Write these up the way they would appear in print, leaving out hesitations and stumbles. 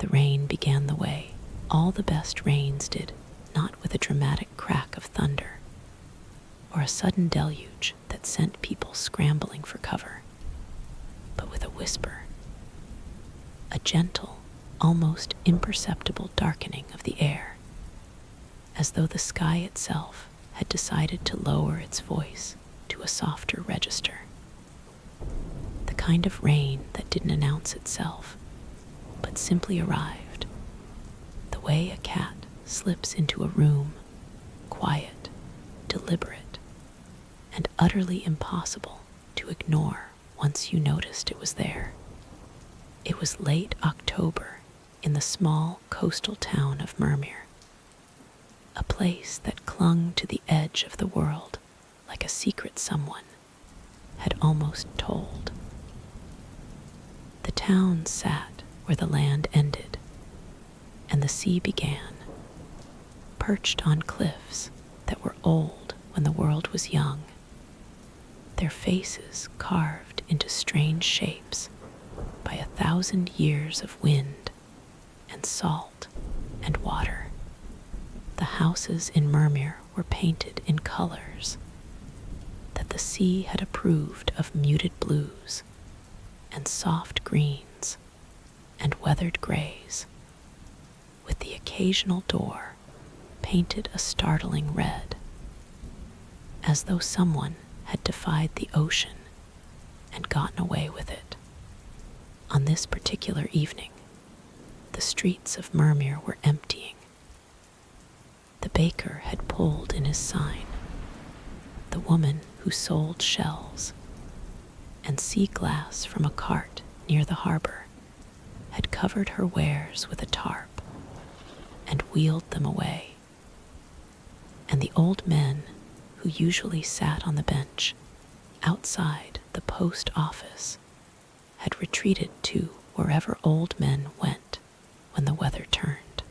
rain began the way all the best rains did, not with a dramatic crack of thunder or a sudden deluge that sent people scrambling for cover, but with a whisper, a gentle, almost imperceptible darkening of the air, as though the sky itself had decided to lower its voice to a softer register. The kind of rain that didn't announce itself, but simply arrived, the way a cat slips into a room, quiet, deliberate, and utterly impossible to ignore once you noticed it was there. It was late October in the small coastal town of Mermere, a place that clung to the edge of the world like a secret someone had almost told. The town sat where the land ended and the sea began, perched on cliffs that were old when the world was young, their faces carved into strange shapes by 1,000 years of wind and salt and water. The houses in Mermere were painted in colors that the sea had approved of: muted blues and soft greens and weathered grays, with the occasional door painted a startling red, as though someone had defied the ocean and gotten away with it. On this particular evening, the streets of Mermere were emptying. The baker had pulled in his sign, the woman who sold shells and sea glass from a cart near the harbor had covered her wares with a tarp and wheeled them away, and the old men who usually sat on the bench outside the post office had retreated to wherever old men went when the weather turned.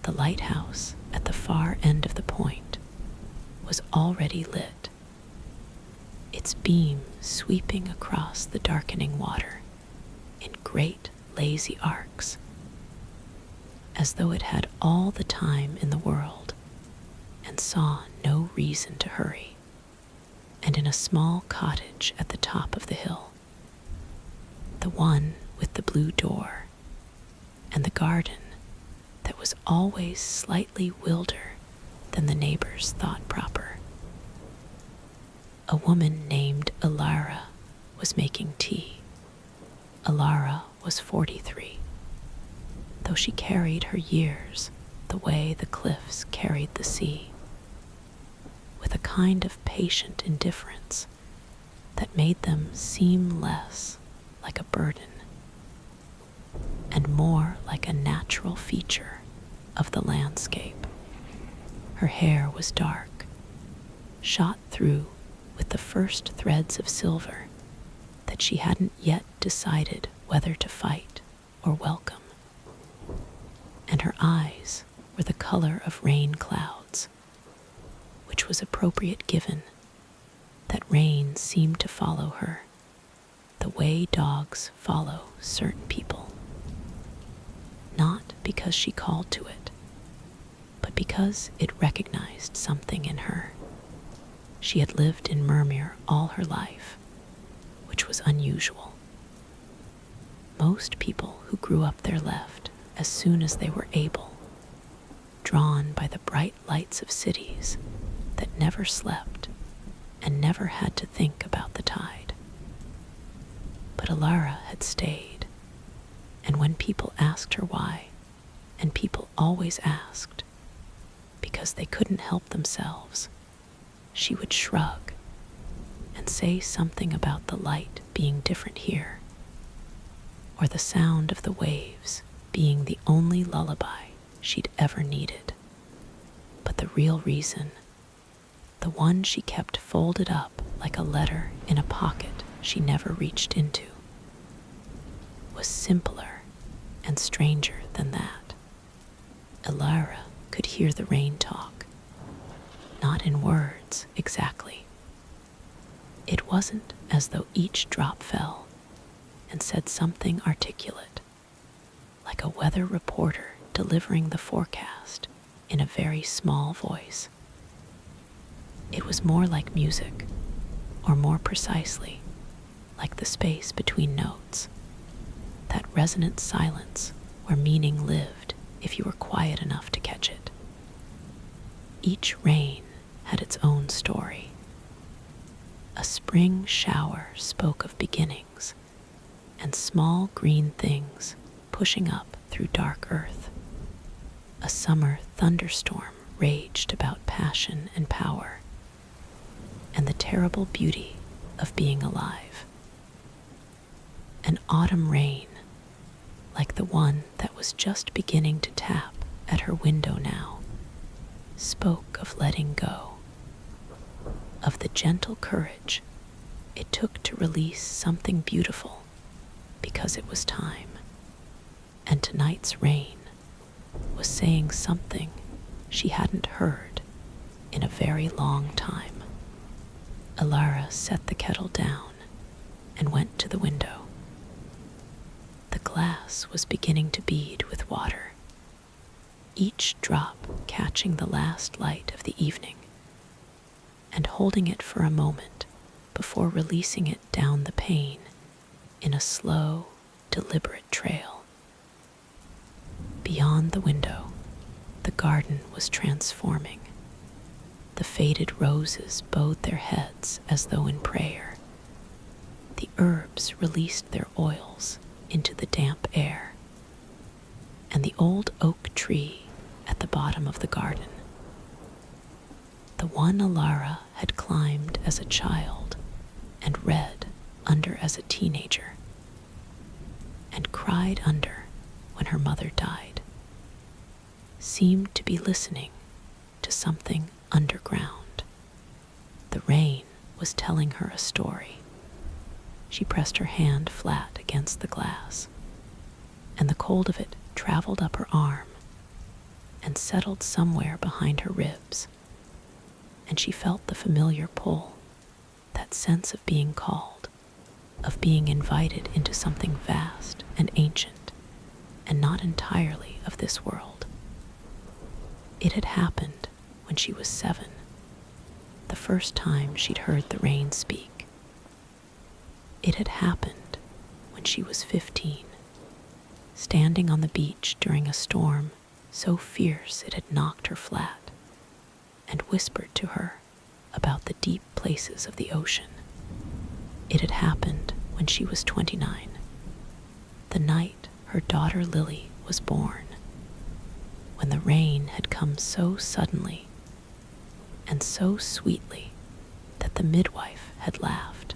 The lighthouse at the far end of the point was already lit, its beam sweeping across the darkening water in great lazy arcs, as though it had all the time in the world and saw no reason to hurry. And in a small cottage at the top of the hill, the one with the blue door and the garden that was always slightly wilder than the neighbors thought proper, a woman named Ilara was making tea. Ilara was 43, though she carried her years the way the cliffs carried the sea, with a kind of patient indifference that made them seem less like a burden and more like a natural feature of the landscape. Her hair was dark, shot through with the first threads of silver that she hadn't yet decided whether to fight or welcome, and her eyes were the color of rain clouds, which was appropriate given that rain seemed to follow her the way dogs follow certain people, not because she called to it, but because it recognized something in her. She had lived in Mermere all her life, which was unusual. Most people who grew up there left as soon as they were able, drawn by the bright lights of cities that never slept and never had to think about the tide. But Ilara had stayed, and when people asked her why, and people always asked, because they couldn't help themselves, she would shrug and say something about the light being different here, or the sound of the waves being the only lullaby she'd ever needed. But the real reason, the one she kept folded up like a letter in a pocket she never reached into, was simpler and stranger than that. Ilara could hear the rain talk, not in words exactly. It wasn't as though each drop fell and said something articulate, like a weather reporter delivering the forecast in a very small voice. It was more like music, or more precisely, like the space between notes, that resonant silence where meaning lived if you were quiet enough to catch it. Each rain had its own story. A spring shower spoke of beginnings and small green things pushing up through dark earth. A summer thunderstorm raged about passion and power and the terrible beauty of being alive. An autumn rain, like the one that was just beginning to tap at her window now, spoke of letting go, of the gentle courage it took to release something beautiful because it was time. And tonight's rain was saying something she hadn't heard in a very long time. Alara set the kettle down and went to the window. The glass was beginning to bead with water, each drop catching the last light of the evening and holding it for a moment before releasing it down the pane in a slow, deliberate trail. Beyond the window, the garden was transforming. The faded roses bowed their heads as though in prayer. The herbs released their oils into the damp air, and the old oak tree at the bottom of the garden, the one Alara had climbed as a child and read under as a teenager, and cried under when her mother died, seemed to be listening to something underground. The rain was telling her a story. She pressed her hand flat against the glass, and the cold of it traveled up her arm and settled somewhere behind her ribs, and she felt the familiar pull, that sense of being called, of being invited into something vast and ancient, and not entirely of this world. It had happened when she was 7, the first time she'd heard the rain speak. It had happened when she was 15, standing on the beach during a storm so fierce it had knocked her flat, and whispered to her about the deep places of the ocean. It had happened when she was 29, the night her daughter Lily was born, when the rain had come so suddenly and so sweetly that the midwife had laughed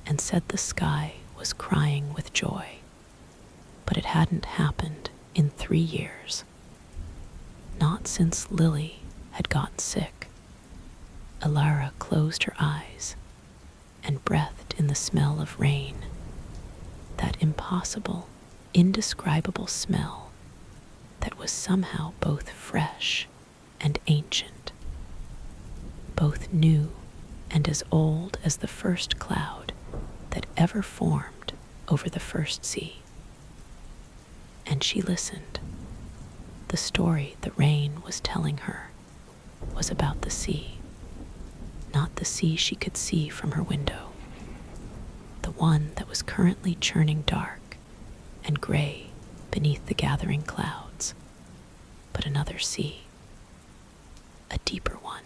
and said the sky was crying with joy, but it hadn't happened in 3 years. Not since Lily had gotten sick. Alara closed her eyes and breathed in the smell of rain, that impossible, indescribable smell that was somehow both fresh and ancient, both new and as old as the first cloud that ever formed over the first sea. And she listened. The story the rain was telling her was about the sea, not the sea she could see from her window, the one that was currently churning dark and gray beneath the gathering clouds, but another sea, a deeper one,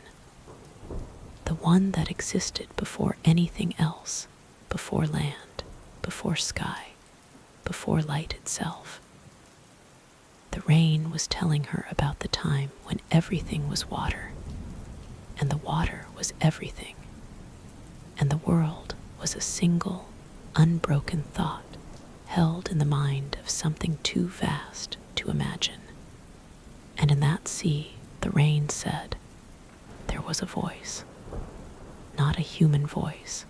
the one that existed before anything else, before land, before sky, before light itself. The rain was telling her about the time when everything was water, and the water was everything, and the world was a single, unbroken thought held in the mind of something too vast to imagine. And in that sea, the rain said, there was a voice, not a human voice,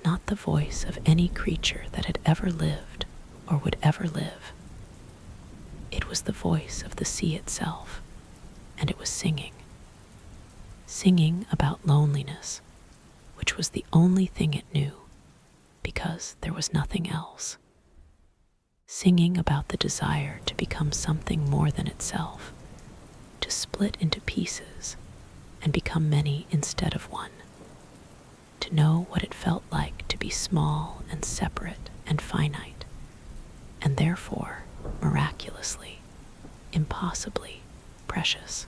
not the voice of any creature that had ever lived or would ever live. It was the voice of the sea itself, and it was singing about loneliness, which was the only thing it knew, because there was nothing else. singing about the desire to become something more than itself, to split into pieces and become many instead of one, to know what it felt like to be small and separate and finite, and therefore, miraculously, impossibly precious.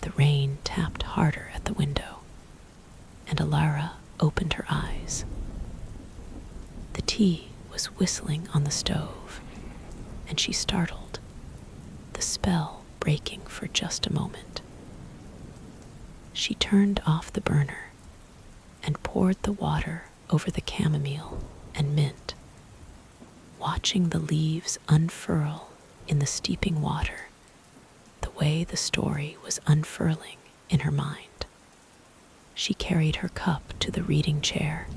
The rain tapped harder at the window, and Alara opened her eyes. The tea was whistling on the stove, and she startled, the spell breaking for just a moment. She turned off the burner and poured the water over the chamomile and mint, watching the leaves unfurl in the steeping water the way the story was unfurling in her mind. She carried her cup to the reading chair,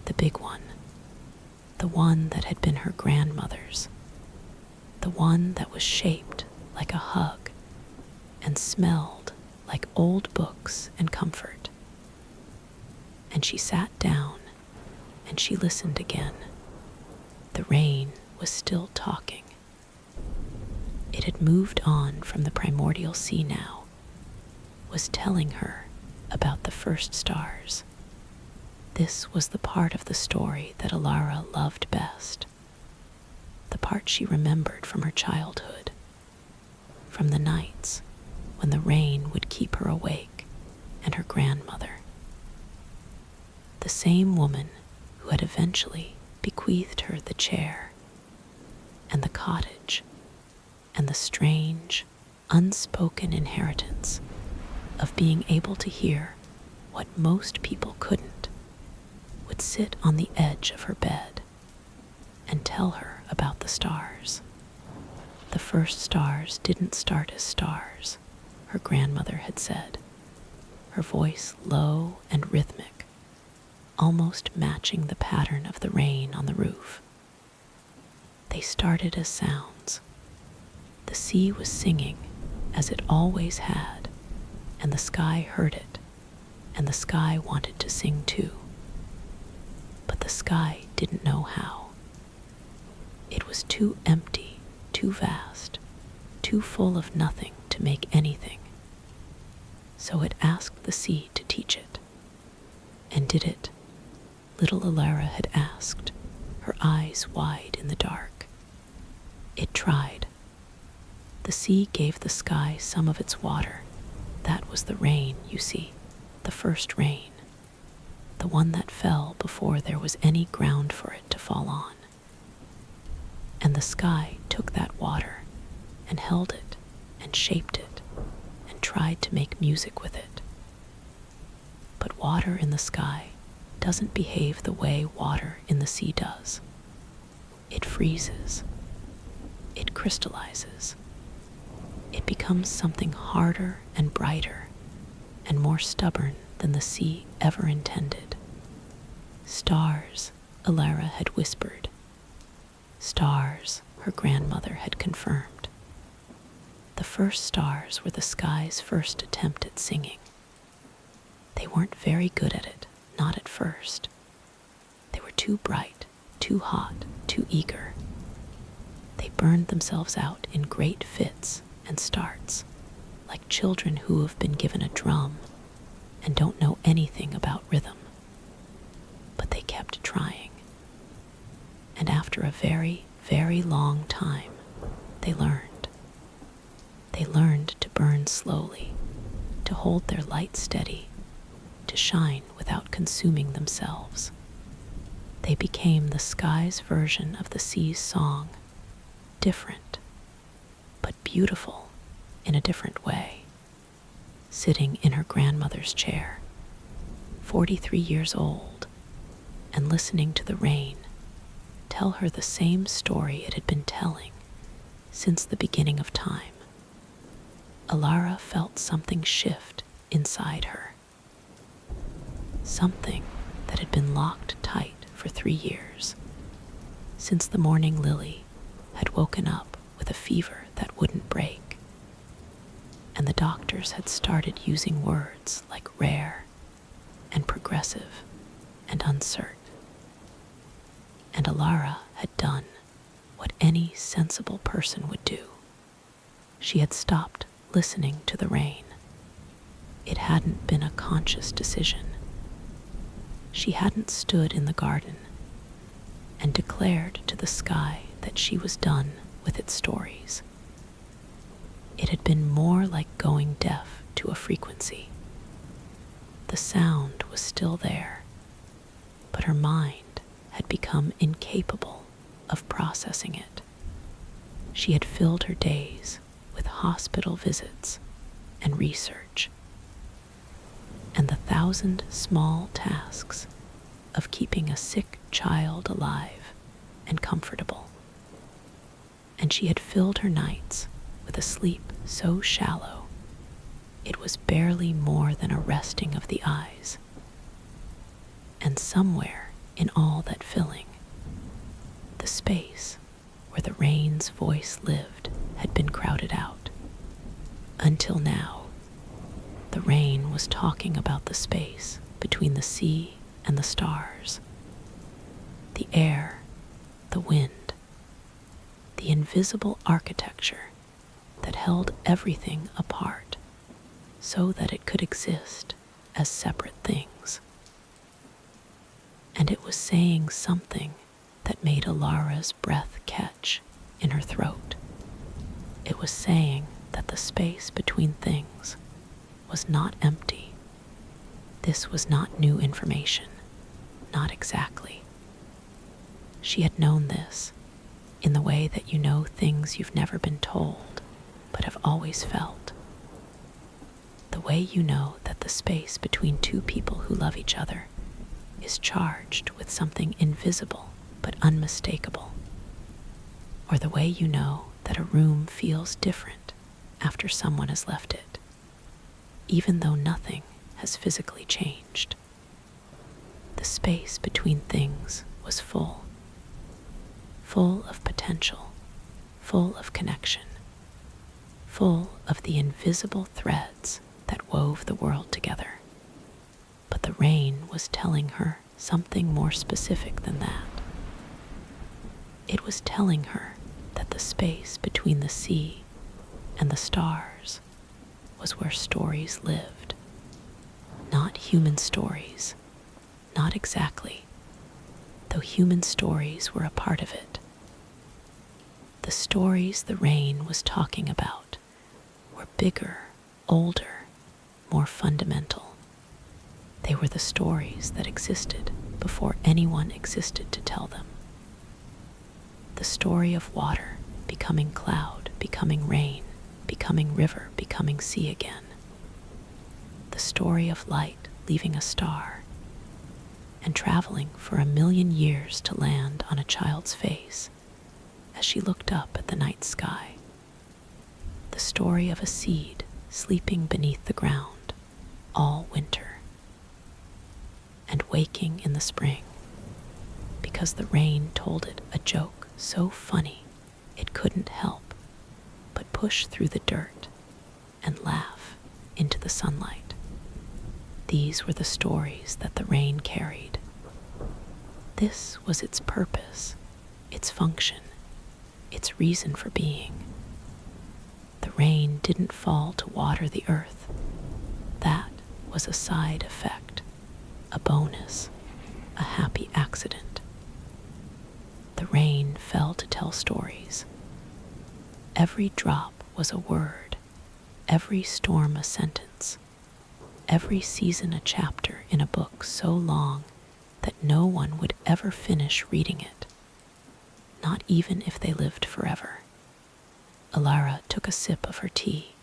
the big one, the one that had been her grandmother's, the one that was shaped like a hug and smelled like old books and comfort. And she sat down and she listened again. The rain was still talking. It had moved on from the primordial sea now, was telling her about the first stars. This was the part of the story that Alara loved best, the part she remembered from her childhood, from the nights when the rain would keep her awake and her grandmother. The same woman who had eventually bequeathed her the chair and the cottage and the strange, unspoken inheritance of being able to hear what most people couldn't, would sit on the edge of her bed and tell her about the stars. The first stars didn't start as stars, her grandmother had said, her voice low and rhythmic, almost matching the pattern of the rain on the roof. They started as sounds. The sea was singing as it always had, and the sky heard it, and the sky wanted to sing too. But the sky didn't know how. It was too empty, too vast, too full of nothing to make anything. So it asked the sea to teach it. And did it? Little Alara had asked, her eyes wide in the dark. It tried. The sea gave the sky some of its water. That was the rain, you see, the first rain, the one that fell before there was any ground for it to fall on. And the sky took that water and held it and shaped it and tried to make music with it. But water in the sky doesn't behave the way water in the sea does. It freezes. It crystallizes. It becomes something harder and brighter and more stubborn than the sea ever intended. Stars, Alara had whispered. Stars, her grandmother had confirmed. The first stars were the sky's first attempt at singing. They weren't very good at it, not at first. They were too bright, too hot, too eager. They burned themselves out in great fits and starts, like children who have been given a drum and don't know anything about rhythm. But they kept trying. And after a very, very long time, they learned. They learned to burn slowly, to hold their light steady, to shine without consuming themselves. They became the sky's version of the sea's song, different, but beautiful in a different way, sitting in her grandmother's chair, 43 years old, and listening to the rain tell her the same story it had been telling since the beginning of time. Alara felt something shift inside her, something that had been locked tight for 3 years, since the morning Lily had woken up with a fever that wouldn't break, and the doctors had started using words like rare and progressive and uncertain. And Alara had done what any sensible person would do. She had stopped listening to the rain. It hadn't been a conscious decision. She hadn't stood in the garden and declared to the sky that she was done with its stories. It had been more like going deaf to a frequency. The sound was still there, but her mind had become incapable of processing it. She had filled her days with hospital visits and research, and the 1,000 small tasks of keeping a sick child alive and comfortable. And she had filled her nights with a sleep so shallow it was barely more than a resting of the eyes. And somewhere in all that filling, the space where the rain's voice lived had been crowded out. Until now, the rain was talking about the space between the sea and the stars, the air, the wind, the invisible architecture that held everything apart so that it could exist as separate things. And it was saying something that made Alara's breath catch in her throat. It was saying that the space between things was not empty. This was not new information, not exactly. She had known this in the way that you know things you've never been told but have always felt. The way you know that the space between two people who love each other is charged with something invisible but unmistakable. Or the way you know that a room feels different after someone has left it, even though nothing has physically changed. The space between things was full of potential, full of connection, full of the invisible threads that wove the world together. But the rain was telling her something more specific than that. It was telling her that the space between the sea and the stars was where stories lived. Not human stories, not exactly, though human stories were a part of it. The stories the rain was talking about were bigger, older, more fundamental. They were the stories that existed before anyone existed to tell them. The story of water becoming cloud, becoming rain, becoming river, becoming sea again. The story of light leaving a star and traveling for 1,000,000 years to land on a child's face as she looked up at the night sky. The story of a seed sleeping beneath the ground all winter and waking in the spring because the rain told it a joke so funny it couldn't help but push through the dirt and laugh into the sunlight. These were the stories that the rain carried. This was its purpose, its function, its reason for being. The rain didn't fall to water the earth. That was a side effect, a bonus, a happy accident. The rain fell to tell stories. Every drop was a word, every storm a sentence, every season a chapter in a book so long that no one would ever finish reading it, not even if they lived forever. Alara took a sip of her tea.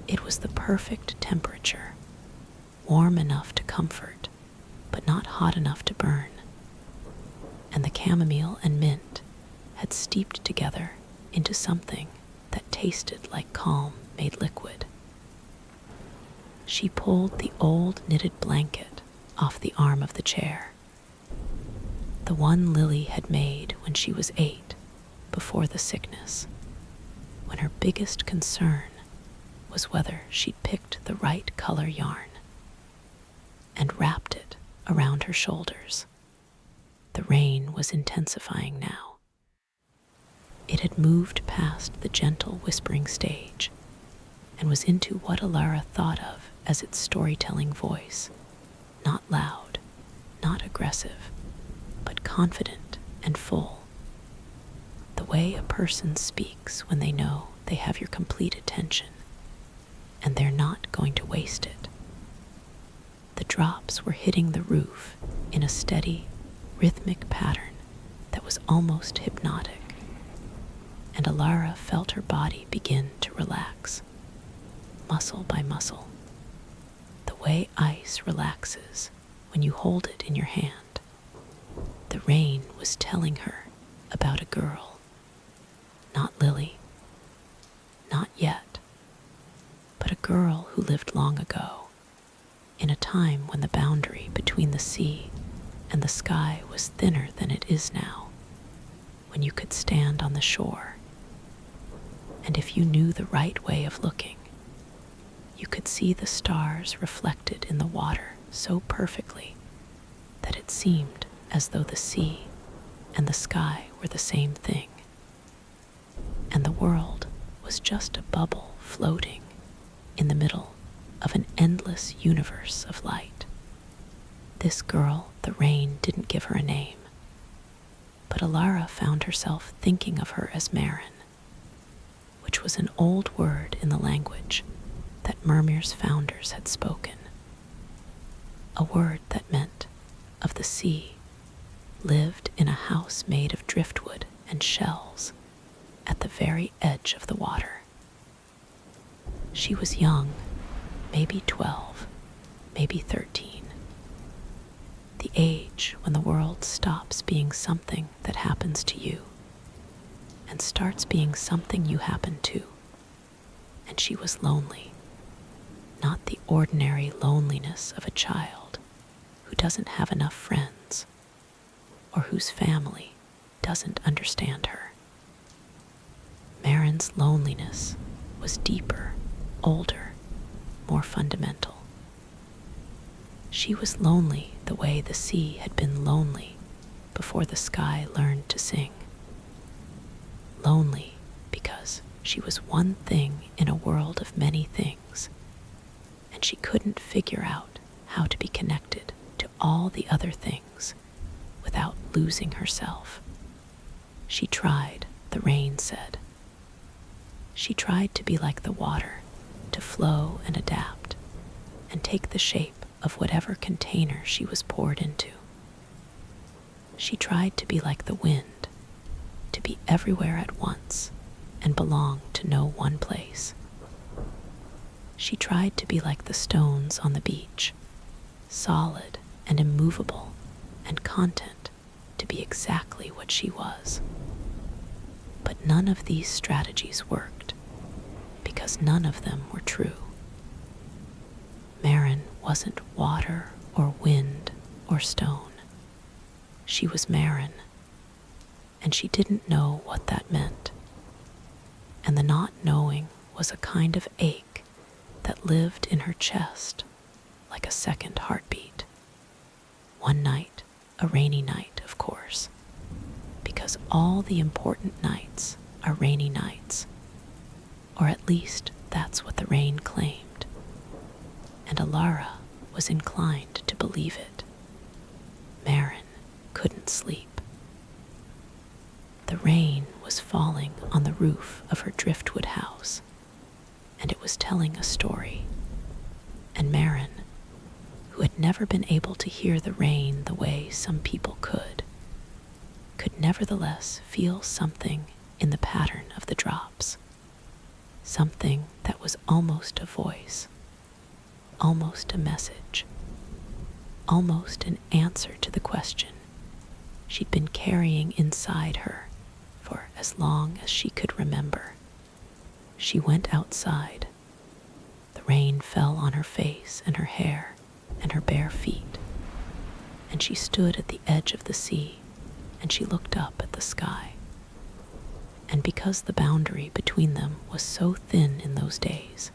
It was the perfect temperature, warm enough to comfort, but not hot enough to burn. And the chamomile and mint had steeped together into something that tasted like calm made liquid. She pulled the old knitted blanket off the arm of the chair, the one Lily had made when she was 8, before the sickness, when her biggest concern was whether she'd picked the right color yarn, and wrapped it around her shoulders. The rain was intensifying now. It had moved past the gentle whispering stage and was into what Alara thought of as its storytelling voice, not loud, not aggressive, but confident and full. The way a person speaks when they know they have your complete attention and they're not going to waste it. The drops were hitting the roof in a steady, rhythmic pattern that was almost hypnotic, and Alara felt her body begin to relax, muscle by muscle, the way ice relaxes when you hold it in your hand. The rain was telling her about a girl, not Lily, not yet, but a girl who lived long ago, in a time when the boundary between the sea and the sky was thinner than it is now, when you could stand on the shore, and if you knew the right way of looking, you could see the stars reflected in the water so perfectly that it seemed as though the sea and the sky were the same thing, and the world was just a bubble floating in the middle of an endless universe of light. This girl, the rain, didn't give her a name, but Alara found herself thinking of her as Marin, which was an old word in the language that Mirmir's founders had spoken, a word that meant of the sea, lived in a house made of driftwood and shells at the very edge of the water. She was young, maybe 12, maybe 13. The age when the world stops being something that happens to you and starts being something you happen to. And she was lonely, not the ordinary loneliness of a child who doesn't have enough friends or whose family doesn't understand her. Marin's loneliness was deeper, older, more fundamental. She was lonely the way the sea had been lonely before the sky learned to sing. Lonely because she was one thing in a world of many things, and she couldn't figure out how to be connected to all the other things without losing herself. She tried, the rain said. She tried to be like the water, to flow and adapt, and take the shape of whatever container she was poured into. She tried to be like the wind, to be everywhere at once and belong to no one place. She tried to be like the stones on the beach, solid and immovable and content to be exactly what she was. But none of these strategies worked, because none of them were true. Marin wasn't water or wind or stone. She was Marin, and she didn't know what that meant. And the not knowing was a kind of ache that lived in her chest like a second heartbeat. One night, a rainy night, of course, because all the important nights are rainy nights, or at least that's what the rain claimed, and Alara was inclined to believe it. Marin couldn't sleep. The rain was falling on the roof of her driftwood house, and it was telling a story, and Marin, who had never been able to hear the rain the way some people could nevertheless feel something in the pattern of the drops, something that was almost a voice, almost a message, almost an answer to the question she'd been carrying inside her for as long as she could remember. She went outside. The rain fell on her face and her hair and her bare feet, and she stood at the edge of the sea, and she looked up at the sky. And because the boundary between them was so thin in those days,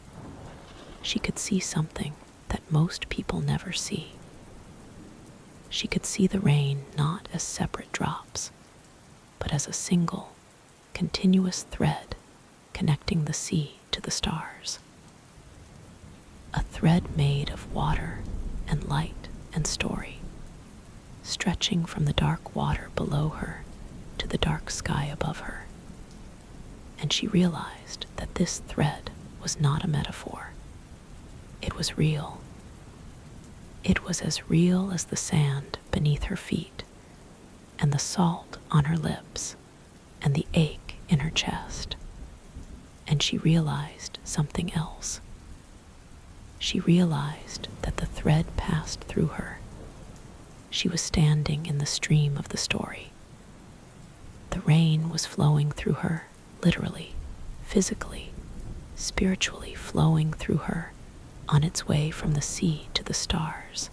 she could see something that most people never see. She could see the rain not as separate drops, but as a single, continuous thread connecting the sea to the stars. A thread made of water and light and story, stretching from the dark water below her to the dark sky above her. And she realized that this thread was not a metaphor. It was real. It was as real as the sand beneath her feet, and the salt on her lips, and the ache in her chest. And she realized something else. She realized that the thread passed through her. She was standing in the stream of the story. The rain was flowing through her, literally, physically, spiritually flowing through her on its way from the sea to the stars.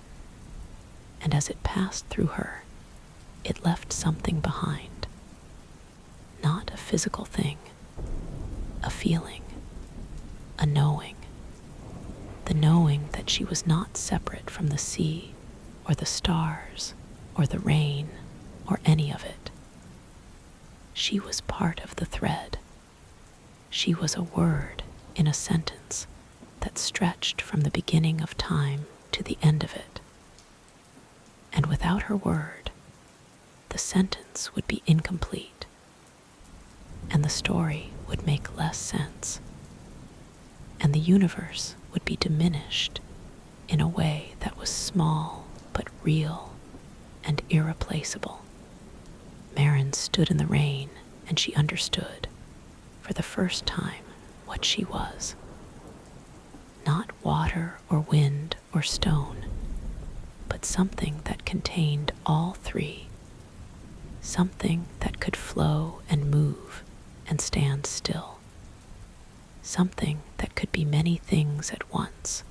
And as it passed through her, it left something behind. Not a physical thing, a feeling, a knowing. The knowing that she was not separate from the sea or the stars or the rain or any of it. She was part of the thread. She was a word in a sentence that stretched from the beginning of time to the end of it. And without her word, the sentence would be incomplete, and the story would make less sense, and the universe would be diminished in a way that was small but real and irreplaceable. Marin stood in the rain, and she understood, for the first time, what she was. Not water or wind or stone, but something that contained all three. Something that could flow and move and stand still. Something that could be many things at once,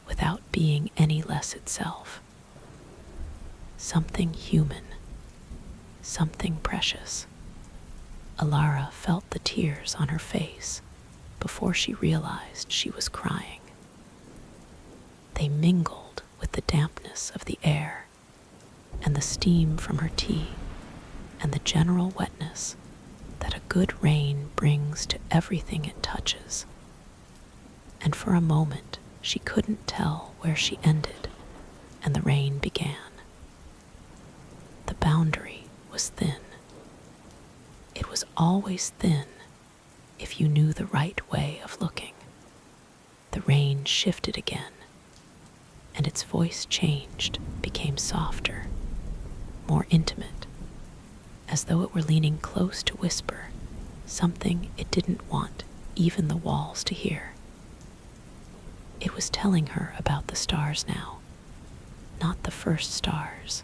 without being any less itself. Something human, something precious. Alara felt the tears on her face before she realized she was crying. They mingled with the dampness of the air, and the steam from her tea, and the general wetness that a good rain brings to everything it touches. And for a moment she couldn't tell where she ended and the rain began. The boundary was thin. It was always thin if you knew the right way of looking. The rain shifted again, and its voice changed, became softer, more intimate, as though it were leaning close to whisper something it didn't want even the walls to hear. It was telling her about the stars now, not the first stars,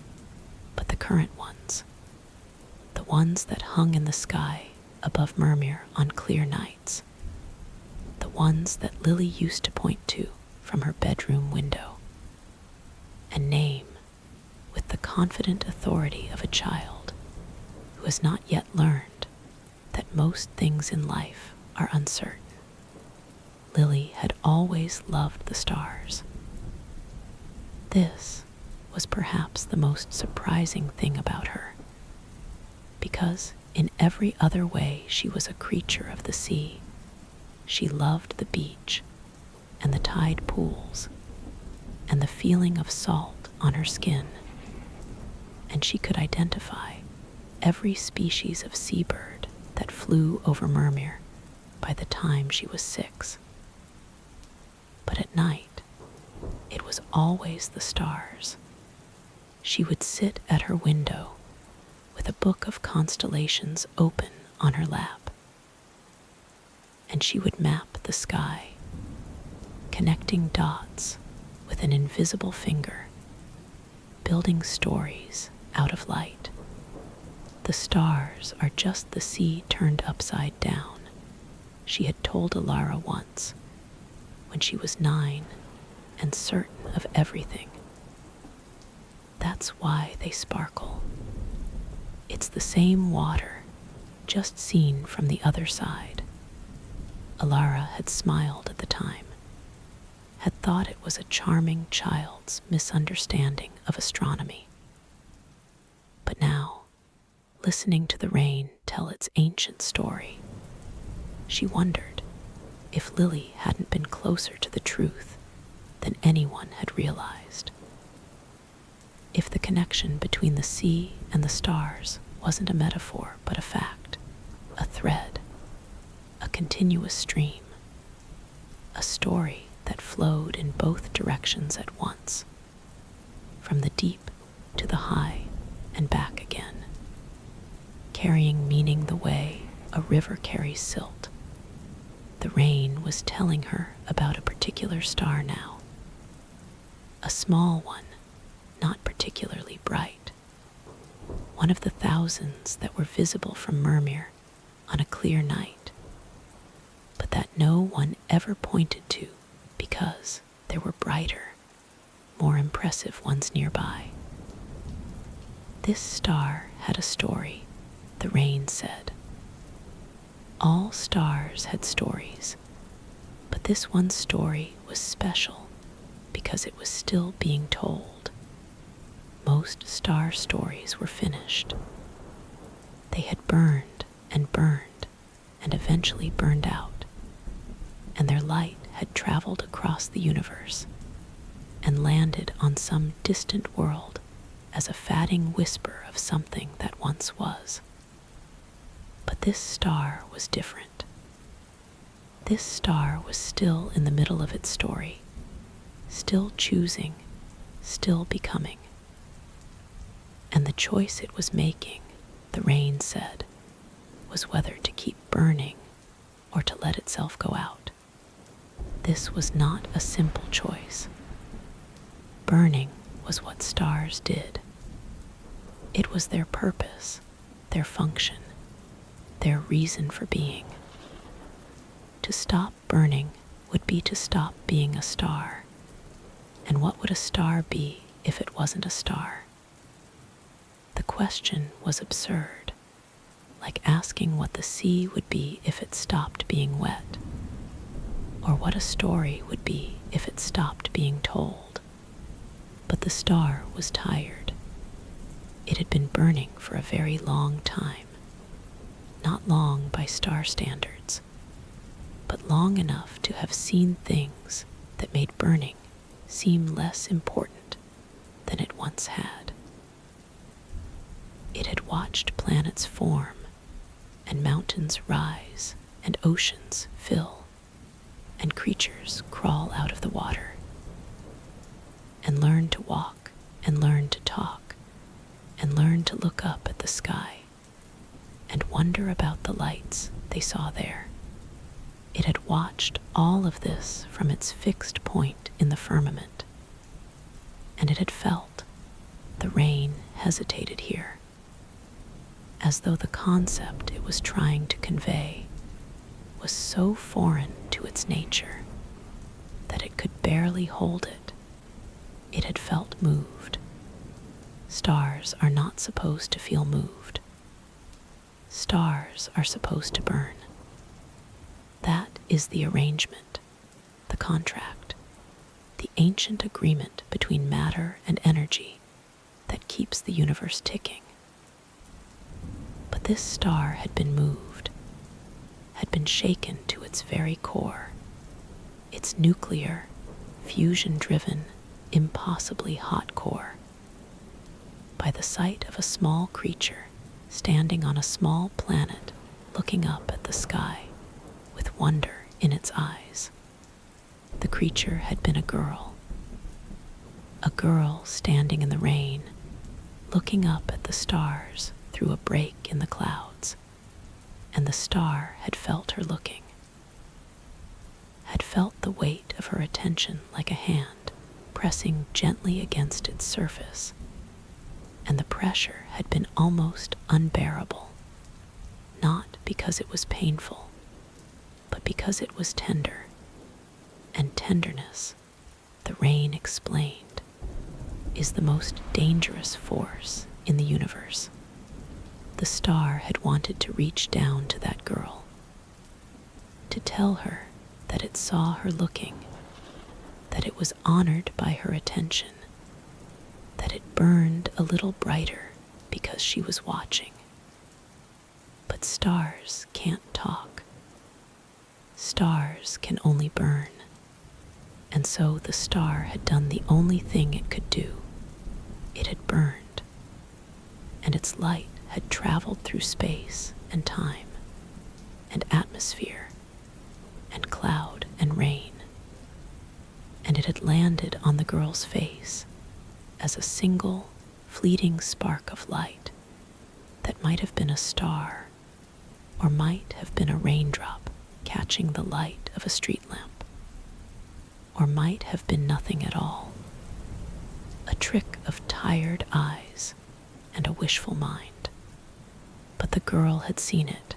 but the current ones, the ones that hung in the sky above Myrmir on clear nights, the ones that Lily used to point to from her bedroom window, and name with the confident authority of a child who has not yet learned that most things in life are uncertain. Lily had always loved the stars. This was perhaps the most surprising thing about her, because in every other way she was a creature of the sea. She loved the beach and the tide pools and the feeling of salt on her skin, and she could identify every species of seabird that flew over Myrmir by the time she was 6. But at night, it was always the stars. She would sit at her window with a book of constellations open on her lap, and she would map the sky, connecting dots with an invisible finger, building stories out of light. The stars are just the sea turned upside down, she had told Alara once, when she was 9 and certain of everything. That's why they sparkle. It's the same water, just seen from the other side. Alara had smiled at the time, had thought it was a charming child's misunderstanding of astronomy. But now, listening to the rain tell its ancient story. She wondered if Lily hadn't been closer to the truth than anyone had realized. If the connection between the sea and the stars wasn't a metaphor but a fact, a thread, a continuous stream, a story that flowed in both directions at once, from the deep to the high and back again, carrying meaning the way a river carries silt. The rain was telling her about a particular star now, a small one, not particularly bright, one of the thousands that were visible from Myrmir on a clear night, but that no one ever pointed to because there were brighter, more impressive ones nearby. This star had a story, the rain said. All stars had stories, but this one story was special because it was still being told. Most star stories were finished. They had burned and eventually burned out, and their light had traveled across the universe and landed on some distant world as a fading whisper of something that once was. But this star was different. This star was still in the middle of its story, still choosing, still becoming. And the choice it was making, the rain said, was whether to keep burning or to let itself go out. This was not a simple choice. Burning was what stars did. It was their purpose, their function, their reason for being. To stop burning would be to stop being a star. And what would a star be if it wasn't a star? The question was absurd, like asking what the sea would be if it stopped being wet, or what a story would be if it stopped being told. But the star was tired. It had been burning for a very long time. Not long by star standards, but long enough to have seen things that made burning seem less important than it once had. It had watched planets form, and mountains rise, and oceans fill, and creatures crawl out of the water, and learn to walk, and learn to talk, and learn to look up at the sky, and wonder about the lights they saw there. It had watched all of this from its fixed point in the firmament, and it had felt the rain hesitated here, as though the concept it was trying to convey was so foreign to its nature that it could barely hold it. It had felt moved. Stars are not supposed to feel moved. Stars are supposed to burn. That is the arrangement, the contract, the ancient agreement between matter and energy that keeps the universe ticking. But this star had been moved, had been shaken to its very core, its nuclear, fusion-driven, impossibly hot core, by the sight of a small creature standing on a small planet looking up at the sky with wonder in its eyes. The creature had been a girl standing in the rain, looking up at the stars through a break in the clouds, and the star had felt her looking, had felt the weight of her attention like a hand pressing gently against its surface, and the pressure had been almost unbearable, not because it was painful, but because it was tender, and tenderness, the rain explained, is the most dangerous force in the universe. The star had wanted to reach down to that girl, to tell her that it saw her looking, that it was honored by her attention, that it burned a little brighter because she was watching. But stars can't talk. Stars can only burn. And so the star had done the only thing it could do. It had burned, and its light had traveled through space and time, and atmosphere, and cloud and rain, and it had landed on the girl's face as a single, fleeting spark of light that might have been a star, or might have been a raindrop catching the light of a street lamp, or might have been nothing at all, a trick of tired eyes and a wishful mind. But the girl had seen it.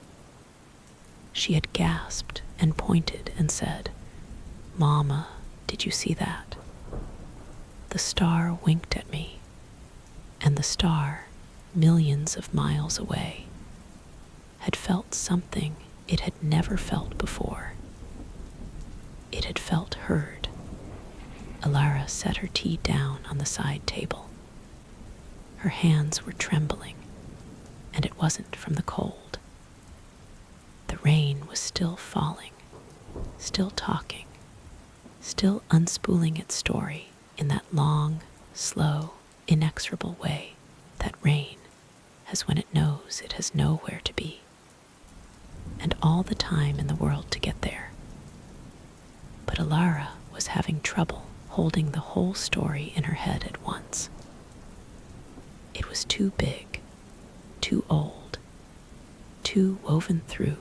She had gasped and pointed and said, "Mama, did you see that?" The star winked at me, and the star, millions of miles away, had felt something it had never felt before. It had felt heard. Alara set her tea down on the side table. Her hands were trembling, and it wasn't from the cold. The rain was still falling, still talking, still unspooling its story in that long, slow, inexorable way that rain has when it knows it has nowhere to be, and all the time in the world to get there. But Alara was having trouble holding the whole story in her head at once. It was too big, too old, too woven through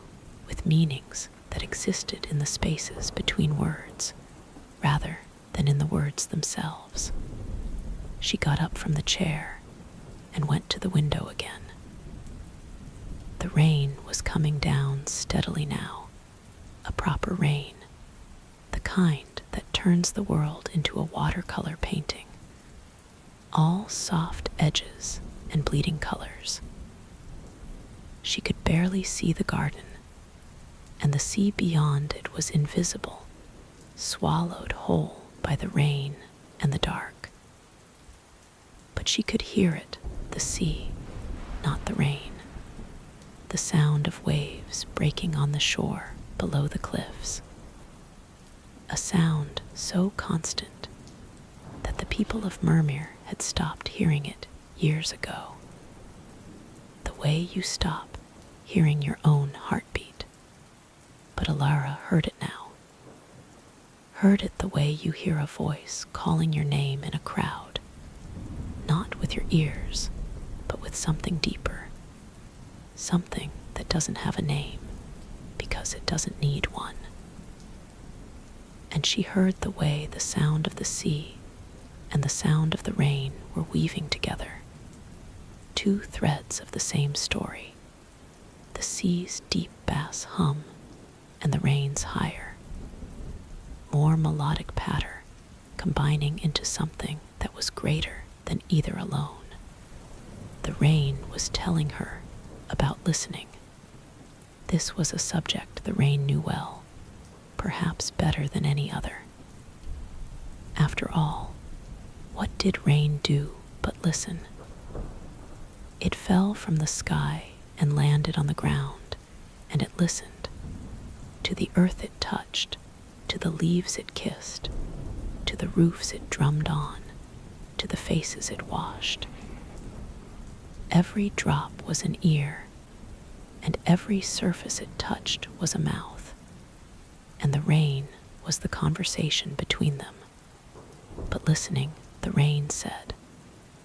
with meanings that existed in the spaces between words, rather than in the words themselves. She got up from the chair and went to the window again. The rain was coming down steadily now, a proper rain, the kind that turns the world into a watercolor painting, all soft edges and bleeding colors. She could barely see the garden, and the sea beyond it was invisible, swallowed whole by the rain and the dark. But she could hear it, the sea, not the rain, the sound of waves breaking on the shore below the cliffs, a sound so constant that the people of Mermere had stopped hearing it years ago. The way you stop hearing your own heartbeat. But Alara heard it now. Heard it the way you hear a voice calling your name in a crowd, not with your ears, but with something deeper, something that doesn't have a name because it doesn't need one. And she heard the way the sound of the sea and the sound of the rain were weaving together, two threads of the same story, the sea's deep bass hum and the rain's higher, more melodic patter combining into something that was greater than either alone. The rain was telling her about listening. This was a subject the rain knew well, perhaps better than any other. After all, what did rain do but listen? It fell from the sky and landed on the ground, and it listened. To the earth it touched, to the leaves it kissed, to the roofs it drummed on, to the faces it washed. Every drop was an ear, and every surface it touched was a mouth, and the rain was the conversation between them. But listening, the rain said,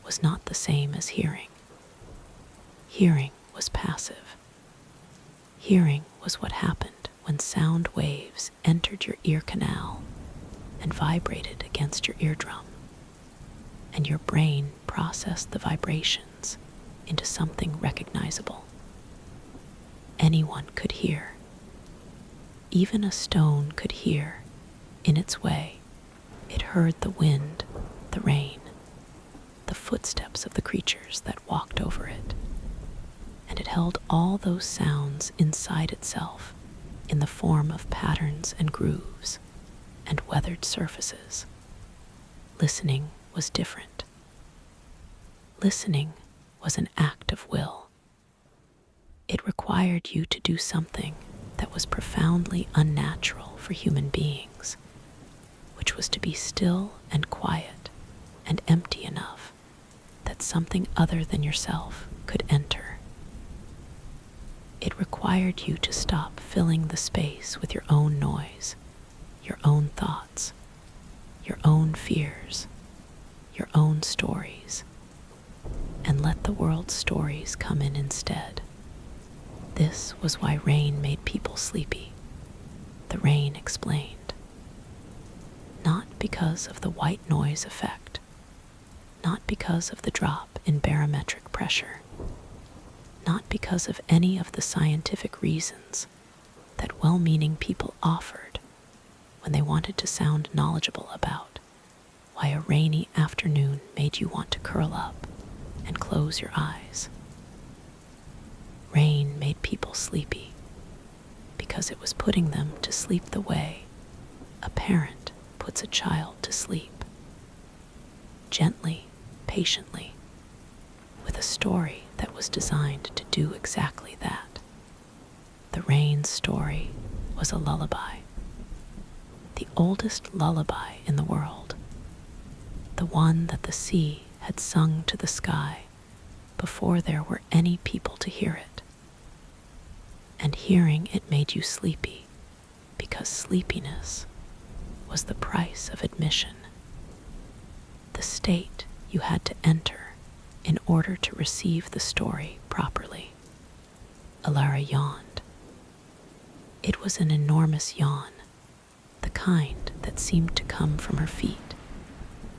was not the same as hearing. Hearing was passive. Hearing was what happened when sound waves entered your ear canal and vibrated against your eardrum, and your brain processed the vibrations into something recognizable. Anyone could hear. Even a stone could hear, in its way. It heard the wind, the rain, the footsteps of the creatures that walked over it, and it held all those sounds inside itself in the form of patterns and grooves and weathered surfaces. Listening was different. Listening was an act of will. It required you to do something that was profoundly unnatural for human beings, which was to be still and quiet and empty enough that something other than yourself could enter. It required you to stop filling the space with your own noise, your own thoughts, your own fears, your own stories, and let the world's stories come in instead. This was why rain made people sleepy, the rain explained. Not because of the white noise effect, not because of the drop in barometric pressure, not because of any of the scientific reasons that well-meaning people offered when they wanted to sound knowledgeable about why a rainy afternoon made you want to curl up and close your eyes. Rain made people sleepy because it was putting them to sleep the way a parent puts a child to sleep. Gently, patiently, with a story that was designed to do exactly that. The rain story was a lullaby. The oldest lullaby in the world. The one that the sea had sung to the sky before there were any people to hear it. And hearing it made you sleepy because sleepiness was the price of admission. The state you had to enter in order to receive the story properly. Alara yawned. It was an enormous yawn, the kind that seemed to come from her feet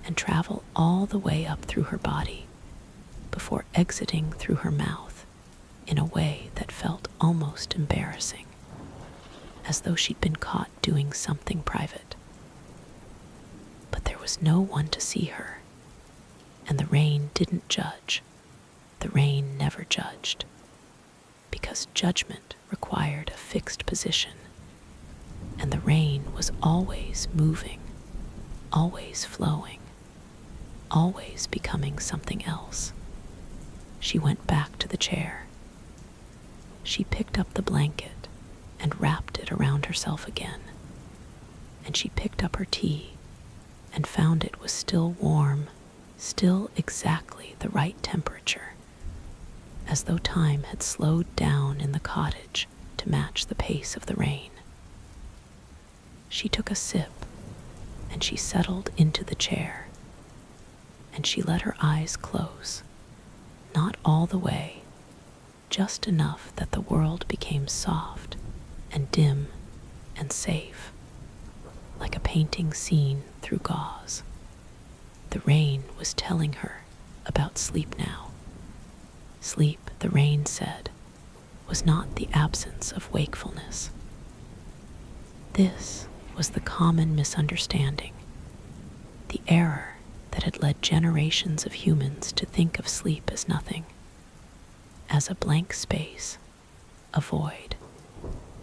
and travel all the way up through her body before exiting through her mouth in a way that felt almost embarrassing, as though she'd been caught doing something private. But there was no one to see her, and the rain didn't judge. The rain never judged, because judgment required a fixed position, and the rain was always moving, always flowing, always becoming something else. She went back to the chair. She picked up the blanket and wrapped it around herself again, and she picked up her tea and found it was still warm, still exactly the right temperature, as though time had slowed down in the cottage to match the pace of the rain. She took a sip, and she settled into the chair, and she let her eyes close, not all the way, just enough that the world became soft and dim and safe, like a painting seen through gauze. The rain was telling her about sleep now. Sleep, the rain said, was not the absence of wakefulness. This was the common misunderstanding, the error that had led generations of humans to think of sleep as nothing, as a blank space, a void,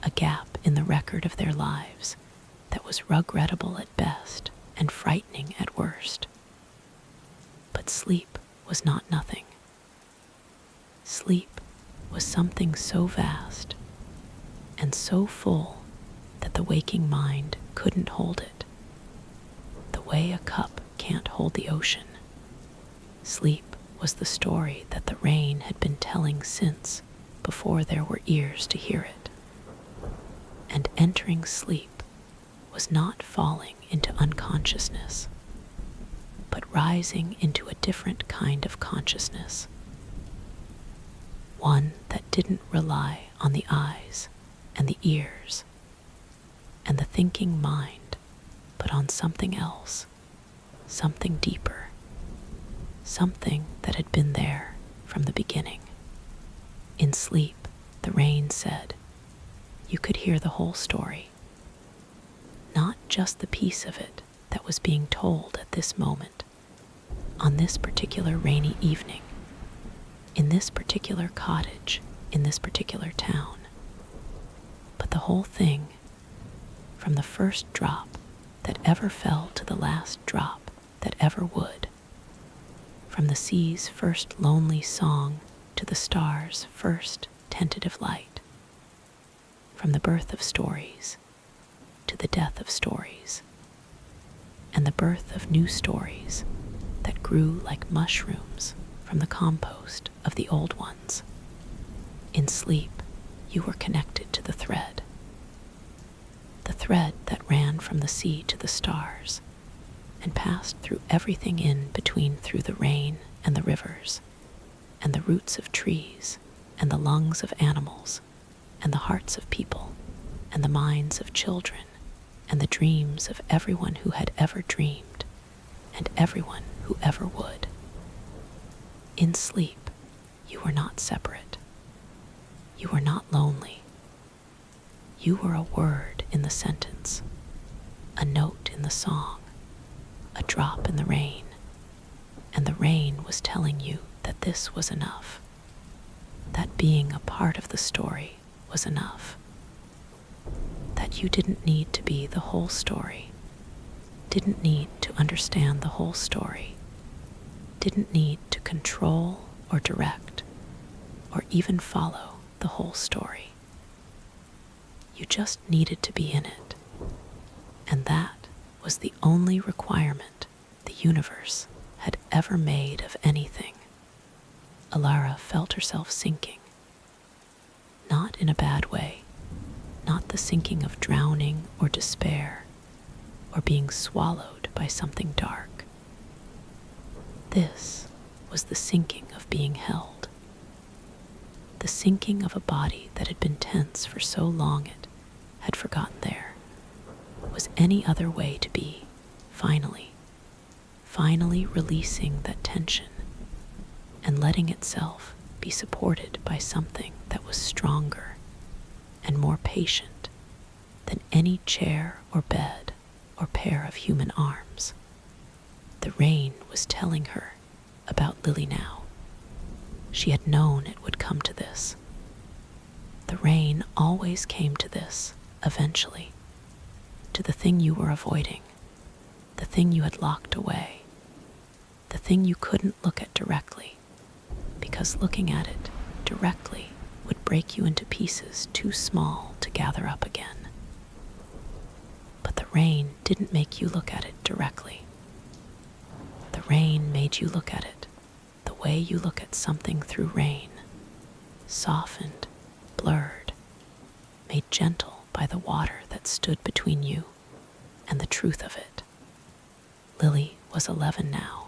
a gap in the record of their lives that was regrettable at best and frightening at worst. But sleep was not nothing. Sleep was something so vast and so full that the waking mind couldn't hold it, the way a cup can't hold the ocean. Sleep was the story that the rain had been telling since before there were ears to hear it. And entering sleep was not falling into unconsciousness, but rising into a different kind of consciousness, one that didn't rely on the eyes and the ears and the thinking mind, but on something else, something deeper, something that had been there from the beginning. In sleep, the rain said, you could hear the whole story, not just the piece of it that was being told at this moment, on this particular rainy evening, in this particular cottage, in this particular town, but the whole thing, from the first drop that ever fell to the last drop that ever would, from the sea's first lonely song to the stars' first tentative light, from the birth of stories to the death of stories, and the birth of new stories that grew like mushrooms from the compost of the old ones. In sleep, you were connected to the thread that ran from the sea to the stars and passed through everything in between, through the rain and the rivers, and the roots of trees, and the lungs of animals, and the hearts of people, and the minds of children, and the dreams of everyone who had ever dreamed, and everyone who ever would. In sleep, you were not separate. You were not lonely. You were a word in the sentence, a note in the song, a drop in the rain, and the rain was telling you that this was enough, that being a part of the story was enough, that you didn't need to be the whole story, didn't need to understand the whole story, didn't need to control or direct or even follow the whole story. You just needed to be in it, and that was the only requirement the universe had ever made of anything. Alara felt herself sinking, not in a bad way, not the sinking of drowning or despair or being swallowed by something dark. This was the sinking of being held, the sinking of a body that had been tense for so long it had forgotten there was any other way to be, finally releasing that tension and letting itself be supported by something that was stronger and more patient than any chair or bed or pair of human arms. The rain was telling her about Lily now. She had known it would come to this. The rain always came to this, eventually, to the thing you were avoiding, the thing you had locked away, the thing you couldn't look at directly, because looking at it directly would break you into pieces too small to gather up again. But the rain didn't make you look at it directly. The rain made you look at it the way you look at something through rain, softened, blurred, made gentle by the water that stood between you and the truth of it. Lily was 11 now.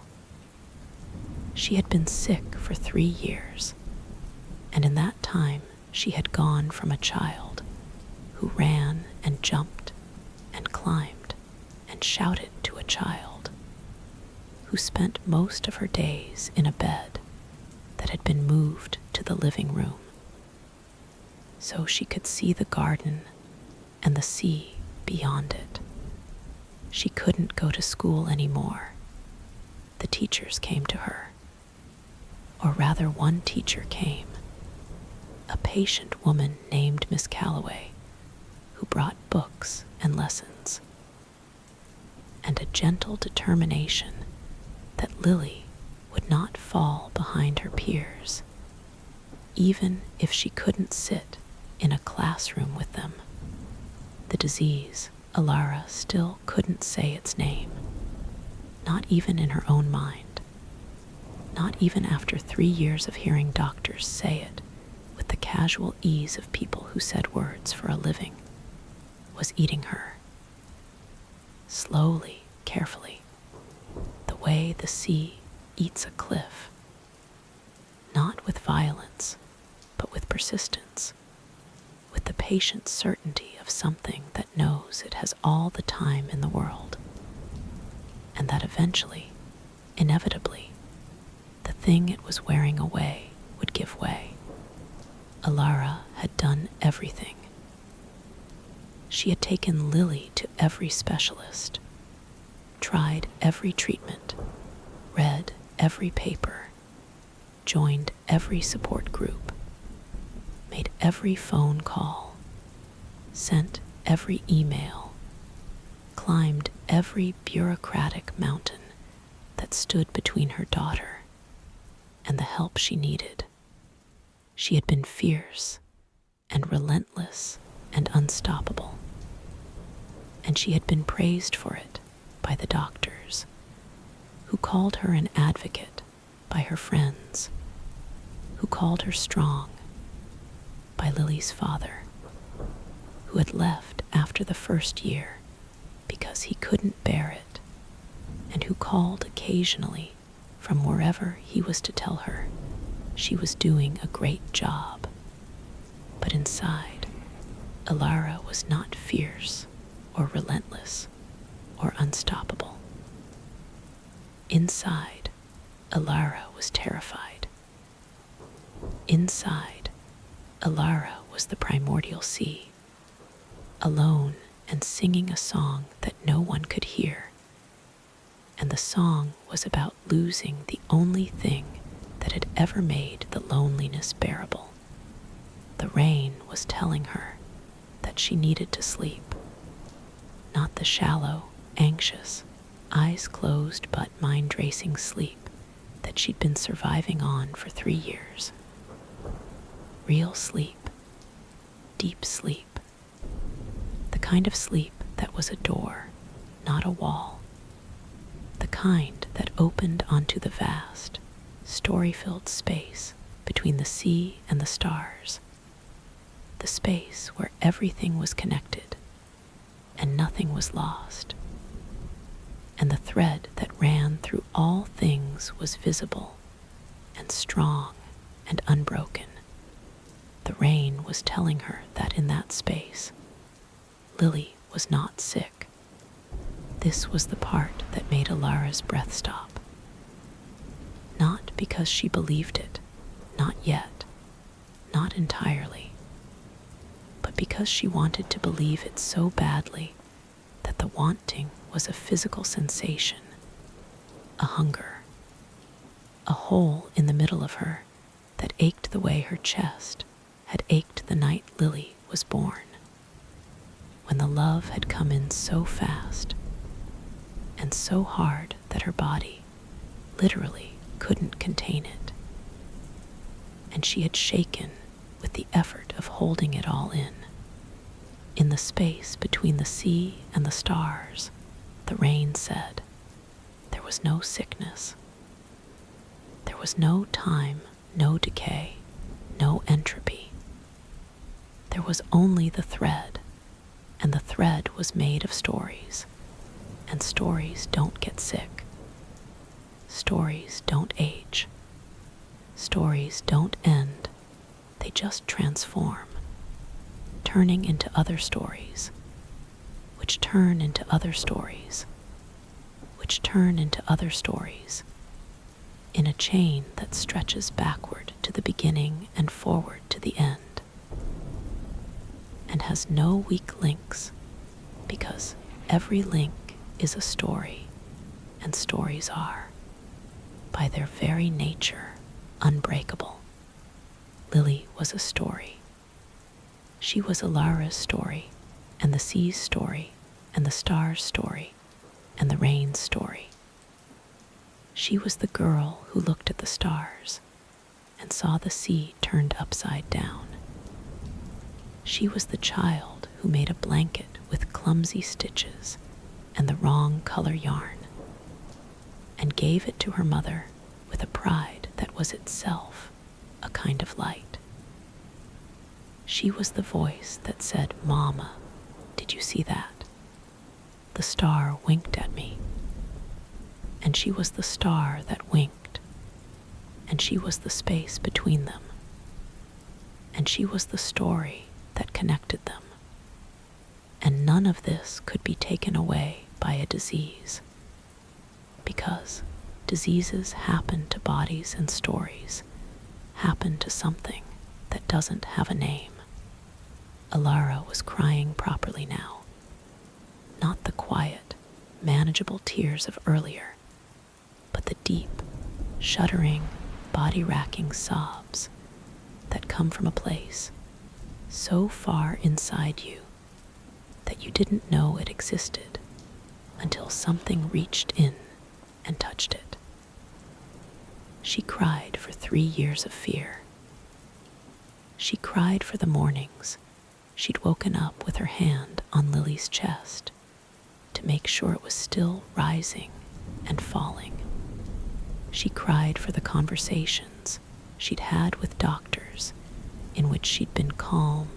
She had been sick for 3 years, and in that time she had gone from a child who ran and jumped and climbed and shouted to a child who spent most of her days in a bed that had been moved to the living room so she could see the garden and the sea beyond it. She couldn't go to school anymore. The teachers came to her. Or rather, one teacher came, a patient woman named Miss Calloway, who brought books and lessons, and a gentle determination that Lily would not fall behind her peers, even if she couldn't sit in a classroom with them. The disease, Alara still couldn't say its name, not even in her own mind. Not even after 3 years of hearing doctors say it with the casual ease of people who said words for a living, was eating her. Slowly, carefully, the way the sea eats a cliff. Not with violence, but with persistence, with the patient certainty of something that knows it has all the time in the world, and that eventually, inevitably, the thing it was wearing away would give way. Alara had done everything. She had taken Lily to every specialist, tried every treatment, read every paper, joined every support group, made every phone call, sent every email, climbed every bureaucratic mountain that stood between her daughter and the help she needed. She had been fierce and relentless and unstoppable, and she had been praised for it by the doctors, who called her an advocate, by her friends, who called her strong, by Lily's father, who had left after the first year because he couldn't bear it, and who called occasionally from wherever he was to tell her she was doing a great job. But inside, Alara was not fierce or relentless or unstoppable. Inside, Alara was terrified. Inside, Alara was the primordial sea, alone and singing a song that no one could hear. And the song was about losing the only thing that had ever made the loneliness bearable. The rain was telling her that she needed to sleep, not the shallow, anxious, eyes closed but mind-racing sleep that she'd been surviving on for 3 years. Real sleep, deep sleep, the kind of sleep that was a door, not a wall, the kind that opened onto the vast, story-filled space between the sea and the stars, the space where everything was connected and nothing was lost, and the thread that ran through all things was visible and strong and unbroken. The rain was telling her that in that space, Lily was not sick. This was the part that made Alara's breath stop. Not because she believed it, not yet, not entirely, but because she wanted to believe it so badly that the wanting was a physical sensation, a hunger, a hole in the middle of her that ached the way her chest had ached the night Lily was born, when the love had come in so fast and so hard that her body literally couldn't contain it, and she had shaken with the effort of holding it all in. In the space between the sea and the stars, the rain said, there was no sickness. There was no time, no decay, no entropy. There was only the thread, and the thread was made of stories, and stories don't get sick. Stories don't age. Stories don't end. They just transform, turning into other stories, which turn into other stories, which turn into other stories, in a chain that stretches backward to the beginning and forward to the end, and has no weak links, because every link is a story, and stories are, by their very nature, unbreakable. Lily was a story. She was Alara's story, and the sea's story, and the star's story, and the rain's story. She was the girl who looked at the stars and saw the sea turned upside down. She was the child who made a blanket with clumsy stitches and the wrong color yarn, and gave it to her mother with a pride that was itself a kind of light. She was the voice that said, "Mama, did you see that? The star winked at me." And she was the star that winked, and she was the space between them, and she was the story that connected them. And none of this could be taken away by a disease, because diseases happen to bodies and stories, happen to something that doesn't have a name. Alara was crying properly now, not the quiet, manageable tears of earlier, but the deep, shuddering, body-racking sobs that come from a place so far inside you that you didn't know it existed until something reached in and touched it. She cried for 3 years of fear, She cried for the mornings she'd woken up with her hand on Lily's chest to make sure it was still rising and falling. She cried for the conversations she'd had with doctors in which she'd been calm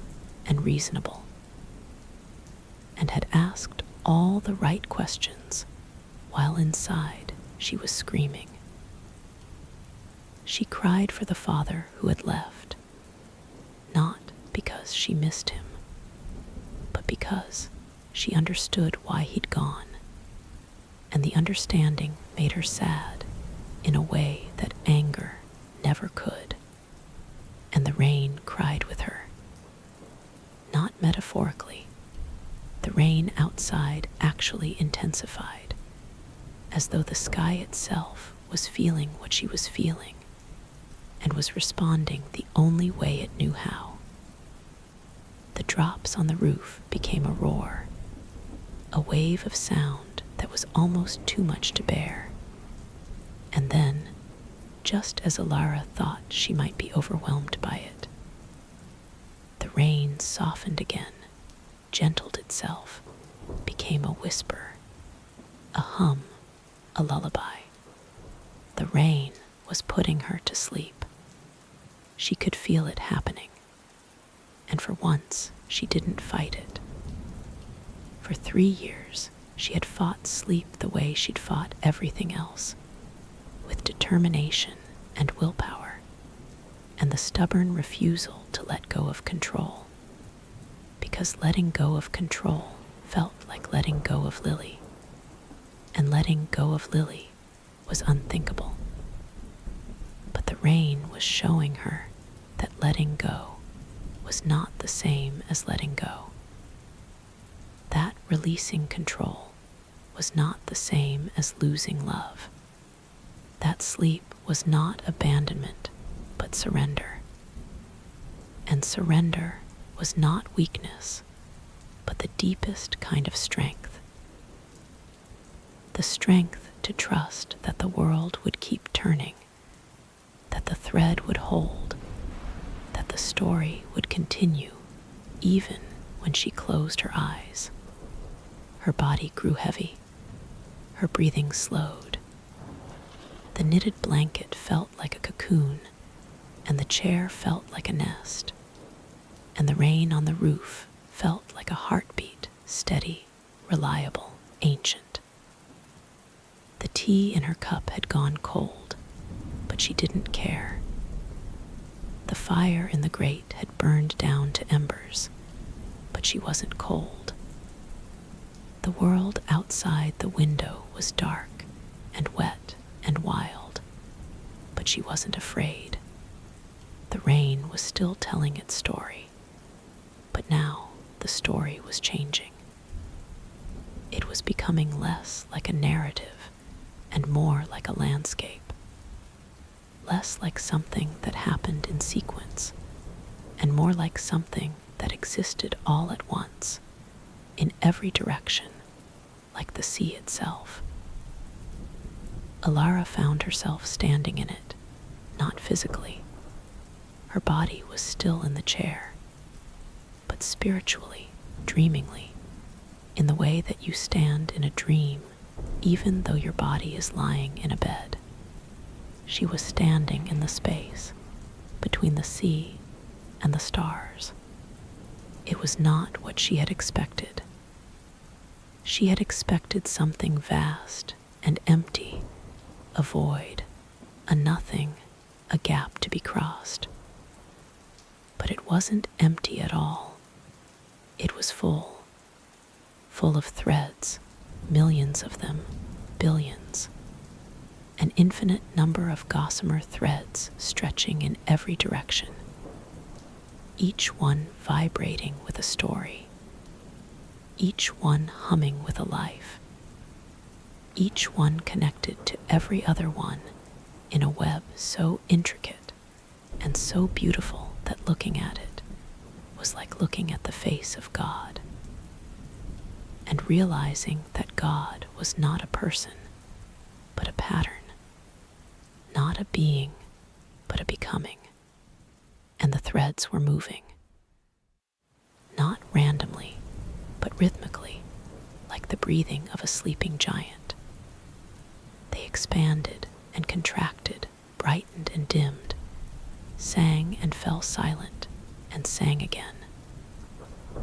and reasonable and had asked all the right questions while inside she was screaming. She cried for the father who had left, not because she missed him, but because she understood why he'd gone, and the understanding made her sad in a way that anger never could. And the rain cried with her. Not metaphorically. The rain outside actually intensified, as though the sky itself was feeling what she was feeling and was responding the only way it knew how. The drops on the roof became a roar, a wave of sound that was almost too much to bear. And then, just as Alara thought she might be overwhelmed by it, the rain softened again, gentled itself, became a whisper, a hum, a lullaby. The rain was putting her to sleep. She could feel it happening, and for once she didn't fight it. For 3 years, she had fought sleep the way she'd fought everything else, with determination and willpower, and the stubborn refusal to let go of control, because letting go of control felt like letting go of Lily, and letting go of Lily was unthinkable. But the rain was showing her that letting go was not the same as letting go. That releasing control was not the same as losing love. That sleep was not abandonment, but surrender. And surrender was not weakness, but the deepest kind of strength. The strength to trust that the world would keep turning, that the thread would hold, that the story would continue even when she closed her eyes. Her body grew heavy. Her breathing slowed. The knitted blanket felt like a cocoon, and the chair felt like a nest, and the rain on the roof felt like a heartbeat, steady, reliable, ancient. The tea in her cup had gone cold, but she didn't care. The fire in the grate had burned down to embers, but she wasn't cold. The world outside the window was dark and wet and wild, but she wasn't afraid. The rain was still telling its story, but now the story was changing. It was becoming less like a narrative and more like a landscape, less like something that happened in sequence, and more like something that existed all at once, in every direction, like the sea itself. Alara found herself standing in it, not physically. Her body was still in the chair, but spiritually, dreamingly, in the way that you stand in a dream, even though your body is lying in a bed. She was standing in the space between the sea and the stars. It was not what she had expected. She had expected something vast and empty, a void, a nothing, a gap to be crossed. But it wasn't empty at all. It was full of threads, millions of them, billions. An infinite number of gossamer threads stretching in every direction, each one vibrating with a story, each one humming with a life, each one connected to every other one in a web so intricate and so beautiful that looking at it was like looking at the face of God, and realizing that God was not a person, but a pattern, not a being, but a becoming. and the threads were moving. Not randomly, but rhythmically, like the breathing of a sleeping giant. They expanded and contracted, brightened and dimmed, sang and fell silent, and sang again.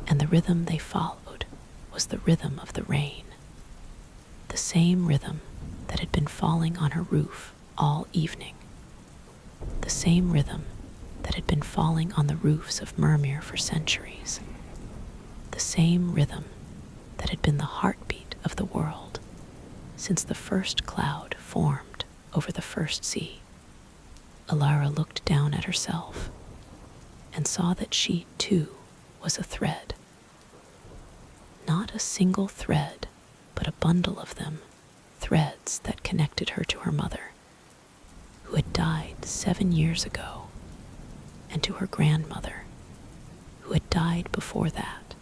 And the rhythm they followed was the rhythm of the rain, the same rhythm that had been falling on her roof all evening, the same rhythm that had been falling on the roofs of Mermere for centuries, the same rhythm that had been the heartbeat of the world since the first cloud formed over the first sea. Alara looked down at herself and saw that she, too, was a thread. Not a single thread, but a bundle of them, threads that connected her to her mother, who had died 7 years ago, and to her grandmother, who had died before that,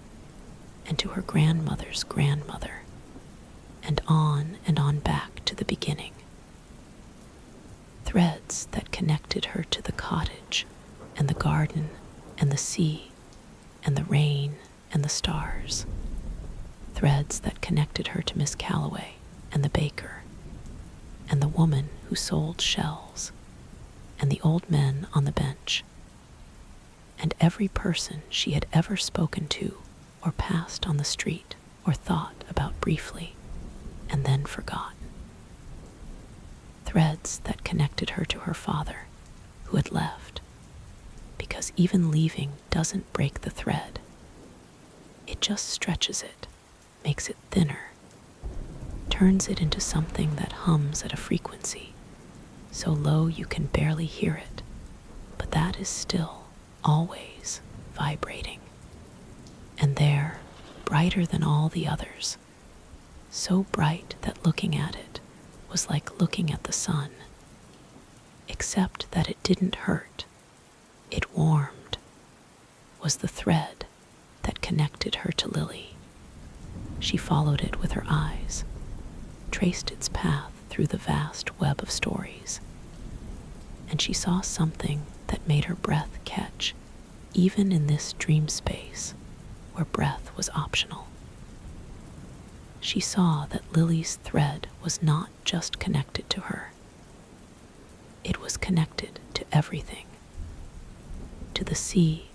and to her grandmother's grandmother, and on back to the beginning. Threads that connected her to the cottage, and the garden, and the sea, and the rain, and the stars. Threads that connected her to Miss Calloway, and the baker, and the woman who sold shells, and the old men on the bench, and every person she had ever spoken to, or passed on the street, or thought about briefly, and then forgotten. Threads that connected her to her father, who had left, because even leaving doesn't break the thread. It just stretches it, makes it thinner, turns it into something that hums at a frequency, so low you can barely hear it, but that is still, always, vibrating. And there, brighter than all the others, so bright that looking at it was like looking at the sun, except that it didn't hurt, it warmed, was the thread that connected her to Lily. She followed it with her eyes, traced its path through the vast web of stories, and she saw something that made her breath catch, even in this dream space where breath was optional. She saw that Lily's thread was not just connected to her. It was connected to everything, to the sea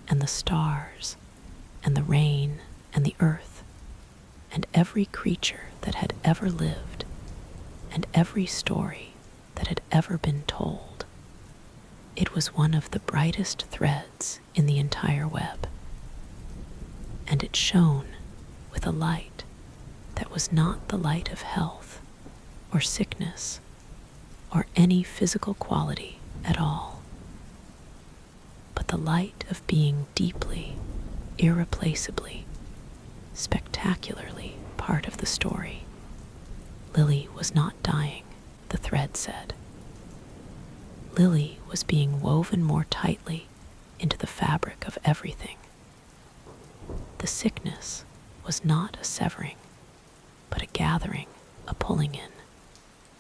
and the stars and the rain and the earth and every creature that had ever lived and every story that had ever been told. It was one of the brightest threads in the entire web, and it shone with a light that was not the light of health or sickness or any physical quality at all, but the light of being deeply, irreplaceably, spectacularly part of the story. Lily was not dying, the thread said. Lily was being woven more tightly into the fabric of everything. The sickness was not a severing, but a gathering, a pulling in,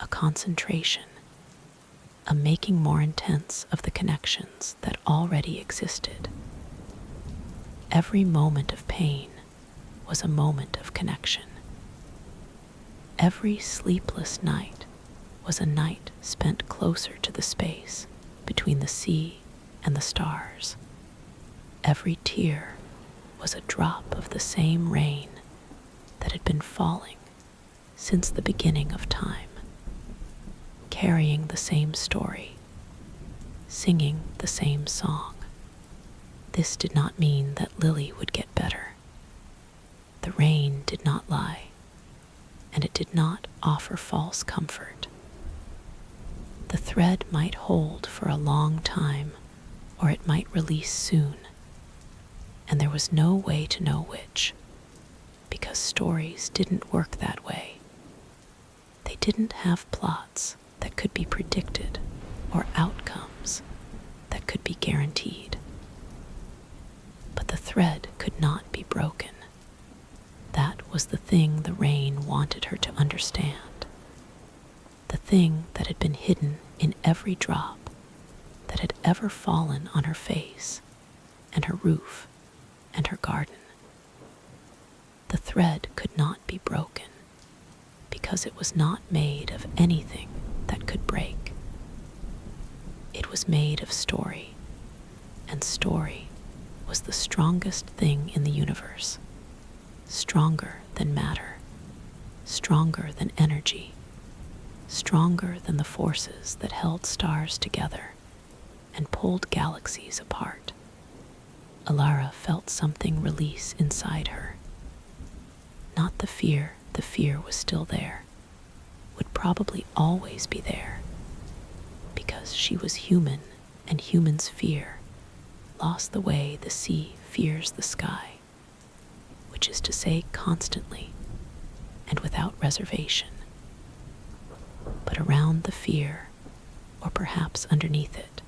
a concentration, a making more intense of the connections that already existed. Every moment of pain was a moment of connection. Every sleepless night was a night spent closer to the space between the sea and the stars. Every tear was a drop of the same rain that had been falling since the beginning of time, carrying the same story, singing the same song. This did not mean that Lily would get better. The rain did not lie, and it did not offer false comfort. The thread might hold for a long time, or it might release soon, and there was no way to know which, because stories didn't work that way. They didn't have plots that could be predicted or outcomes that could be guaranteed. But the thread could not be broken. That was the thing the rain wanted her to understand. The thing that had been hidden in every drop, that had ever fallen on her face and her roof and her garden. The thread could not be broken because it was not made of anything that could break. It was made of story, and story was the strongest thing in the universe, stronger than matter, stronger than energy, stronger than the forces that held stars together and pulled galaxies apart. Alara felt something release inside her. Not the fear was still there, would probably always be there, because she was human, and humans fear lost the way the sea fears the sky, which is to say constantly and without reservation. But around the fear, or perhaps underneath it,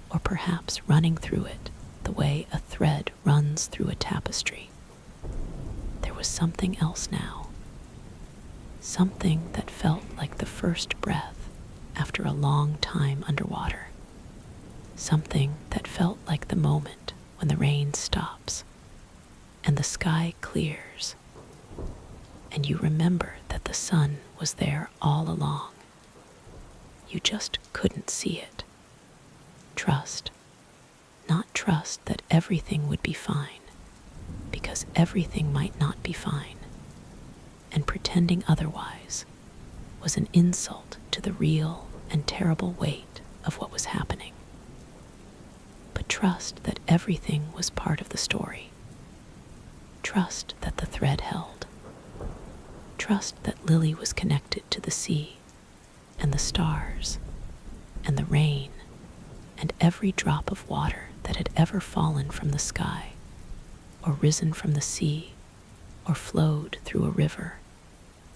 or perhaps running through it the way a thread runs through a tapestry, there was something else now. Something that felt like the first breath after a long time underwater. Something that felt like the moment when the rain stops and the sky clears, and you remember that the sun was there all along. You just couldn't see it. Trust. Not trust that everything would be fine, because everything might not be fine, and pretending otherwise was an insult to the real and terrible weight of what was happening. But trust that everything was part of the story. Trust that the thread held. Trust that Lily was connected to the sea and the stars and the rain and every drop of water that had ever fallen from the sky, or risen from the sea, or flowed through a river,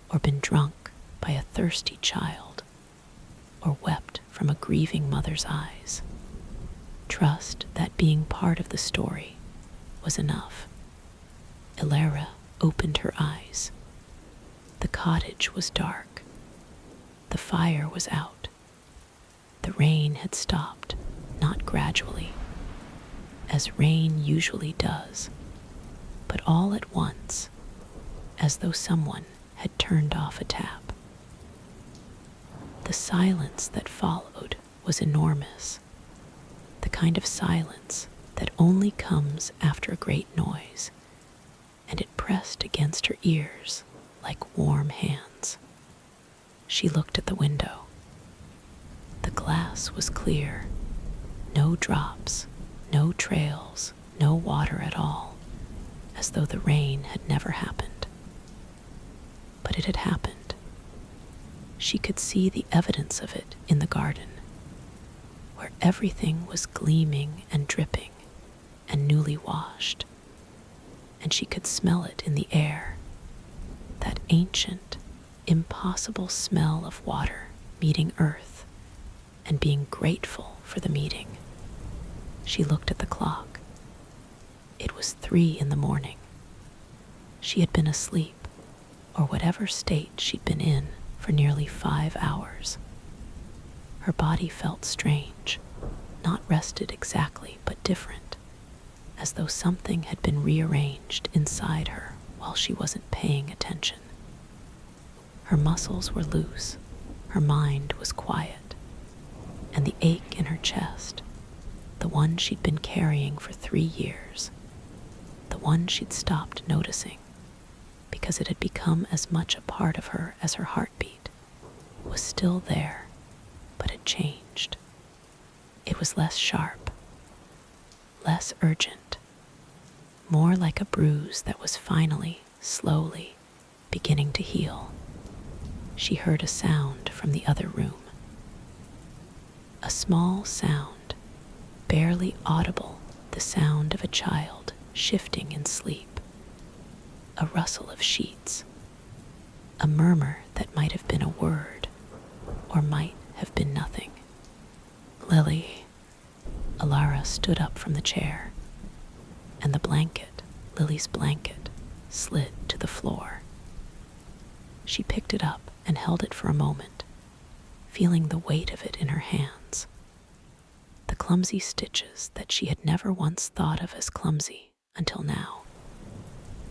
or been drunk by a thirsty child, or wept from a grieving mother's eyes. Trust that being part of the story was enough. Alara opened her eyes. The cottage was dark. The fire was out. The rain had stopped, not gradually, as rain usually does, but all at once, as though someone had turned off a tap. The silence that followed was enormous, the kind of silence that only comes after a great noise, and it pressed against her ears like warm hands. She looked at the window. The glass was clear, no drops, no trails, no water at all, as though the rain had never happened. But it had happened. She could see the evidence of it in the garden, where everything was gleaming and dripping and newly washed, and she could smell it in the air, that ancient, impossible smell of water meeting earth and being grateful for the meeting. She looked at the clock. It was 3 a.m. She had been asleep, or whatever state she'd been in, for nearly 5 hours. Her body felt strange, not rested exactly, but different, as though something had been rearranged inside her while she wasn't paying attention. Her muscles were loose, her mind was quiet, and the ache in her chest, the one she'd been carrying for 3 years, the one she'd stopped noticing because it had become as much a part of her as her heartbeat, was still there, but had changed. It was less sharp, less urgent, more like a bruise that was finally, slowly, beginning to heal. She heard a sound from the other room. A small sound, barely audible, the sound of a child shifting in sleep. A rustle of sheets, a murmur that might have been a word, or might have been nothing. Lily. Alara stood up from the chair, and the blanket, Lily's blanket, slid to the floor. She picked it up and held it for a moment, feeling the weight of it in her hands. clumsy stitches that she had never once thought of as clumsy until now,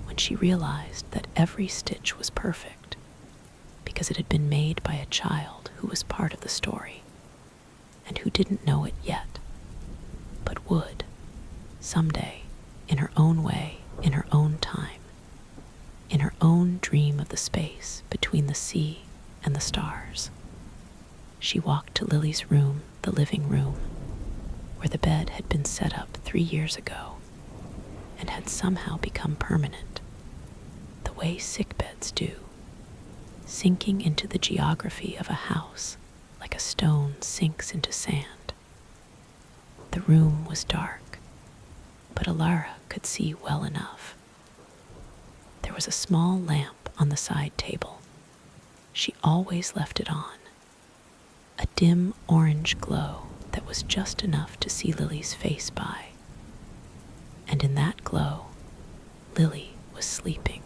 when she realized that every stitch was perfect because it had been made by a child who was part of the story and who didn't know it yet, but would, someday, in her own way, in her own time, in her own dream of the space between the sea and the stars. She walked to Lily's room, the living room, where the bed had been set up 3 years ago and had somehow become permanent, the way sick beds do, sinking into the geography of a house like a stone sinks into sand. The room was dark, but Alara could see well enough. There was a small lamp on the side table. She always left it on, a dim orange glow that was just enough to see Lily's face by. And in that glow, Lily was sleeping.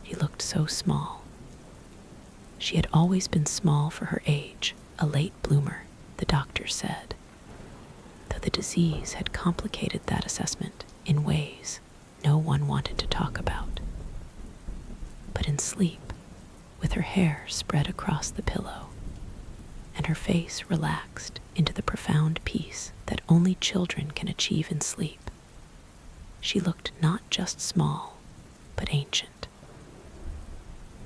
She looked so small. She had always been small for her age, a late bloomer, the doctor said, though the disease had complicated that assessment in ways no one wanted to talk about. But in sleep, with her hair spread across the pillow, and her face relaxed into the profound peace that only children can achieve in sleep, she looked not just small, but ancient.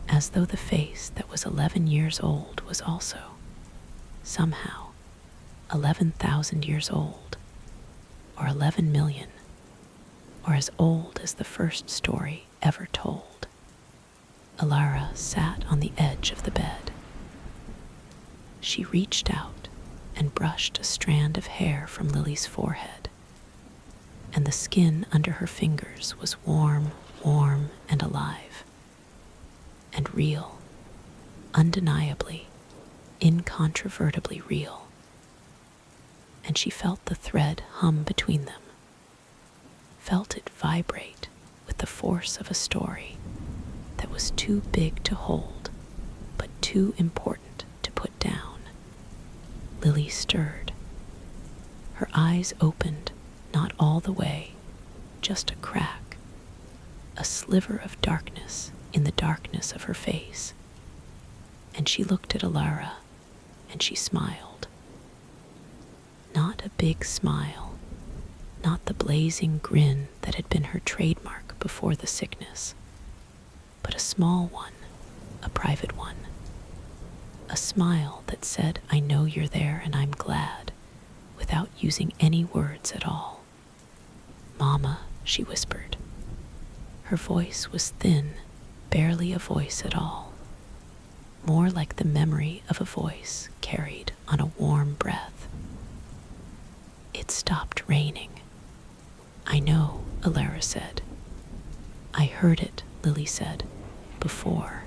As though the face that was 11 years old was also, somehow, 11,000 years old, or 11 million, or as old as the first story ever told. Alara sat on the edge of the bed. She reached out and brushed a strand of hair from Lily's forehead, and the skin under her fingers was warm and alive, and real, undeniably, incontrovertibly real. And she felt the thread hum between them, felt it vibrate with the force of a story that was too big to hold, but too important to put down. Lily stirred. Her eyes opened, not all the way, just a crack, a sliver of darkness in the darkness of her face. And she looked at Alara, and she smiled. Not a big smile, not the blazing grin that had been her trademark before the sickness, but a small one, a private one. A smile that said, "I know you're there and I'm glad," without using any words at all. "Mama," she whispered. Her voice was thin, barely a voice at all, more like the memory of a voice carried on a warm breath. It stopped raining. "I know," Alara said. "I heard it," Lily said, "before.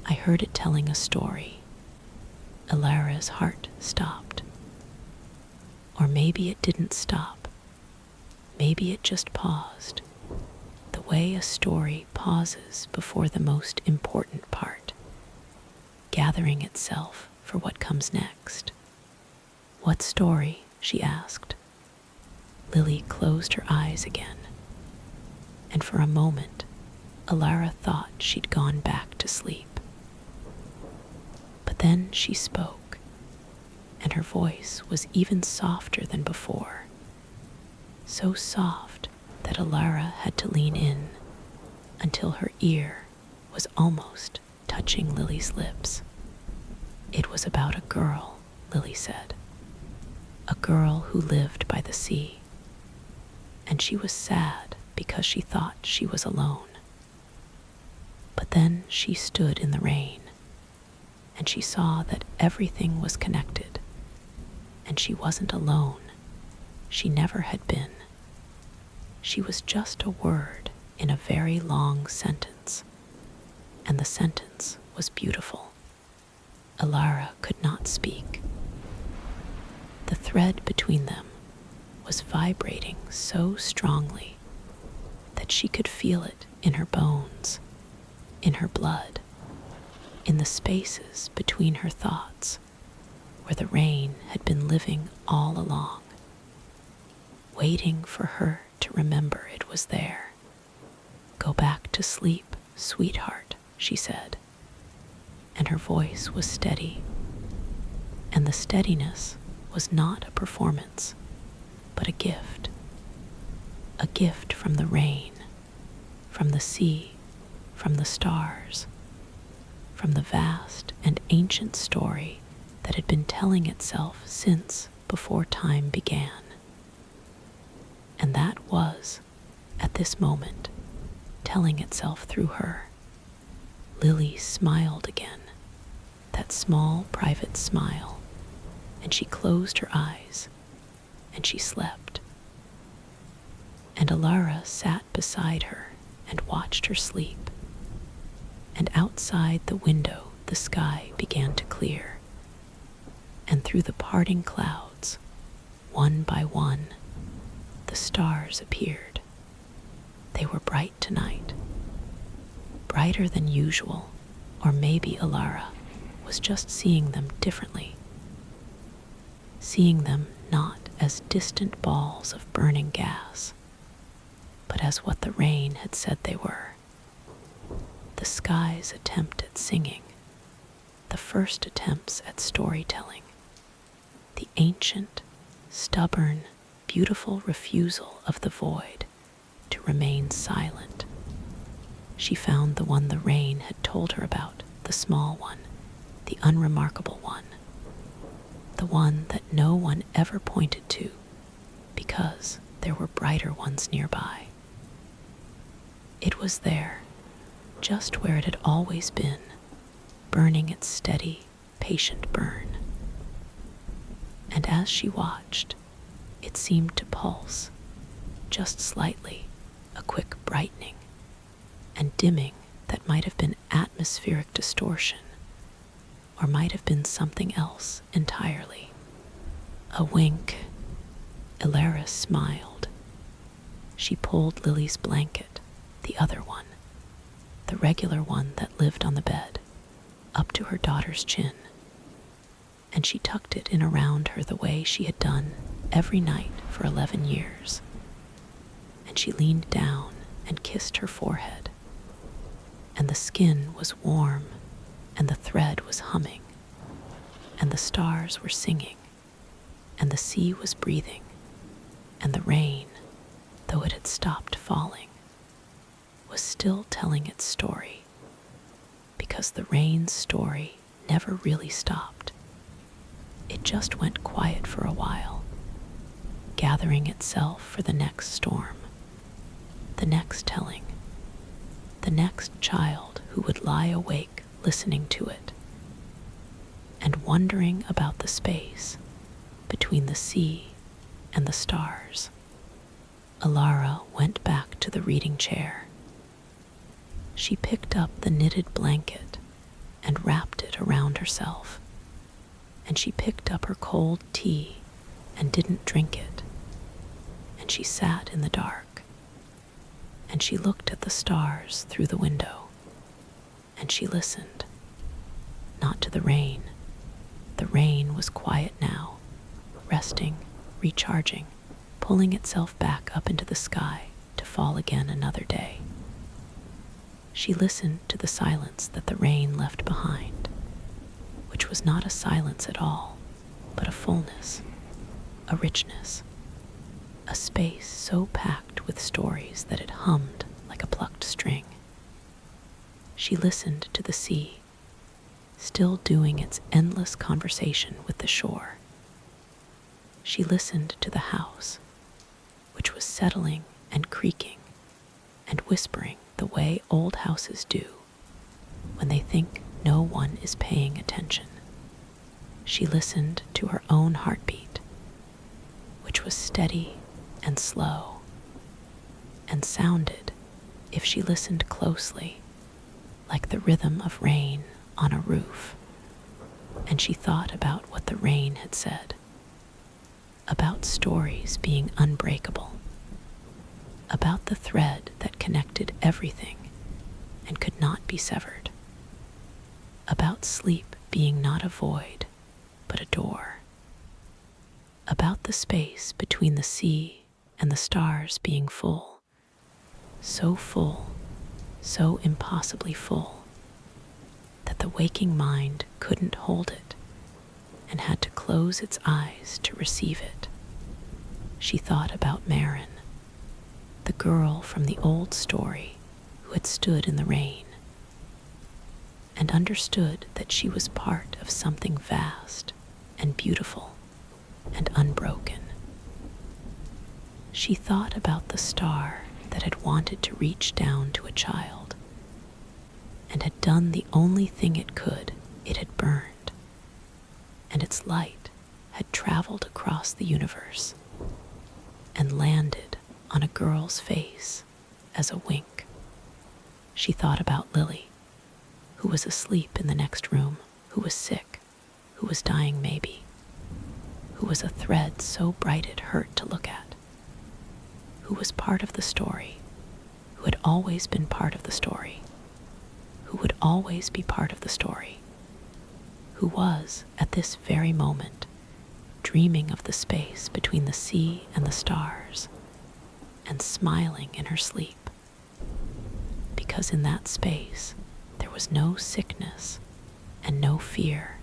I heard it telling a story." Alara's heart stopped. Or maybe it didn't stop. Maybe it just paused, the way a story pauses before the most important part, gathering itself for what comes next. "What story?" she asked. Lily closed her eyes again, and for a moment, Alara thought she'd gone back to sleep. But then she spoke, and her voice was even softer than before, so soft that Alara had to lean in until her ear was almost touching Lily's lips. "It was about a girl," Lily said, "a girl who lived by the sea, and she was sad because she thought she was alone. But then she stood in the rain, and she saw that everything was connected, and she wasn't alone. She never had been. She was just a word in a very long sentence, and the sentence was beautiful. Alara could not speak. The thread between them was vibrating so strongly that she could feel it in her bones, in her blood, in the spaces between her thoughts, where the rain had been living all along, waiting for her to remember it was there. "Go back to sleep, sweetheart," she said, and her voice was steady. And the steadiness was not a performance, but a gift. A gift from the rain, from the sea, from the stars, from the vast and ancient story that had been telling itself since before time began. And that was, at this moment, telling itself through her. Lily smiled again, that small private smile, and she closed her eyes, and she slept. And Alara sat beside her and watched her sleep. And outside the window the sky began to clear, and through the parting clouds, one by one, the stars appeared. They were bright tonight, brighter than usual, or maybe Alara was just seeing them differently, seeing them not as distant balls of burning gas, but as what the rain had said they were. The sky's attempt at singing, the first attempts at storytelling, the ancient, stubborn, beautiful refusal of the void to remain silent. She found the one the rain had told her about, the small one, the unremarkable one, the one that no one ever pointed to because there were brighter ones nearby. It was there, just where it had always been, burning its steady, patient burn. And as she watched, it seemed to pulse, just slightly, a quick brightening and dimming that might have been atmospheric distortion, or might have been something else entirely. A wink. Alara smiled. She pulled Lily's blanket, the other one, the regular one that lived on the bed, up to her daughter's chin, and she tucked it in around her the way she had done every night for 11 years. And she leaned down and kissed her forehead, and the skin was warm, and the thread was humming, and the stars were singing, and the sea was breathing, and the rain, though it had stopped falling, was still telling its story, because the rain's story never really stopped. It just went quiet for a while, gathering itself for the next storm, the next telling, the next child who would lie awake listening to it, and wondering about the space between the sea and the stars. Alara went back to the reading chair. She picked up the knitted blanket and wrapped it around herself, and she picked up her cold tea and didn't drink it, and she sat in the dark, and she looked at the stars through the window, and she listened, not to the rain. The rain was quiet now, resting, recharging, pulling itself back up into the sky to fall again another day. She listened to the silence that the rain left behind, which was not a silence at all, but a fullness, a richness, a space so packed with stories that it hummed like a plucked string. She listened to the sea, still doing its endless conversation with the shore. She listened to the house, which was settling and creaking and whispering the way old houses do when they think no one is paying attention. She listened to her own heartbeat, which was steady and slow, and sounded, if she listened closely, like the rhythm of rain on a roof. And she thought about what the rain had said, about stories being unbreakable, about the thread that connected everything and could not be severed, about sleep being not a void, but a door. About the space between the sea and the stars being full, so impossibly full, that the waking mind couldn't hold it and had to close its eyes to receive it. She thought about Marin, the girl from the old story who had stood in the rain, and understood that she was part of something vast and beautiful and unbroken. She thought about the star that had wanted to reach down to a child and had done the only thing it could. It had burned, and its light had traveled across the universe and landed on a girl's face as a wink. She thought about Lily, who was asleep in the next room, who was sick, who was dying maybe, who was a thread so bright it hurt to look at, who was part of the story, who had always been part of the story, who would always be part of the story, who was, at this very moment, dreaming of the space between the sea and the stars, and smiling in her sleep, because in that space there was no sickness and no fear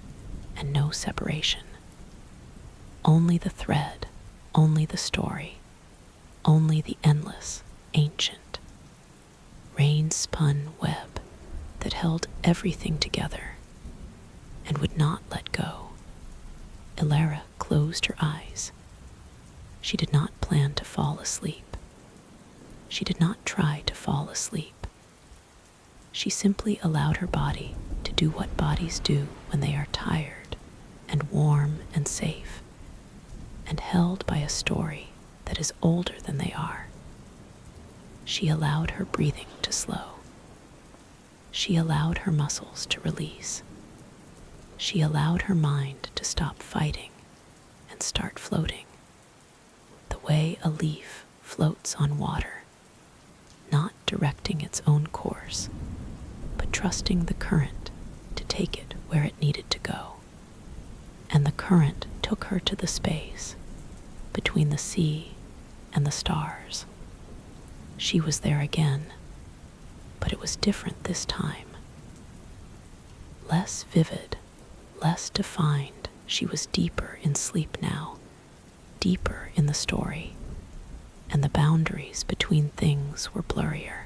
and no separation. Only the thread, only the story, only the endless, ancient, rain-spun web that held everything together and would not let go. Elara closed her eyes. She did not plan to fall asleep. She did not try to fall asleep. She simply allowed her body to do what bodies do when they are tired and warm and safe, and held by a story that is older than they are. She allowed her breathing to slow. She allowed her muscles to release. She allowed her mind to stop fighting and start floating, the way a leaf floats on water, not directing its own course, but trusting the current to take it where it needed to go. And the current took her to the space between the sea and the stars. She was there again, but it was different this time. Less vivid, less defined. She was deeper in sleep now, deeper in the story, and the boundaries between things were blurrier.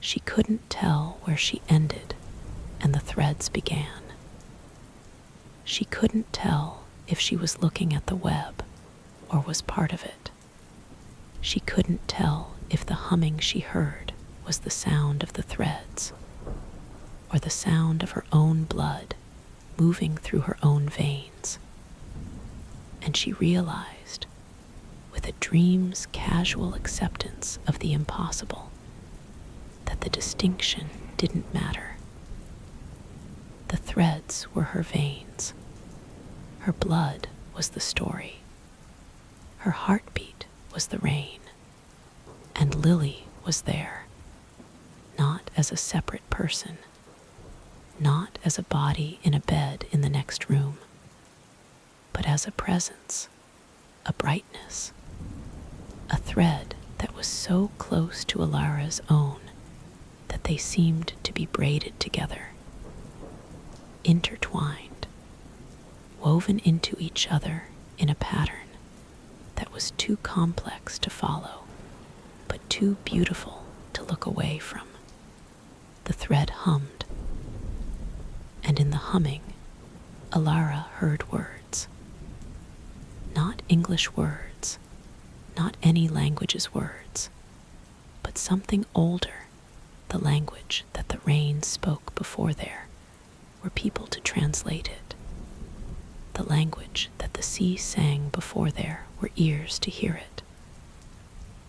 She couldn't tell where she ended and the threads began. She couldn't tell if she was looking at the web or was part of it. She couldn't tell if the humming she heard was the sound of the threads or the sound of her own blood moving through her own veins. And she realized, with a dream's casual acceptance of the impossible, that the distinction didn't matter. The threads were her veins. Her blood was the story. Her heartbeat was the rain. And Lily was there, not as a separate person, not as a body in a bed in the next room, but as a presence, a brightness, a thread that was so close to Elara's own that they seemed to be braided together, intertwined, woven into each other in a pattern that was too complex to follow, but too beautiful to look away from. The thread hummed, and in the humming, Elara heard words. Not English words, not any language's words, but something older, the language that the rain spoke before there were people to translate it, the language that the sea sang before there were ears to hear it,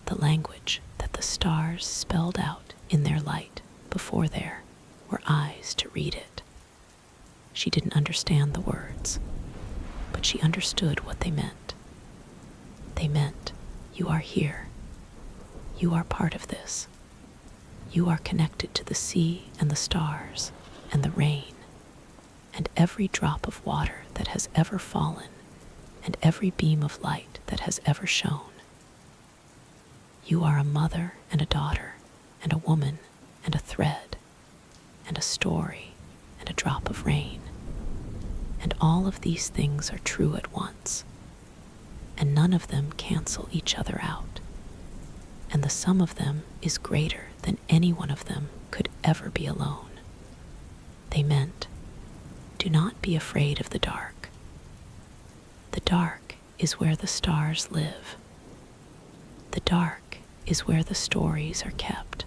the language that the stars spelled out in their light before there were eyes to read it. She didn't understand the words, but she understood what they meant. They meant, you are here. You are part of this. You are connected to the sea and the stars and the rain and every drop of water that has ever fallen, and every beam of light that has ever shone. You are a mother and a daughter, and a woman and a thread, and a story and a drop of rain. And all of these things are true at once, and none of them cancel each other out. And the sum of them is greater than any one of them could ever be alone. They meant, do not be afraid of the dark. The dark is where the stars live. The dark is where the stories are kept.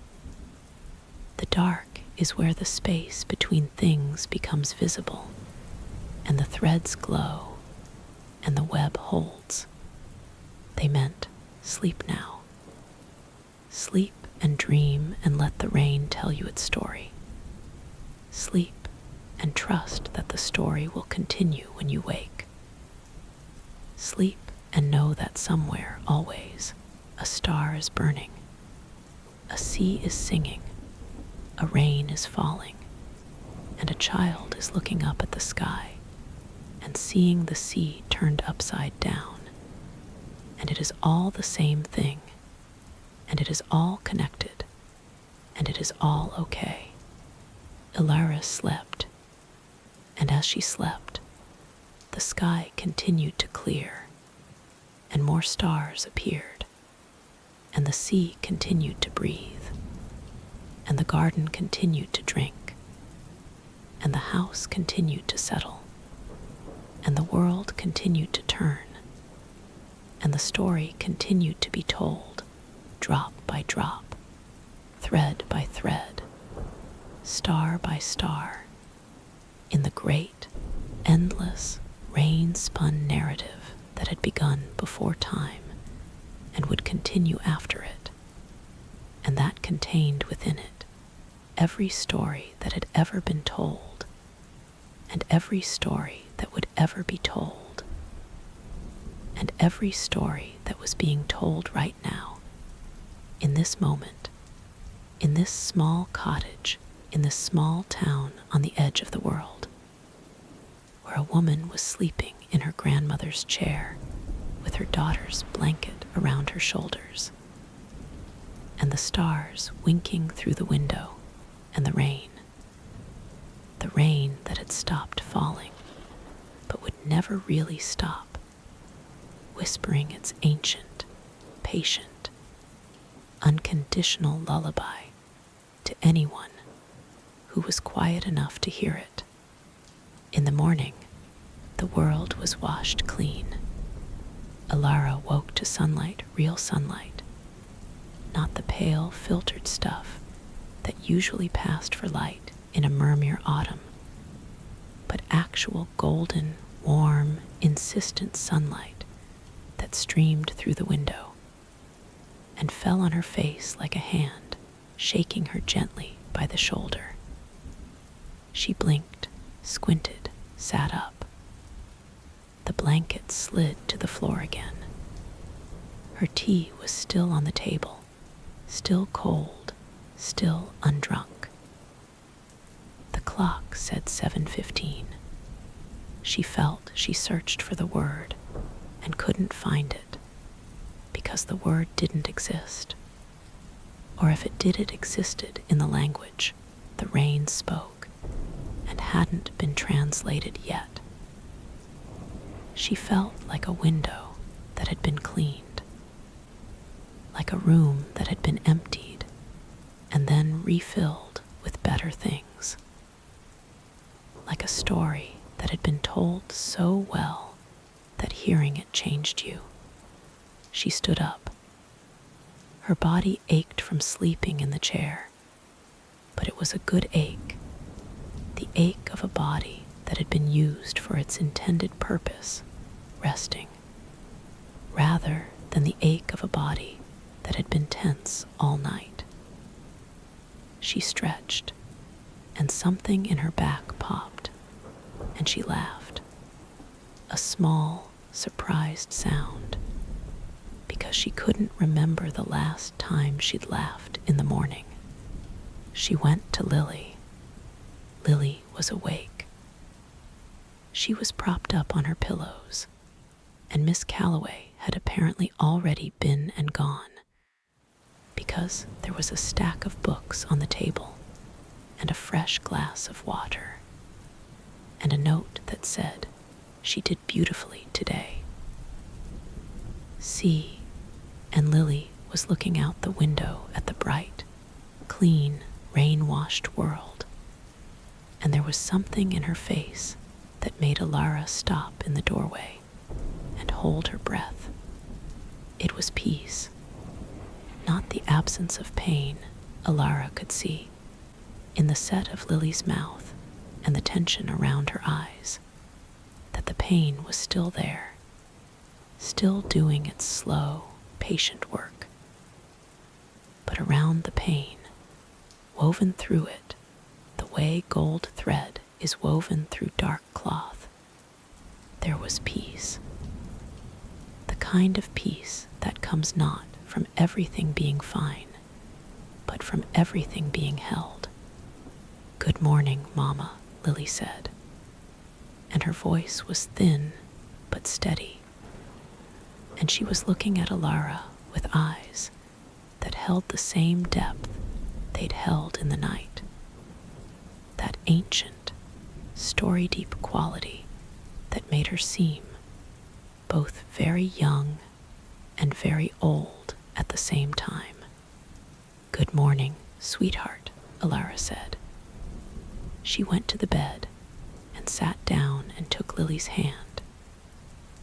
The dark is where the space between things becomes visible, and the threads glow, and the web holds. They meant, sleep now. Sleep and dream and let the rain tell you its story. Sleep and trust that the story will continue when you wake. Sleep and know that somewhere, always, a star is burning, a sea is singing, a rain is falling, and a child is looking up at the sky and seeing the sea turned upside down. And it is all the same thing, and it is all connected, and it is all okay. Ilara slept, and as she slept, the sky continued to clear, and more stars appeared, and the sea continued to breathe, and the garden continued to drink, and the house continued to settle, and the world continued to turn, and the story continued to be told, drop by drop, thread by thread, star by star, in the great, endless, rain-spun narrative that had begun before time and would continue after it, and that contained within it every story that had ever been told, and every story that would ever be told, and every story that was being told right now, in this moment, in this small cottage, in this small town on the edge of the world, where a woman was sleeping in her grandmother's chair with her daughter's blanket around her shoulders, and the stars winking through the window, and the rain that had stopped falling, but would never really stop, whispering its ancient, patient, unconditional lullaby to anyone who was quiet enough to hear it. In the morning, the world was washed clean. Ilara woke to sunlight, real sunlight, not the pale, filtered stuff that usually passed for light in a Murmur autumn, but actual golden, warm, insistent sunlight that streamed through the window and fell on her face like a hand, shaking her gently by the shoulder. She blinked, squinted, sat up. The blanket slid to the floor again. Her tea was still on the table, still cold, still undrunk. The clock said 7:15. She felt she searched for the word and couldn't find it, because the word didn't exist. Or if it did, it existed in the language the rain spoke and hadn't been translated yet. She felt like a window that had been cleaned, like a room that had been emptied and then refilled with better things, like a story that had been told so well that hearing it changed you. She stood up. Her body ached from sleeping in the chair, but it was a good ache, the ache of a body that had been used for its intended purpose, resting, rather than the ache of a body that had been tense all night. She stretched, and something in her back popped, and she laughed, a small, surprised sound, because she couldn't remember the last time she'd laughed in the morning. She went to Lily. Lily was awake. She was propped up on her pillows, and Miss Calloway had apparently already been and gone, because there was a stack of books on the table and a fresh glass of water, and a note that said she did beautifully today. See, and Lily was looking out the window at the bright, clean, rain-washed world, and there was something in her face that made Alara stop in the doorway and hold her breath. It was peace, not the absence of pain. Alara could see, in the set of Lily's mouth and the tension around her eyes, that the pain was still there, still doing its slow, patient work. But around the pain, woven through it, the way gold thread is woven through dark cloth, there was peace. The kind of peace that comes not from everything being fine, but from everything being held. "Good morning, Mama," Lily said, and her voice was thin but steady, and she was looking at Alara with eyes that held the same depth they'd held in the night, that ancient, story-deep quality that made her seem both very young and very old at the same time. "Good morning, sweetheart," Alara said. She went to the bed and sat down and took Lily's hand,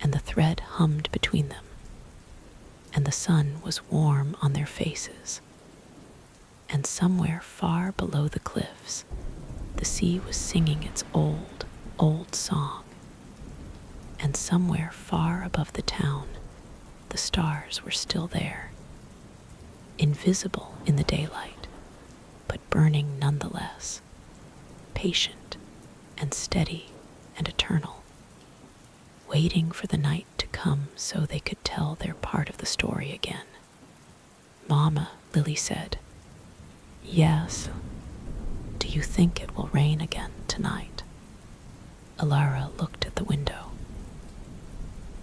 and the thread hummed between them, and the sun was warm on their faces, and somewhere far below the cliffs, the sea was singing its old, old song, and somewhere far above the town, the stars were still there, invisible in the daylight, but burning nonetheless, patient and steady and eternal, waiting for the night to come so they could tell their part of the story again. "Mama," Lily said. "Yes. Do you think it will rain again tonight?" Alara looked at the window.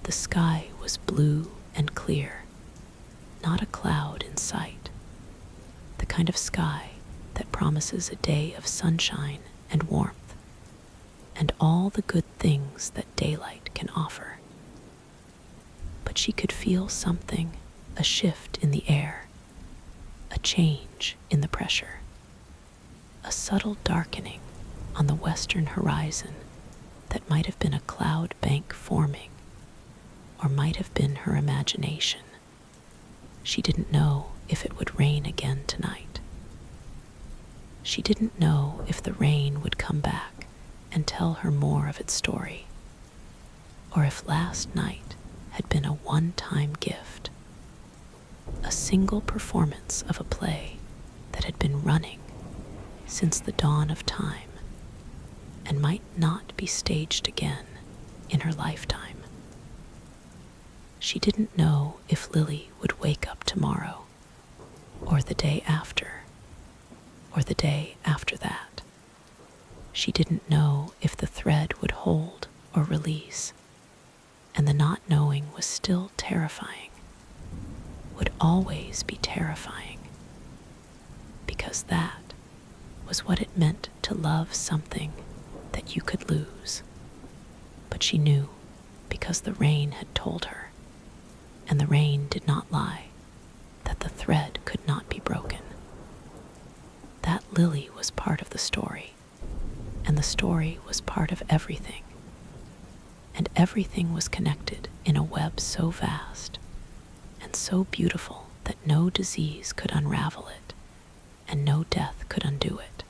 The sky was blue and clear, not a cloud in sight, the kind of sky that promises a day of sunshine and warmth, and all the good things that daylight can offer. But she could feel something, a shift in the air, a change in the pressure, a subtle darkening on the western horizon that might have been a cloud bank forming, or might have been her imagination. She didn't know if it would rain again tonight. She didn't know if the rain would come back and tell her more of its story, or if last night had been a one-time gift, a single performance of a play that had been running since the dawn of time and might not be staged again in her lifetime. She didn't know if Lily would wake up tomorrow, or the day after, or the day after that. She didn't know if the thread would hold or release, and the not knowing was still terrifying, would always be terrifying, because that was what it meant to love something that you could lose. But she knew, because the rain had told her, and the rain did not lie, that the thread could not be broken. That Lily was part of the story, and the story was part of everything, and everything was connected in a web so vast and so beautiful that no disease could unravel it, and no death could undo it.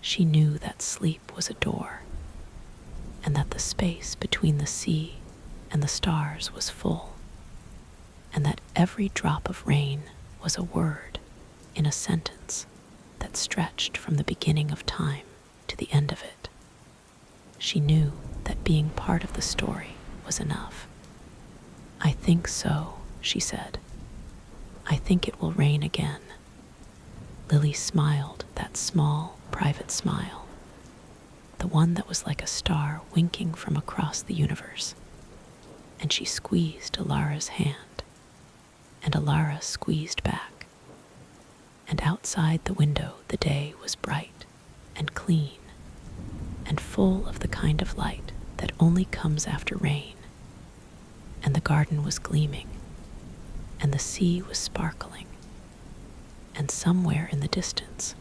She knew that sleep was a door, and that the space between the sea and the stars was full, and that every drop of rain was a word in a sentence that stretched from the beginning of time to the end of it. She knew that being part of the story was enough. "I think so," she said. "I think it will rain again." Lily smiled that small, private smile. the one that was like a star winking from across the universe. And she squeezed Alara's hand, and Alara squeezed back. And outside the window the day was bright and clean and full of the kind of light that only comes after rain. And the garden was gleaming, and the sea was sparkling, and somewhere in the distance,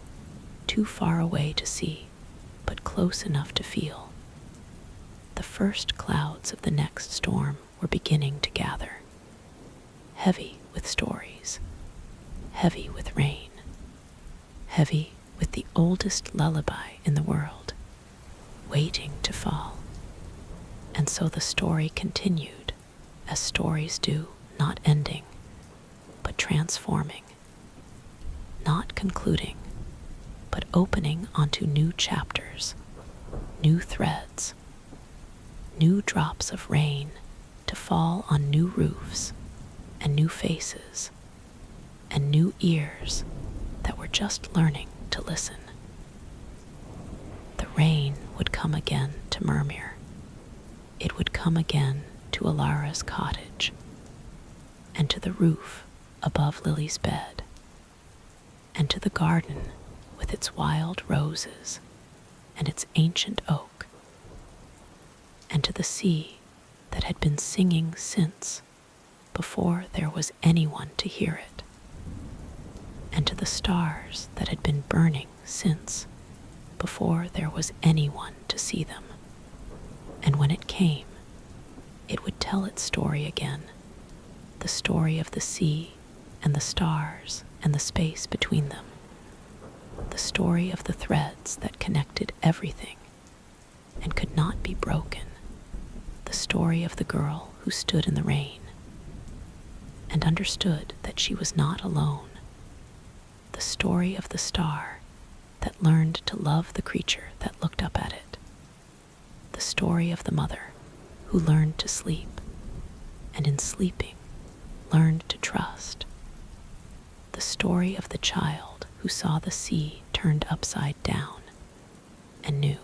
too far away to see, but close enough to feel, the first clouds of the next storm were beginning to gather, heavy with stories, heavy with rain, heavy with the oldest lullaby in the world, waiting to fall. And so the story continued, as stories do, not ending, but transforming, not concluding, but opening onto new chapters, new threads, new drops of rain to fall on new roofs and new faces and new ears that were just learning to listen. The rain would come again to Myrmir. It would come again to Alara's cottage and to the roof above Lily's bed and to the garden with its wild roses and its ancient oak, and to the sea that had been singing since before there was anyone to hear it, and to the stars that had been burning since before there was anyone to see them. And when it came, it would tell its story again, the story of the sea and the stars and the space between them, the story of the threads that connected everything and could not be broken, the story of the girl who stood in the rain and understood that she was not alone, the story of the star that learned to love the creature that looked up at it, the story of the mother who learned to sleep and in sleeping learned to trust, the story of the child who saw the sea turned upside down and knew,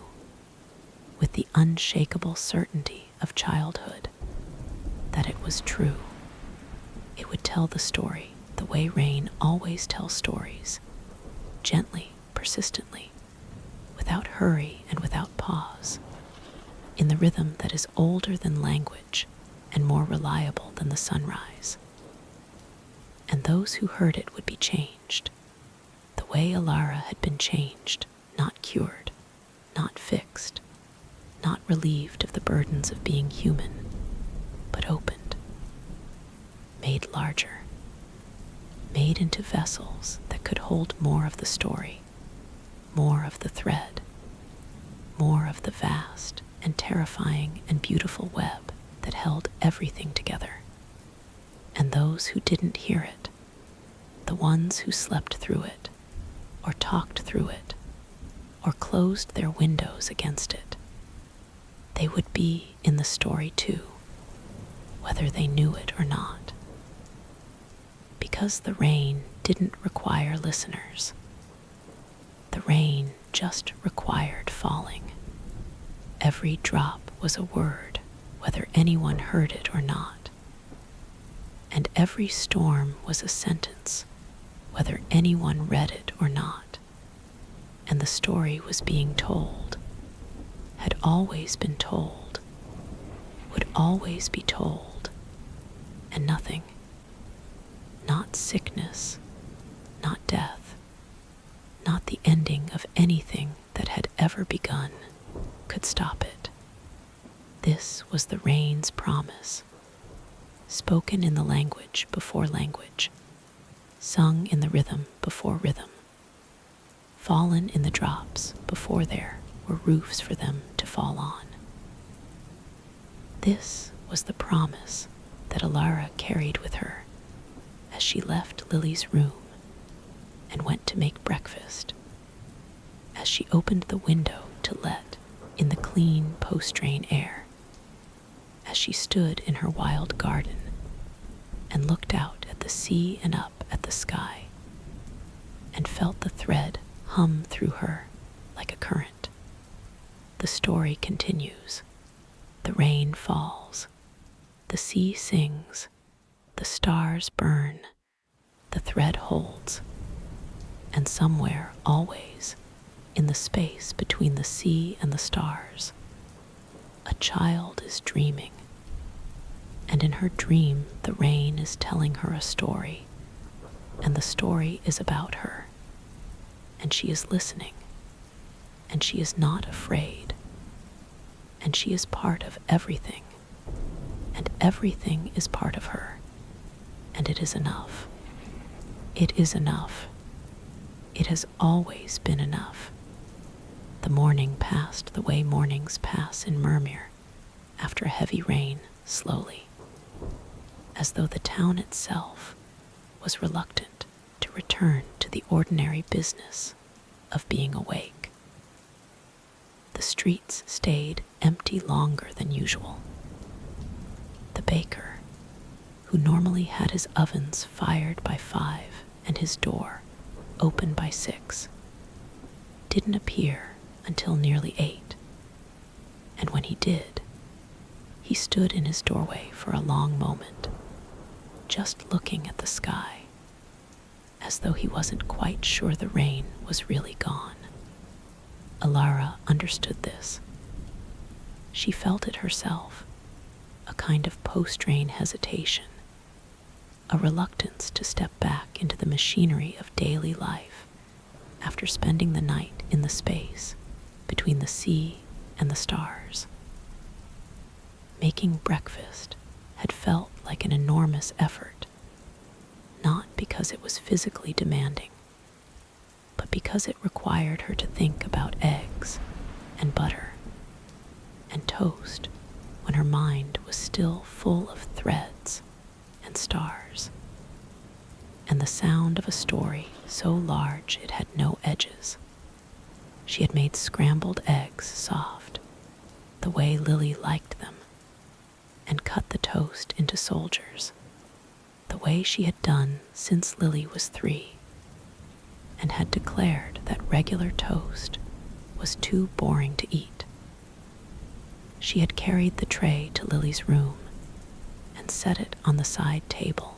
with the unshakable certainty of childhood, that it was true. It would tell the story the way rain always tells stories, gently, persistently, without hurry and without pause, in the rhythm that is older than language and more reliable than the sunrise. And those who heard it would be changed, the way Alara had been changed, not cured, not fixed, not relieved of the burdens of being human, but opened, made larger, made into vessels that could hold more of the story, more of the thread, more of the vast and terrifying and beautiful web that held everything together. And those who didn't hear it, the ones who slept through it, or talked through it, or closed their windows against it, they would be in the story too, whether they knew it or not. Because the rain didn't require listeners. The rain just required falling. Every drop was a word, whether anyone heard it or not. And every storm was a sentence, whether anyone read it or not. And the story was being told, had always been told, would always be told, and nothing, not sickness, not death, not the ending of anything that had ever begun, could stop it. This was the rain's promise, spoken in the language before language, sung in the rhythm before rhythm, fallen in the drops before there were roofs for them to fall on. This was the promise that Alara carried with her as she left Lily's room and went to make breakfast, as she opened the window to let in the clean post-rain air, as she stood in her wild garden and looked out at the sea and up at the sky and felt the thread hum through her like a current, the story continues. The rain falls, the sea sings, the stars burn, the thread holds, and somewhere, always, in the space between the sea and the stars, a child is dreaming. And in her dream, the rain is telling her a story, and the story is about her. And she is listening, and she is not afraid, and she is part of everything, and everything is part of her, and it is enough. It is enough. It has always been enough. The morning passed the way mornings pass in Myrmir after a heavy rain, slowly, as though the town itself was reluctant to return to the ordinary business of being awake. The streets stayed empty longer than usual. The baker, who normally had his ovens fired by 5 and his door open by 6, didn't appear until nearly 8. And when he did, he stood in his doorway for a long moment, just looking at the sky, as though he wasn't quite sure the rain was really gone. Alara understood this. She felt it herself, a kind of post-rain hesitation, a reluctance to step back into the machinery of daily life after spending the night in the space between the sea and the stars. Making breakfast had felt like an enormous effort, not because it was physically demanding, but because it required her to think about eggs and butter and toast when her mind was still full of threads and stars, and the sound of a story so large it had no edges. She had made scrambled eggs soft, the way Lily liked them, and cut the toast into soldiers, the way she had done since Lily was 3, and had declared that regular toast was too boring to eat. She had carried the tray to Lily's room and set it on the side table,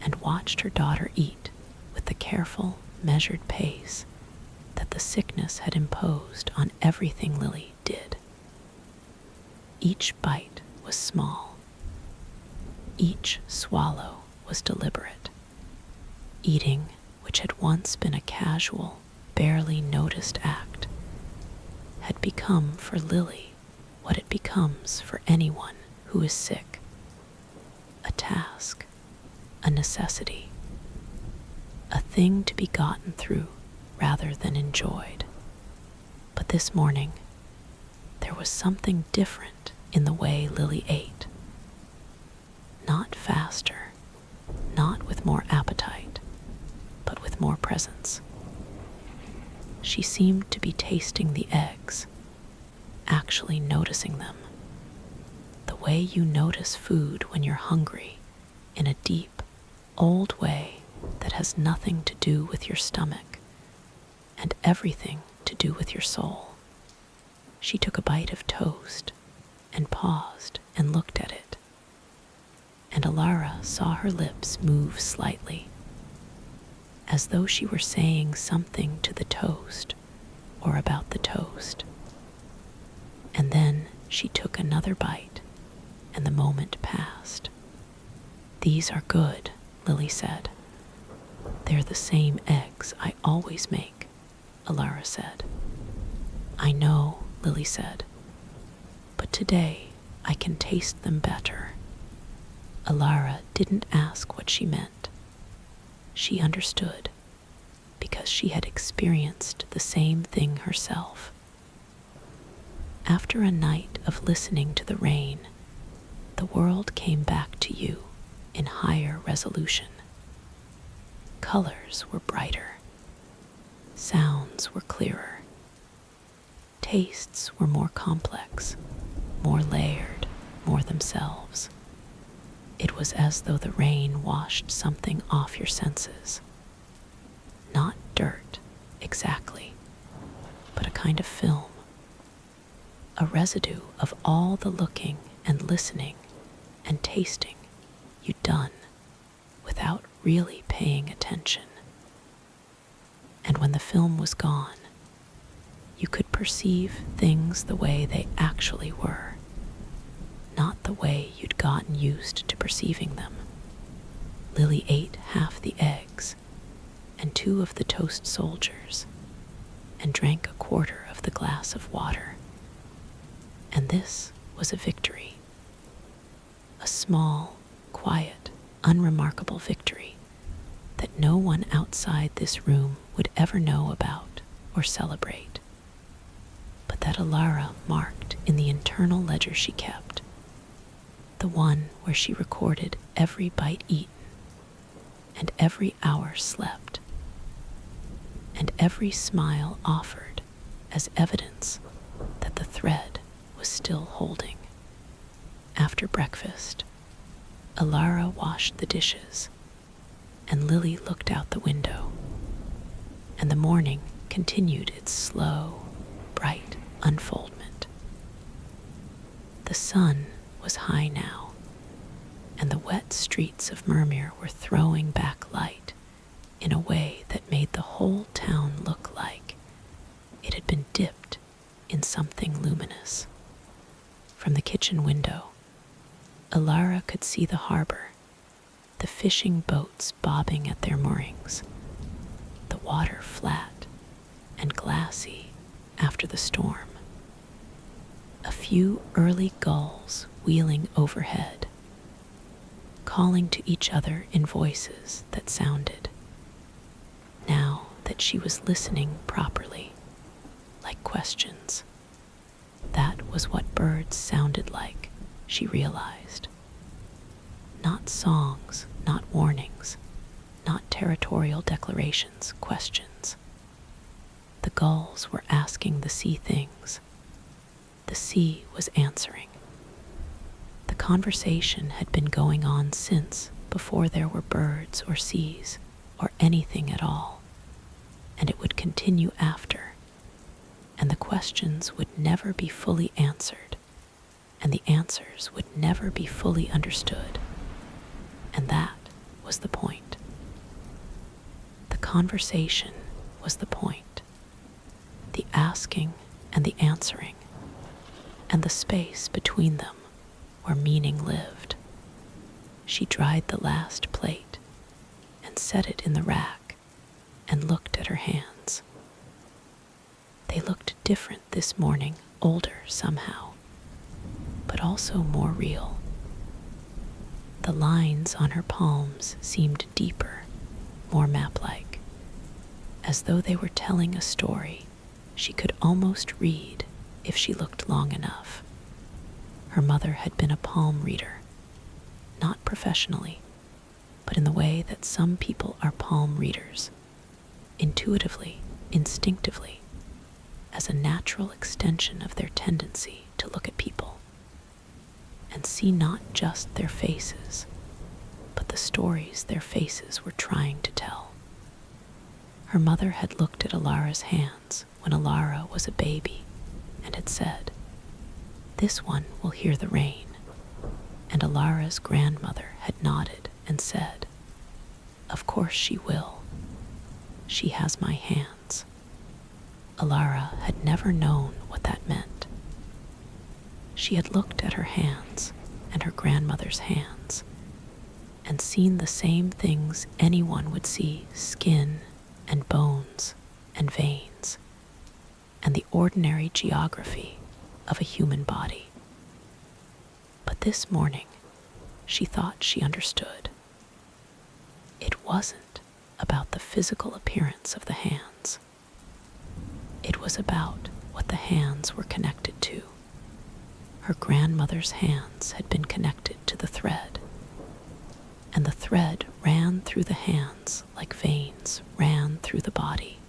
and watched her daughter eat with the careful, measured pace that the sickness had imposed on everything Lily did. Each bite was small. Each swallow was deliberate. Eating, which had once been a casual, barely noticed act, had become for Lily what it becomes for anyone who is sick: a task, a necessity, a thing to be gotten through rather than enjoyed. But this morning, there was something different in the way Lily ate. Not faster, not with more appetite, but with more presence. She seemed to be tasting the eggs, actually noticing them, the way you notice food when you're hungry, in a deep, old way that has nothing to do with your stomach and everything to do with your soul. She took a bite of toast and paused and looked at it, and Alara saw her lips move slightly, as though she were saying something to the toast or about the toast. And then she took another bite, and the moment passed. "These are good," Lily said. "They're the same eggs I always make," Alara said. "I know," Lily said, "but today I can taste them better." Alara didn't ask what she meant. She understood, because she had experienced the same thing herself. After a night of listening to the rain, the world came back to you in higher resolution. Colors were brighter. Sounds were clearer. Tastes were more complex, more layered, more themselves. It was as though the rain washed something off your senses. Not dirt, exactly, but a kind of film, a residue of all the looking and listening and tasting you'd done without really paying attention. And when the film was gone, you could perceive things the way they actually were, not the way you'd gotten used to perceiving them. Lily ate half the eggs and 2 of the toast soldiers and drank a quarter of the glass of water. And this was a victory. A small, quiet, unremarkable victory that no one outside this room would ever know about or celebrate, but that Alara marked in the internal ledger she kept, the one where she recorded every bite eaten and every hour slept and every smile offered as evidence that the thread was still holding. After breakfast, Alara washed the dishes, and Lily looked out the window, and the morning continued its slow, bright unfoldment. The sun was high now, and the wet streets of Mermere were throwing back light in a way that made the whole town look like it had been dipped in something luminous. From the kitchen window, Alara could see the harbor, the fishing boats bobbing at their moorings, the water flat and glassy after the storm, a few early gulls wheeling overhead, calling to each other in voices that sounded, now that she was listening properly, like questions. That was what birds sounded like, she realized. Not songs, not warnings, not territorial declarations, questions. The gulls were asking the sea things. The sea was answering. The conversation had been going on since before there were birds or seas or anything at all, and it would continue after, and the questions would never be fully answered, and the answers would never be fully understood, and that was the point. The conversation was the point, the asking and the answering, and the space between them where meaning lived. She dried the last plate and set it in the rack and looked at her hands. They looked different this morning, older somehow, but also more real. The lines on her palms seemed deeper, more map-like, as though they were telling a story she could almost read if she looked long enough. Her mother had been a palm reader, not professionally, but in the way that some people are palm readers, intuitively, instinctively, as a natural extension of their tendency to look at people and see not just their faces, but the stories their faces were trying to tell. Her mother had looked at Alara's hands when Alara was a baby and had said, "This one will hear the rain," and Alara's grandmother had nodded and said, "Of course she will. She has my hands." Alara had never known what that meant. She had looked at her hands and her grandmother's hands and seen the same things anyone would see: skin and bones and veins and the ordinary geography of a human body. But this morning, she thought she understood. It wasn't about the physical appearance of the hands. It was about what the hands were connected to. Her grandmother's hands had been connected to the thread, and the thread ran through the hands like veins ran through the body,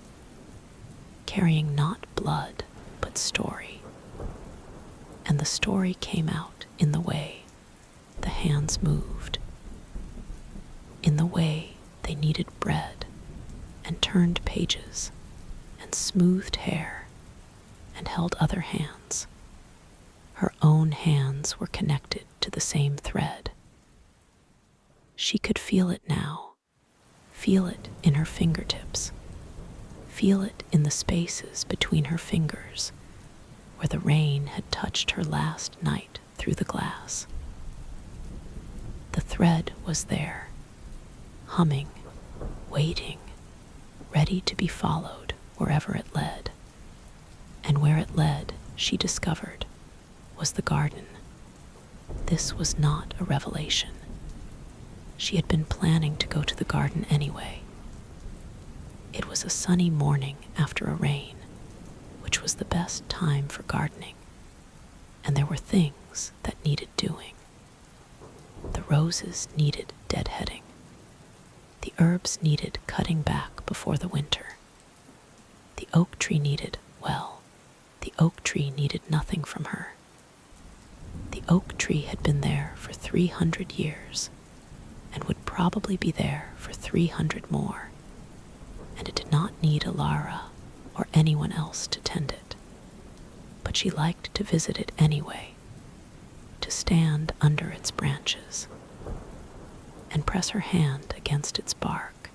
carrying not blood but story. And the story came out in the way the hands moved, in the way they kneaded bread and turned pages and smoothed hair and held other hands her own hands were connected to the same thread. She could feel it now, feel it in her fingertips, feel it in the spaces between her fingers where the rain had touched her last night through the glass. The thread was there, humming, waiting, ready to be followed wherever it led. And where it led, she discovered, was the garden. This was not a revelation. She had been planning to go to the garden anyway. It was a sunny morning after a rain, which was the best time for gardening, and there were things that needed doing. The roses needed deadheading. The herbs needed cutting back before the winter. The oak tree needed, well, the oak tree needed nothing from her. The oak tree had been there for 300 years and would probably be there for 300 more, and it did not need Alara or anyone else to tend it. But she liked to visit it anyway, to stand under its branches and press her hand against its bark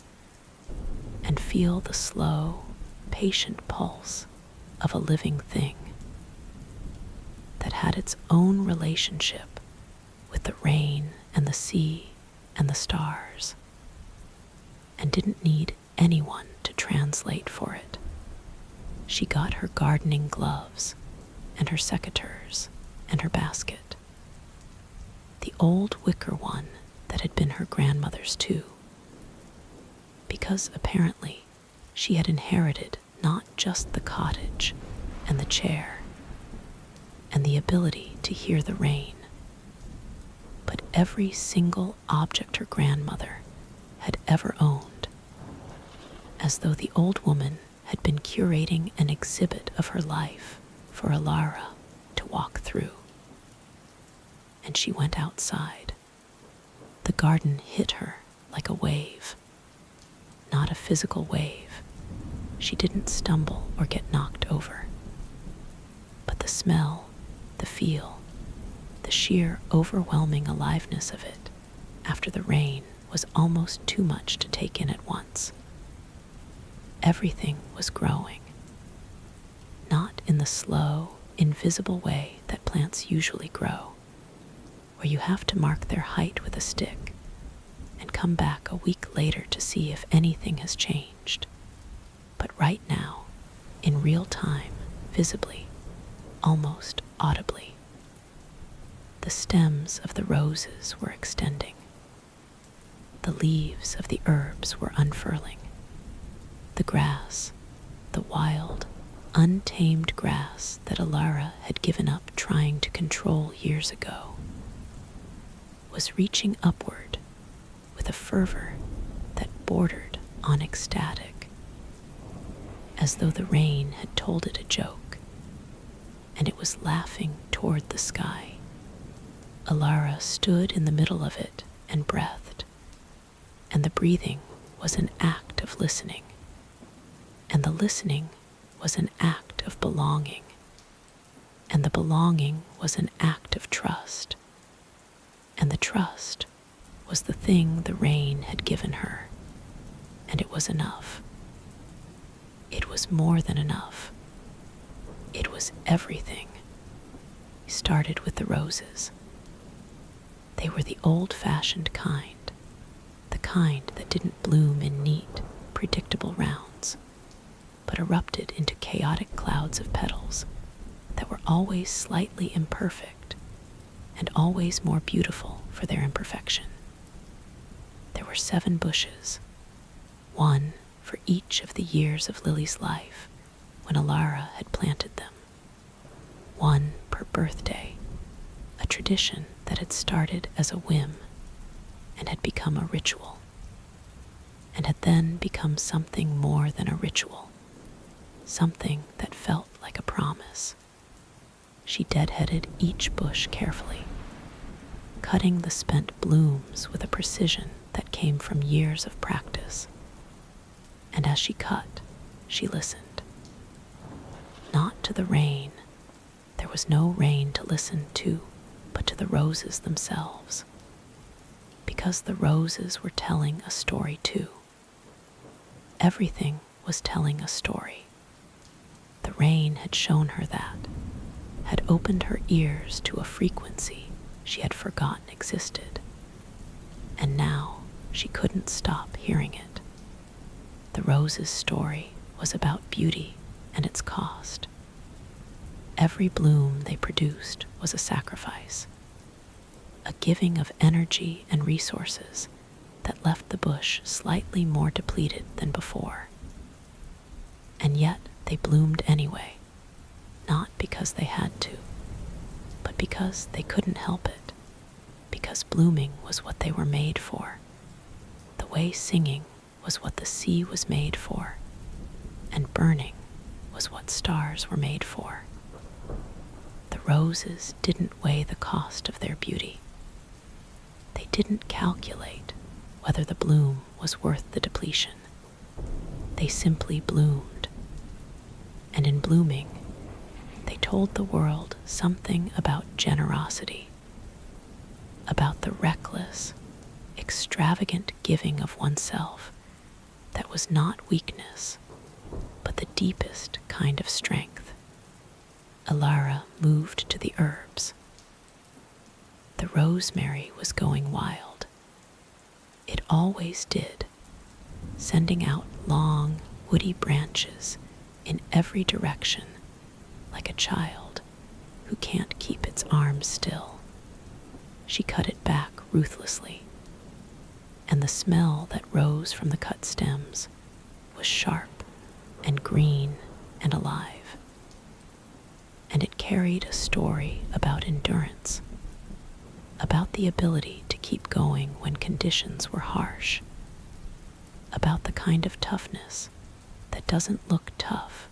and feel the slow, patient pulse of a living thing that had its own relationship with the rain and the sea and the stars, and didn't need anyone to translate for it. She got her gardening gloves and her secateurs and her basket, the old wicker one that had been her grandmother's too, because apparently she had inherited not just the cottage and the chair and the ability to hear the rain, but every single object her grandmother had ever owned, as though the old woman had been curating an exhibit of her life for Alara to walk through. And she went outside. The garden hit her like a wave, not a physical wave. She didn't stumble or get knocked over. But the smell, the feel, the sheer overwhelming aliveness of it after the rain was almost too much to take in at once. Everything was growing, not in the slow, invisible way that plants usually grow, where you have to mark their height with a stick and come back a week later to see if anything has changed. But right now, in real time, visibly, almost audibly, the stems of the roses were extending. The leaves of the herbs were unfurling. The grass, the wild, untamed grass that Alara had given up trying to control years ago, was reaching upward with a fervor that bordered on ecstatic, as though the rain had told it a joke, and it was laughing toward the sky. Alara stood in the middle of it and breathed, and the breathing was an act of listening, and the listening was an act of belonging, and the belonging was an act of trust, and the trust was the thing the rain had given her, and it was enough. It was more than enough. It was everything. We started with the roses. They were the old-fashioned kind, the kind that didn't bloom in neat, predictable rounds, but erupted into chaotic clouds of petals that were always slightly imperfect and always more beautiful for their imperfection. There were 7 bushes, one for each of the years of Lily's life when Alara had planted them, one per birthday, a tradition that had started as a whim and had become a ritual, and had then become something more than a ritual, something that felt like a promise. She deadheaded each bush carefully, cutting the spent blooms with a precision that came from years of practice. And as she cut, she listened. Not to the rain. There there was no rain to listen to, but to the roses themselves. Because the roses were telling a story too. Everything was telling a story. The rain had shown her that, had opened her ears to a frequency she had forgotten existed. And now she couldn't stop hearing it. The rose's story was about beauty and its cost. Every bloom they produced was a sacrifice, a giving of energy and resources that left the bush slightly more depleted than before. And yet they bloomed anyway, not because they had to, but because they couldn't help it, because blooming was what they were made for, the way singing was what the sea was made for, and burning was what stars were made for. The roses didn't weigh the cost of their beauty. They didn't calculate whether the bloom was worth the depletion. They simply bloomed. And in blooming, they told the world something about generosity, about the reckless, extravagant giving of oneself that was not weakness, but the deepest kind of strength. Alara moved to the herbs. The rosemary was going wild. It always did, sending out long, woody branches in every direction, like a child who can't keep its arms still. She cut it back ruthlessly, and the smell that rose from the cut stems was sharp and green and alive. And it carried a story about endurance, about the ability to keep going when conditions were harsh, about the kind of toughness that doesn't look tough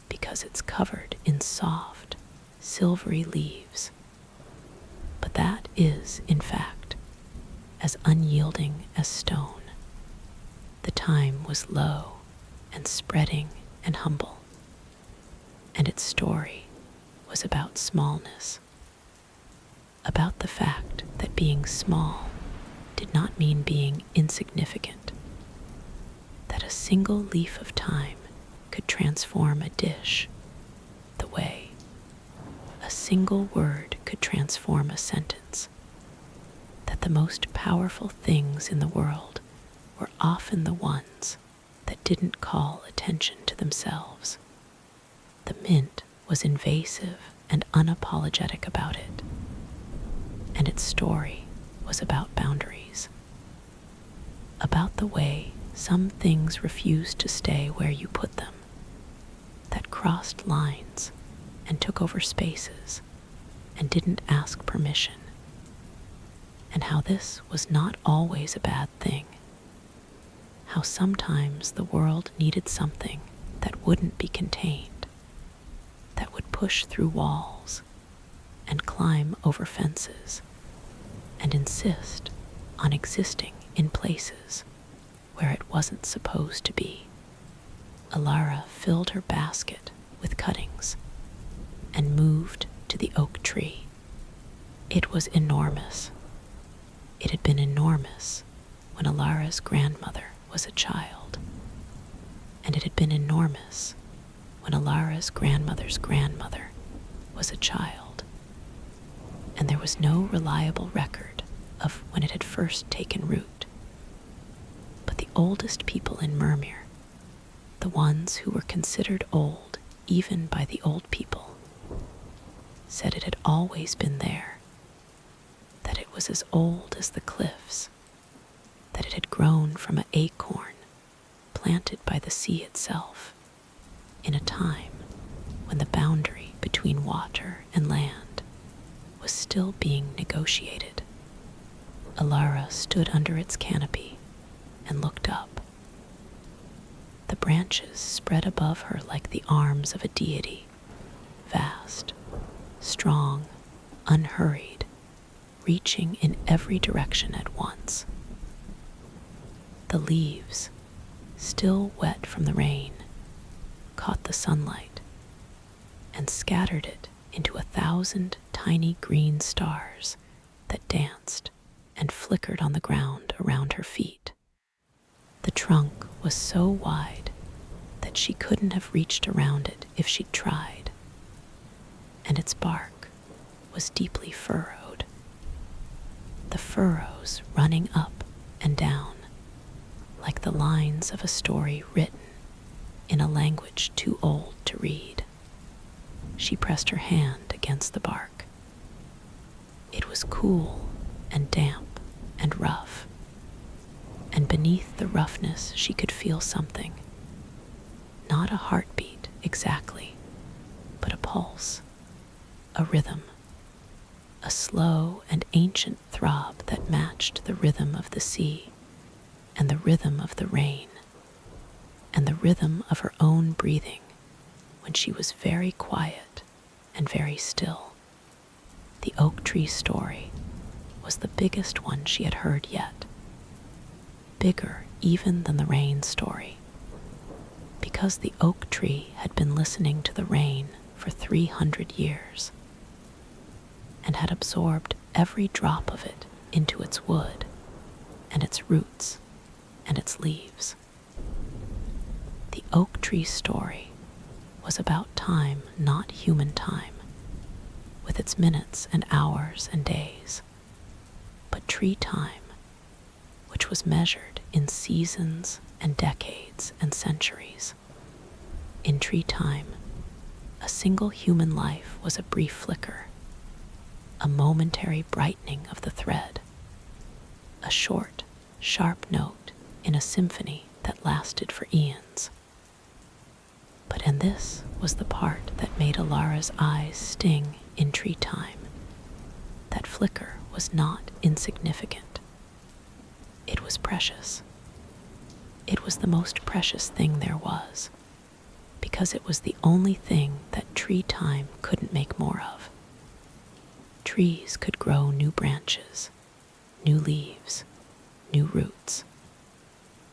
because it's covered in soft, silvery leaves, but that is, in fact, as unyielding as stone. The time was low and spreading and humble, and its story was about smallness, about the fact that being small did not mean being insignificant, that a single leaf of time could transform a dish the way a single word could transform a sentence, that the most powerful things in the world were often the ones that didn't call attention to themselves. The mint was invasive and unapologetic about it, and its story was about boundaries, about the way some things refused to stay where you put them, that crossed lines and took over spaces and didn't ask permission, and how this was not always a bad thing, how sometimes the world needed something that wouldn't be contained, that would push through walls and climb over fences and insist on existing in places where it wasn't supposed to be. Alara filled her basket with cuttings and moved to the oak tree. It was enormous. It had been enormous when Alara's grandmother was a child, and it had been enormous when Alara's grandmother's grandmother was a child, and there was no reliable record of when it had first taken root. But the oldest people in Mermere, the ones who were considered old even by the old people, said it had always been there, that it was as old as the cliffs, that it had grown from an acorn planted by the sea itself in a time when the boundary between water and land was still being negotiated. Alara stood under its canopy and looked up. The branches spread above her like the arms of a deity, vast, strong, unhurried, reaching in every direction at once. The leaves, still wet from the rain, caught the sunlight and scattered it into 1,000 tiny green stars that danced and flickered on the ground around her feet. The trunk was so wide that she couldn't have reached around it if she'd tried, and its bark was deeply furrowed, the furrows running up and down like the lines of a story written in a language too old to read. She pressed her hand against the bark. It was cool and damp and rough, and beneath the roughness she could feel something. Not a heartbeat exactly, but a pulse, a rhythm, a slow and ancient throb that matched the rhythm of the sea and the rhythm of the rain and the rhythm of her own breathing when she was very quiet and very still. The oak tree story was the biggest one she had heard yet, bigger even than the rain story, because the oak tree had been listening to the rain for 300 years and had absorbed every drop of it into its wood and its roots and its leaves. The oak tree story was about time, not human time, with its minutes and hours and days, but tree time, which was measured in seasons and decades and centuries. In tree time, a single human life was a brief flicker, a momentary brightening of the thread, a short, sharp note in a symphony that lasted for eons. And this was the part that made Alara's eyes sting in tree time. That flicker was not insignificant. It was precious. It was the most precious thing there was, because it was the only thing that tree time couldn't make more of. Trees could grow new branches, new leaves, new roots.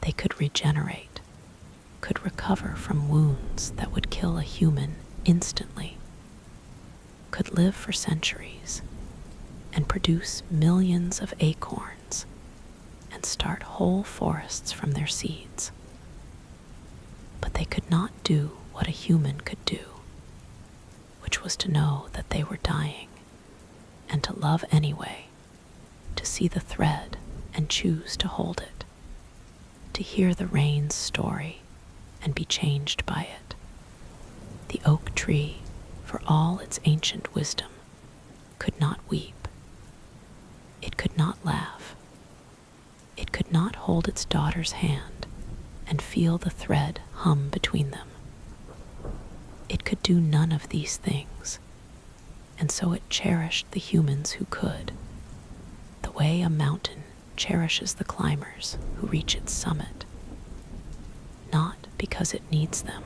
They could regenerate, could recover from wounds that would kill a human instantly, could live for centuries and produce millions of acorns and start whole forests from their seeds. But they could not do what a human could do, which was to know that they were dying and to love anyway, to see the thread and choose to hold it, to hear the rain's story and be changed by it. The oak tree, for all its ancient wisdom, could not weep. It could not laugh. It could not hold its daughter's hand and feel the thread hum between them. It could do none of these things, and so it cherished the humans who could, the way a mountain cherishes the climbers who reach its summit, not because it needs them,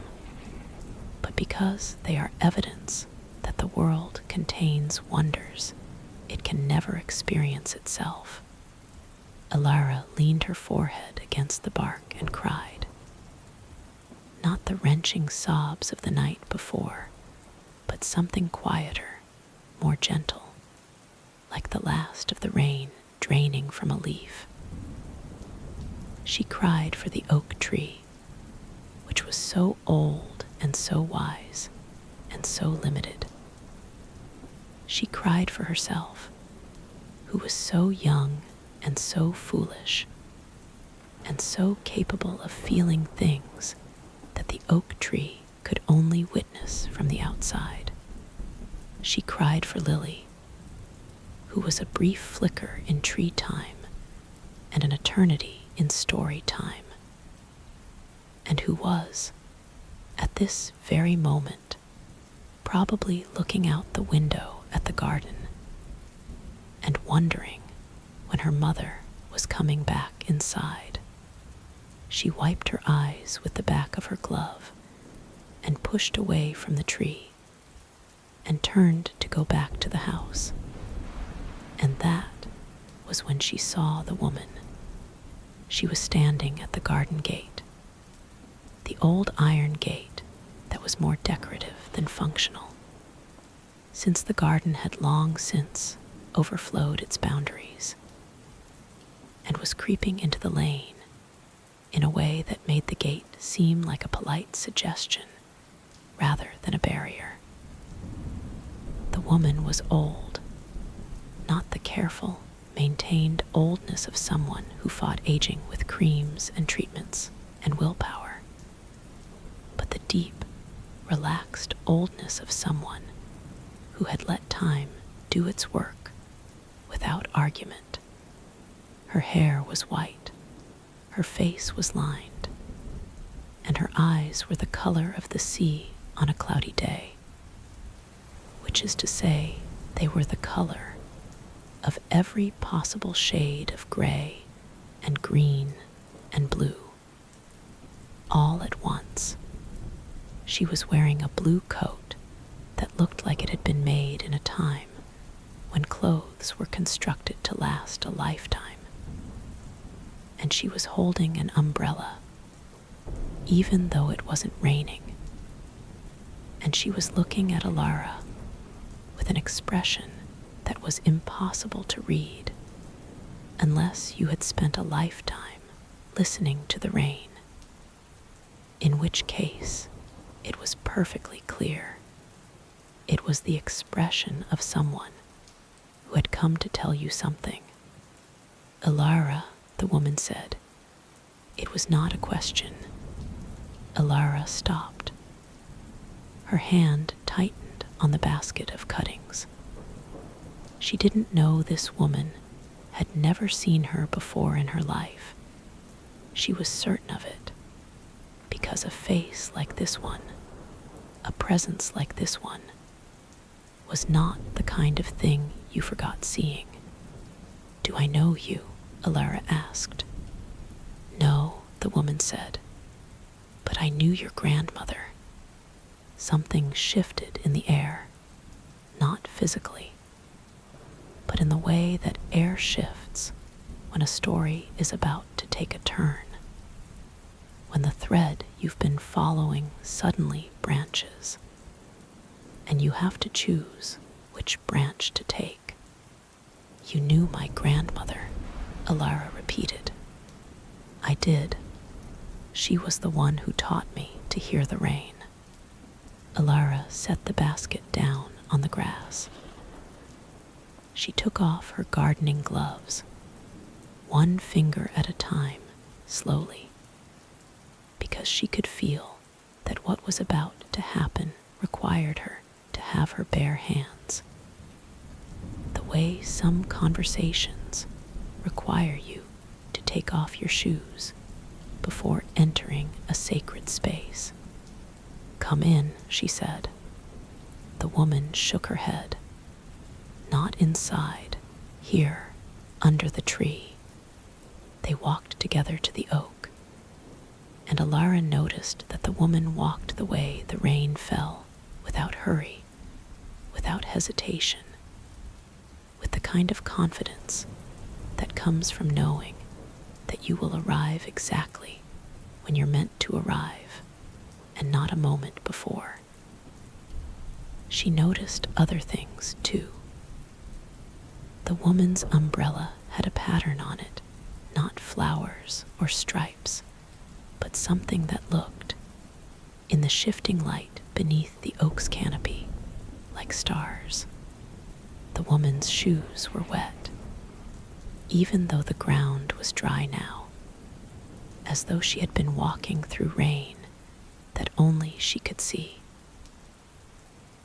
but because they are evidence that the world contains wonders it can never experience itself. Alara leaned her forehead against the bark and cried. Not the wrenching sobs of the night before, but something quieter, more gentle, like the last of the rain draining from a leaf. She cried for the oak tree, which was so old and so wise and so limited. She cried for herself, who was so young and so foolish, and so capable of feeling things that the oak tree could only witness from the outside. She cried for Lily, who was a brief flicker in tree time and an eternity in story time, and who was, at this very moment, probably looking out the window at the garden and wondering when her mother was coming back inside. She wiped her eyes with the back of her glove and pushed away from the tree and turned to go back to the house. And that was when she saw the woman. She was standing at the garden gate, the old iron gate that was more decorative than functional. since the garden had long since overflowed its boundaries and was creeping into the lane in a way that made the gate seem like a polite suggestion rather than a barrier. The woman was old, not the careful, maintained oldness of someone who fought aging with creams and treatments and willpower, but the deep, relaxed oldness of someone who had let time do its work without argument. Her hair was white, her face was lined, and her eyes were the color of the sea on a cloudy day, which is to say, they were the color of every possible shade of gray and green and blue, all at once. She was wearing a blue coat that looked like it had been made in a time when clothes were constructed to last a lifetime. And she was holding an umbrella, even though it wasn't raining. And she was looking at Alara with an expression that was impossible to read unless you had spent a lifetime listening to the rain, in which case it was perfectly clear. It was the expression of someone who had come to tell you something. Alara, the woman said. It was not a question. Alara stopped. Her hand tightened on the basket of cuttings. She didn't know this woman, had never seen her before in her life. She was certain of it, because a face like this one, a presence like this one, was not the kind of thing you forgot seeing. "Do I know you?" Alara asked. "No," the woman said, "but I knew your grandmother." Something shifted in the air, not physically, but in the way that air shifts when a story is about to take a turn, when the thread you've been following suddenly branches, and you have to choose which branch to take. "You knew my grandmother," Alara repeated. "I did. She was the one who taught me to hear the rain." Alara set the basket down on the grass. She took off her gardening gloves, one finger at a time, slowly, because she could feel that what was about to happen required her to have her bare hands. The way some conversations require you to take off your shoes before entering a sacred space. "Come in," she said. The woman shook her head. "Not inside, here, under the tree." They walked together to the oak, and Alara noticed that the woman walked the way the rain fell, without hurry, without hesitation, with the kind of confidence that comes from knowing that you will arrive exactly when you're meant to arrive, and not a moment before. She noticed other things, too. The woman's umbrella had a pattern on it, not flowers or stripes, but something that looked, in the shifting light beneath the oak's canopy, like stars. The woman's shoes were wet, even though the ground was dry now, as though she had been walking through rain that only she could see.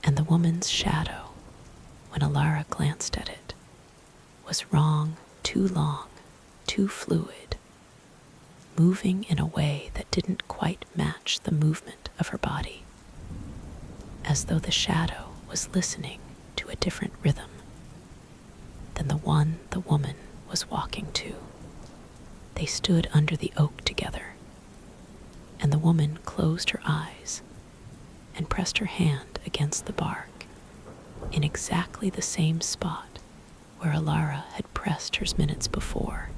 And the woman's shadow, when Alara glanced at it, was wrong, too long, too fluid, moving in a way that didn't quite match the movement of her body, as though the shadow was listening to a different rhythm than the one the woman was walking to. They stood under the oak together, and the woman closed her eyes and pressed her hand against the bark in exactly the same spot where Alara had pressed hers minutes before.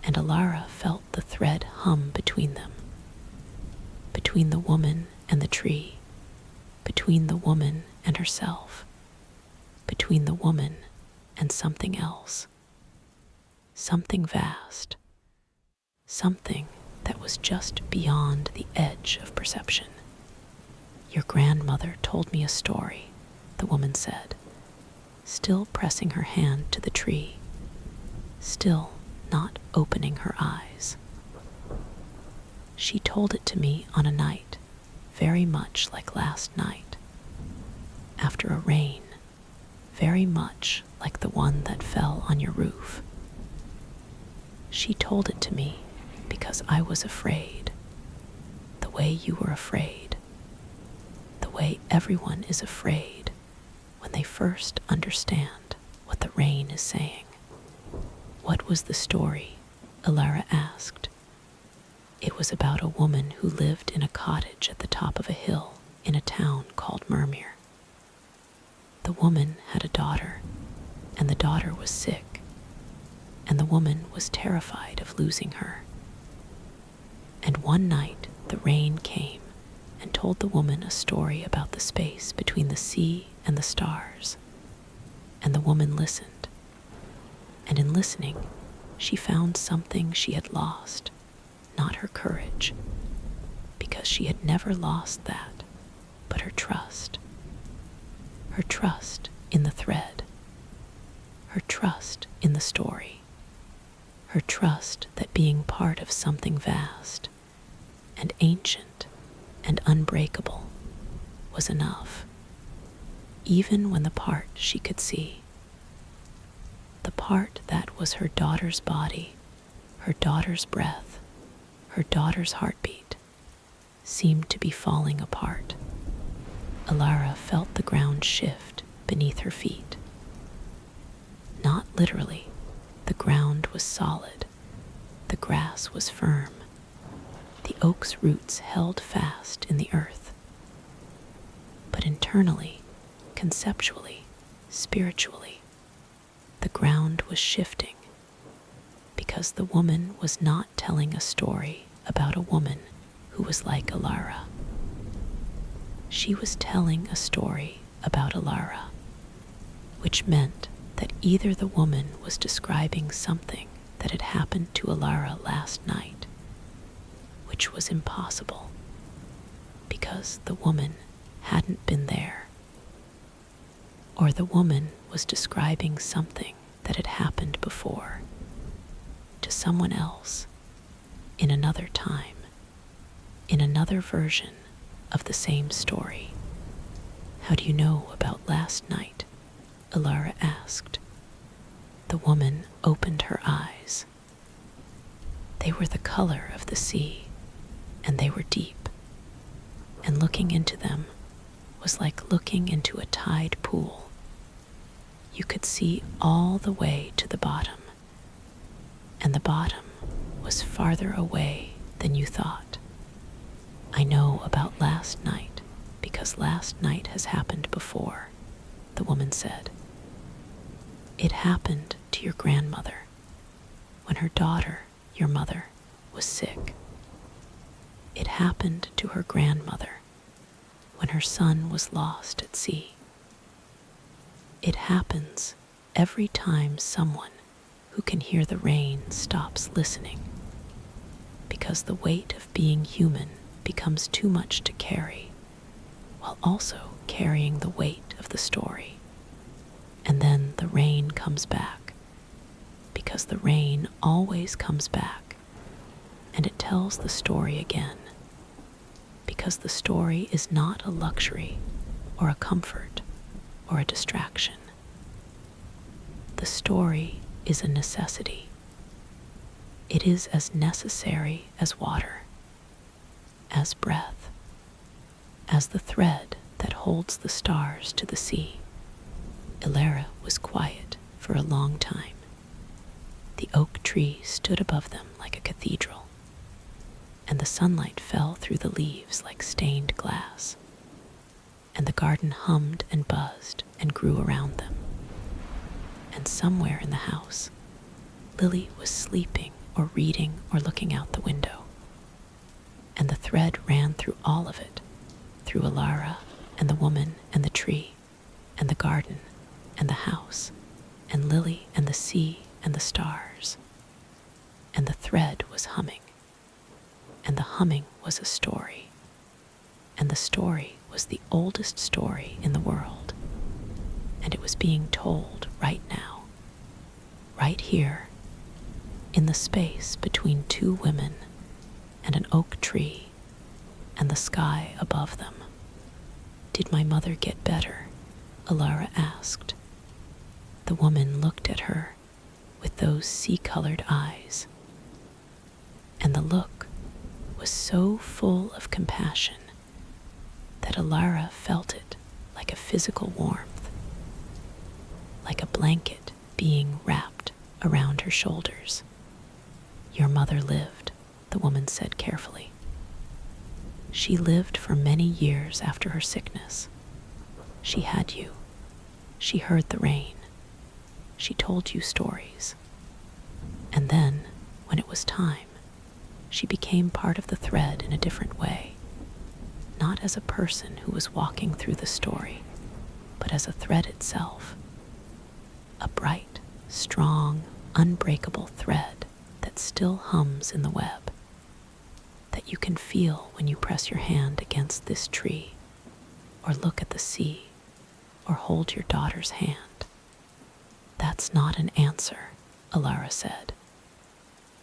And Alara felt the thread hum between them, between the woman and the tree, between between the woman and herself, between the woman and something else, something vast, something that was just beyond the edge of perception. Your grandmother told me a story, the woman said, still pressing her hand to the tree, still not opening her eyes. She told it to me on a night very much like last night, after a rain very much like the one that fell on your roof. She told it to me because I was afraid, the way you were afraid, the way everyone is afraid when they first understand what the rain is saying. What was the story? Alara asked. It was about a woman who lived in a cottage at the top of a hill in a town called Mermere. The woman had a daughter, and the daughter was sick, and the woman was terrified of losing her. And one night the rain came and told the woman a story about the space between the sea and the stars. And the woman listened, and in listening, she found something she had lost, not her courage, because she had never lost that, but her trust. Her trust in the thread, her trust in the story, her trust that being part of something vast and ancient and unbreakable was enough, even when the part she could see, the part that was her daughter's body, her daughter's breath, her daughter's heartbeat, seemed to be falling apart. Alara felt the ground shift beneath her feet. Not literally, the ground was solid, the grass was firm, the oak's roots held fast in the earth. But internally, conceptually, spiritually, the ground was shifting, because the woman was not telling a story about a woman who was like Alara. She was telling a story about Alara, which meant that either the woman was describing something that had happened to Alara last night, which was impossible, because the woman hadn't been there, or the woman was describing something that had happened before, to someone else, in another time, in another version of the same story. How do you know about last night? Alara asked. The woman opened her eyes. They were the color of the sea, and they were deep, and looking into them was like looking into a tide pool. You could see all the way to the bottom, and the bottom was farther away than you thought. I know about last night because last night has happened before, the woman said. It happened to your grandmother when her daughter, your mother, was sick. It happened to her grandmother when her son was lost at sea. It happens every time someone who can hear the rain stops listening, because the weight of being human becomes too much to carry, while also carrying the weight of the story. And then the rain comes back, because the rain always comes back, and it tells the story again, because the story is not a luxury or a comfort or a distraction. The story is a necessity. It is as necessary as water, as breath, as the thread that holds the stars to the sea. Alara was quiet for a long time. The oak tree stood above them like a cathedral, and the sunlight fell through the leaves like stained glass, and the garden hummed and buzzed and grew around them. And somewhere in the house, Lily was sleeping or reading or looking out the window, and the thread ran through all of it, through Alara and the woman and the tree, and the garden and the house, and Lily and the sea and the stars. And the thread was humming, and the humming was a story, and the story was the oldest story in the world, and it was being told right now, right here, in the space between two women and an oak tree and the sky above them. Did my mother get better? Alara asked. The woman looked at her with those sea-colored eyes, and the look was so full of compassion that Alara felt it like a physical warmth, like a blanket being wrapped around her shoulders. Your mother lived, the woman said carefully. She lived for many years after her sickness. She had you. She heard the rain. She told you stories. And then, when it was time, she became part of the thread in a different way, not as a person who was walking through the story, but as a thread itself, a bright, strong, unbreakable thread that still hums in the web, that you can feel when you press your hand against this tree, or look at the sea, or hold your daughter's hand. That's not an answer, Alara said,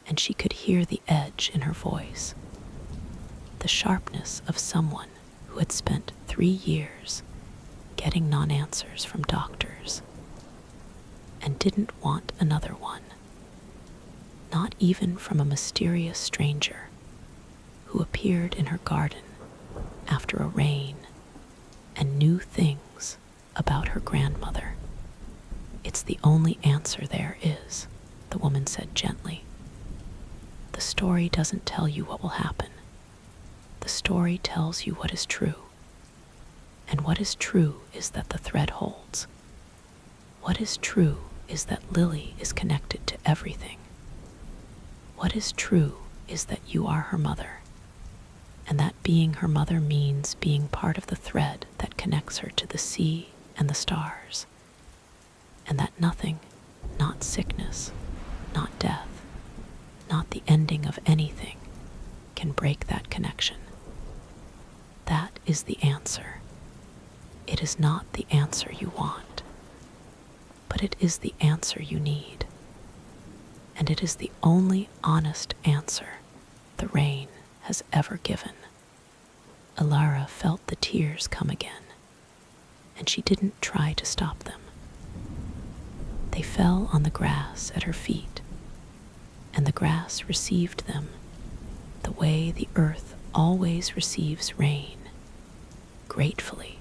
and she could hear the edge in her voice, the sharpness of someone who had spent 3 years getting non-answers from doctors and didn't want another one, not even from a mysterious stranger who appeared in her garden after a rain and knew things about her grandmother. It's the only answer there is, the woman said gently. The story doesn't tell you what will happen. The story tells you what is true. And what is true is that the thread holds. What is true is that Lily is connected to everything. What is true is that you are her mother, and that being her mother means being part of the thread that connects her to the sea and the stars, and that nothing, not sickness, not death, not the ending of anything, can break that connection. That is the answer. It is not the answer you want, but it is the answer you need. And it is the only honest answer the rain has ever given. Alara felt the tears come again, and she didn't try to stop them. They fell on the grass at her feet, and the grass received them the way the earth always receives rain, gratefully,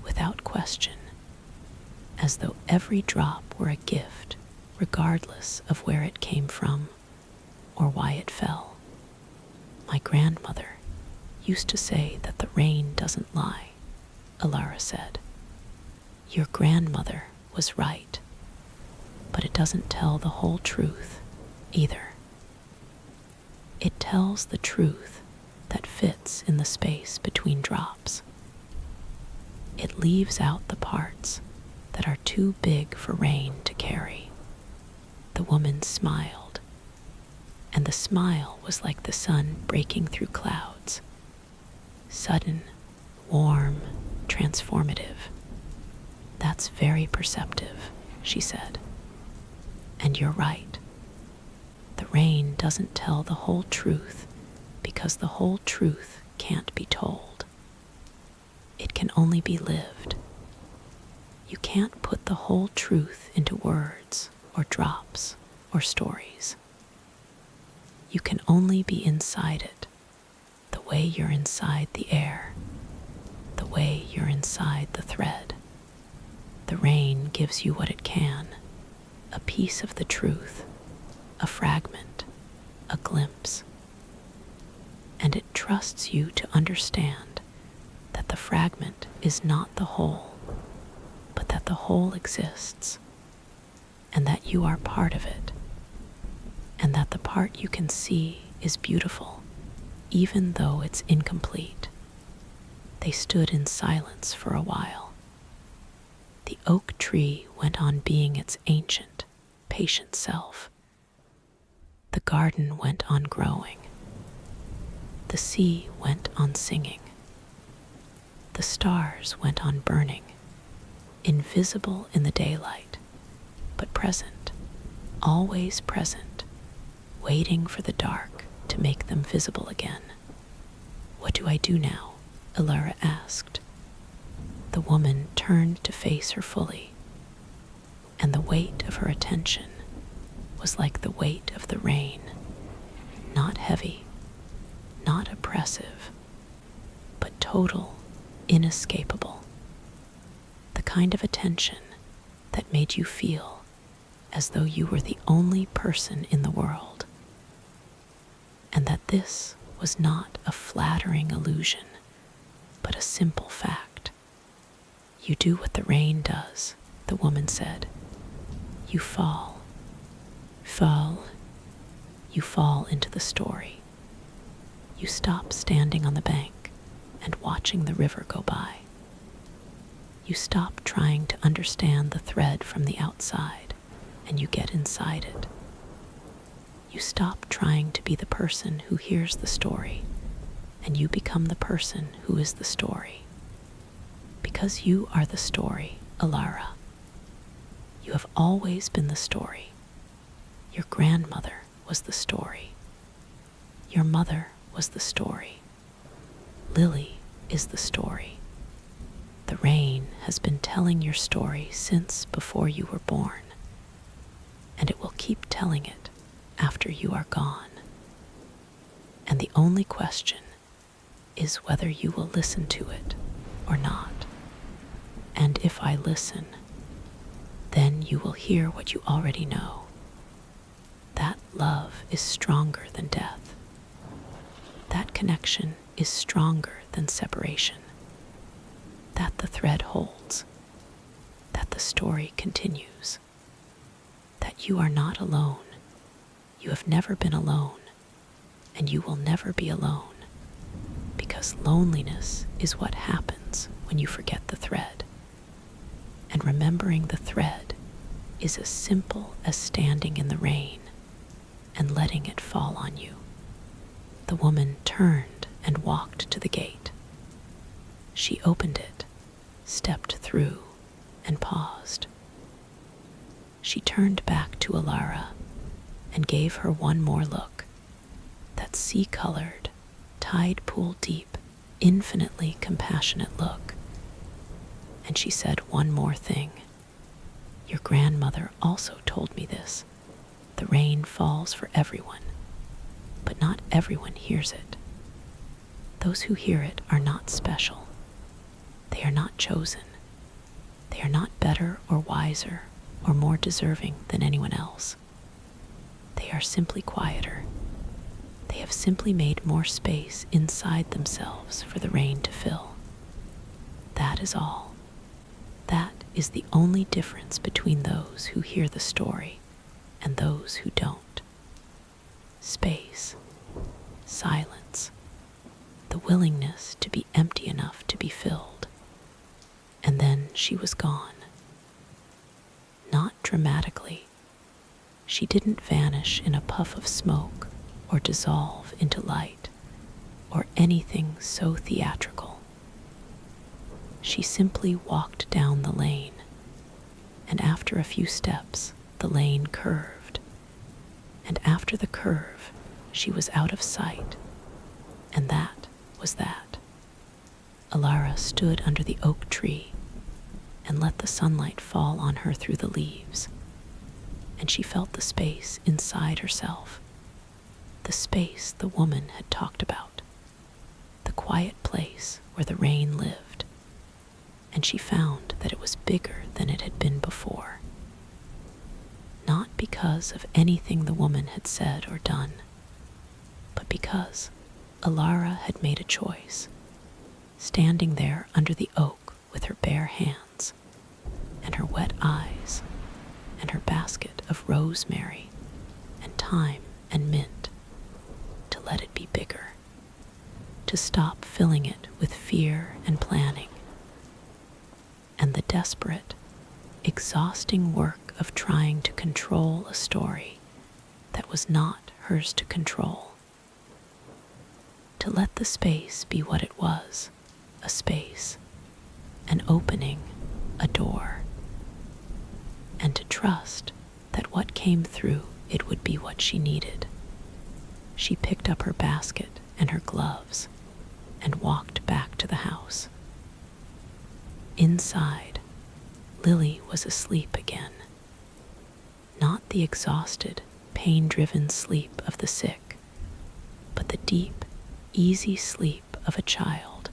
without question, as though every drop were a gift, regardless of where it came from or why it fell. My grandmother used to say that the rain doesn't lie, Alara said. Your grandmother was right, but it doesn't tell the whole truth either. It tells the truth that fits in the space between drops. It leaves out the parts that are too big for rain to carry. The woman smiled, and the smile was like the sun breaking through clouds. Sudden, warm, transformative. That's very perceptive, she said. And you're right. The rain doesn't tell the whole truth because the whole truth can't be told. It can only be lived. You can't put the whole truth into words or drops or stories. You can only be inside it, the way you're inside the air, the way you're inside the thread. The rain gives you what it can, a piece of the truth, a fragment, a glimpse. And it trusts you to understand that the fragment is not the whole, but that the whole exists, and that you are part of it, and that the part you can see is beautiful, even though it's incomplete. They stood in silence for a while. The oak tree went on being its ancient, patient self. The garden went on growing. The sea went on singing. The stars went on burning, invisible in the daylight, but present, always present, waiting for the dark to make them visible again. "What do I do now?" Alara asked. The woman turned to face her fully, and the weight of her attention was like the weight of the rain, not heavy, not oppressive, but total, inescapable. The kind of attention that made you feel as though you were the only person in the world, and that this was not a flattering illusion, but a simple fact. "You do what the rain does," the woman said. "You fall. You fall into the story. You stop standing on the bank and watching the river go by. You stop trying to understand the thread from the outside, and you get inside it. You stop trying to be the person who hears the story, and you become the person who is the story. Because you are the story, Alara. You have always been the story. Your grandmother was the story. Your mother was the story. Lily is the story. The rain has been telling your story since before you were born, and it will keep telling it after you are gone. And the only question is whether you will listen to it or not. And if I listen, then you will hear what you already know. That love is stronger than death. That connection is stronger than separation. That the thread holds. That the story continues. That you are not alone. You have never been alone, and you will never be alone, because loneliness is what happens when you forget the thread. And remembering the thread is as simple as standing in the rain and letting it fall on you. The woman turned and walked to the gate. She opened it, stepped through, and paused. She turned back to Alara and gave her one more look, that sea-colored, tide-pool deep, infinitely compassionate look. And she said one more thing. "Your grandmother also told me this. The rain falls for everyone, but not everyone hears it. Those who hear it are not special. They are not chosen. They are not better or wiser or more deserving than anyone else. They are simply quieter. They have simply made more space inside themselves for the rain to fill. That is all. That is the only difference between those who hear the story and those who don't. Space, silence, the willingness to be empty enough to be filled." And then she was gone. Not dramatically. She didn't vanish in a puff of smoke or dissolve into light or anything so theatrical. She simply walked down the lane, and after a few steps, the lane curved, and after the curve, she was out of sight, and that was that. Alara stood under the oak tree and let the sunlight fall on her through the leaves, and she felt the space inside herself, the space the woman had talked about, the quiet place where the rain lived, and she found that it was bigger than it had been before. Not because of anything the woman had said or done, but because Alara had made a choice, standing there under the oak with her bare hands and her wet eyes and her basket of rosemary and thyme and mint, to let it be bigger, to stop filling it with fear and desperate, exhausting work of trying to control a story that was not hers to control. To let the space be what it was, a space, an opening, a door, and to trust that what came through it would be what she needed. She picked up her basket and her gloves and walked back to the house. Inside, Lily was asleep again. Not the exhausted, pain-driven sleep of the sick, but the deep, easy sleep of a child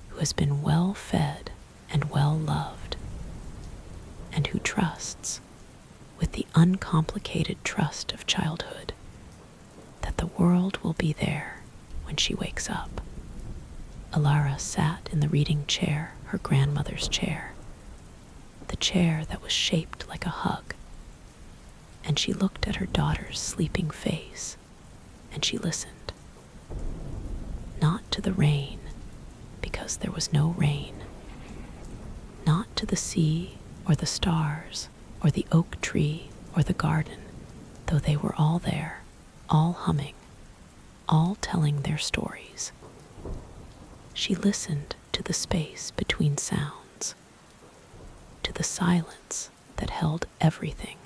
who has been well fed and well loved, and who trusts, with the uncomplicated trust of childhood, that the world will be there when she wakes up. Alara sat in the reading chair, her grandmother's chair, the chair that was shaped like a hug, and she looked at her daughter's sleeping face, and she listened. Not to the rain, because there was no rain. Not to the sea or the stars or the oak tree or the garden, though they were all there, all humming, all telling their stories. She listened to the space between sounds, to the silence that held everything,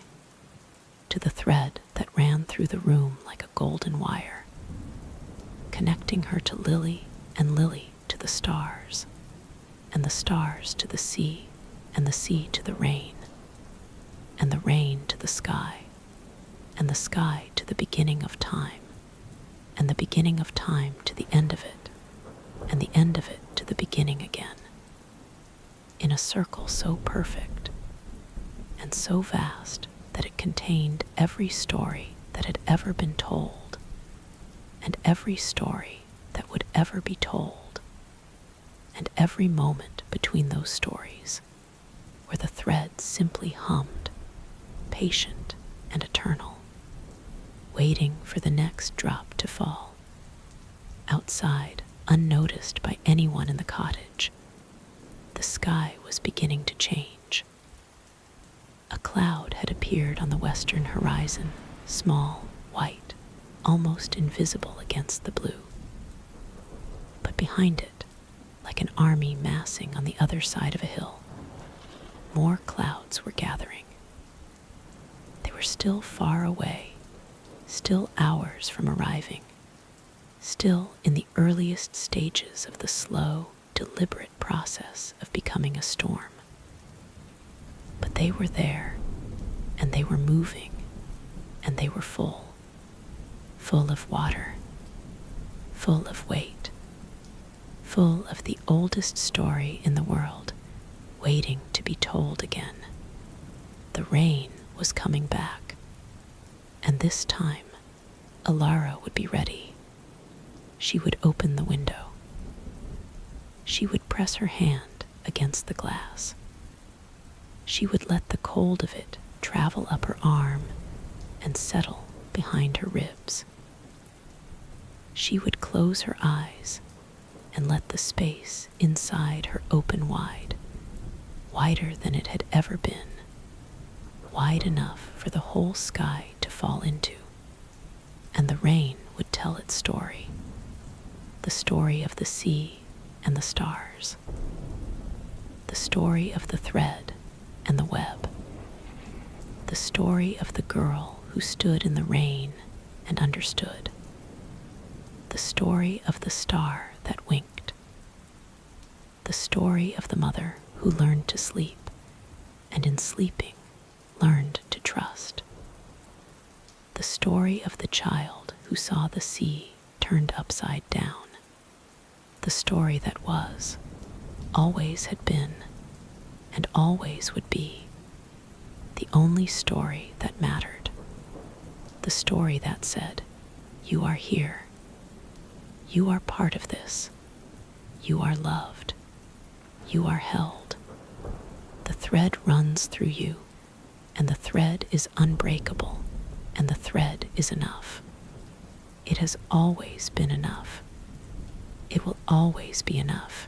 to the thread that ran through the room like a golden wire, connecting her to Lily and Lily to the stars, and the stars to the sea, and the sea to the rain, and the rain to the sky, and the sky to the beginning of time, and the beginning of time to the end of it, and the end of it to the beginning again, in a circle so perfect and so vast that it contained every story that had ever been told, and every story that would ever be told, and every moment between those stories, where the thread simply hummed, patient and eternal, waiting for the next drop to fall. Outside, unnoticed by anyone in the cottage, the sky was beginning to change. A cloud had appeared on the western horizon, small, white, almost invisible against the blue. But behind it, like an army massing on the other side of a hill, more clouds were gathering. They were still far away, still hours from arriving, still in the earliest stages of the slow, deliberate process of becoming a storm. But they were there, and they were moving, and they were full of water, full of weight, full of the oldest story in the world, waiting to be told again. The rain was coming back, and this time, Alara would be ready. She would open the window. She would press her hand against the glass. She would let the cold of it travel up her arm and settle behind her ribs. She would close her eyes and let the space inside her open wide, wider than it had ever been, wide enough for the whole sky to fall into, and the rain would tell its story, the story of the sea and the stars, the story of the thread and the web, the story of the girl who stood in the rain and understood, the story of the star that winked, the story of the mother who learned to sleep, and in sleeping learned to trust, the story of the child who saw the sea turned upside down, the story that was, always had been, and always would be, the only story that mattered, the story that said, "You are here. You are part of this. You are loved. You are held. The thread runs through you, and the thread is unbreakable, and the thread is enough. It has always been enough. It will always be enough.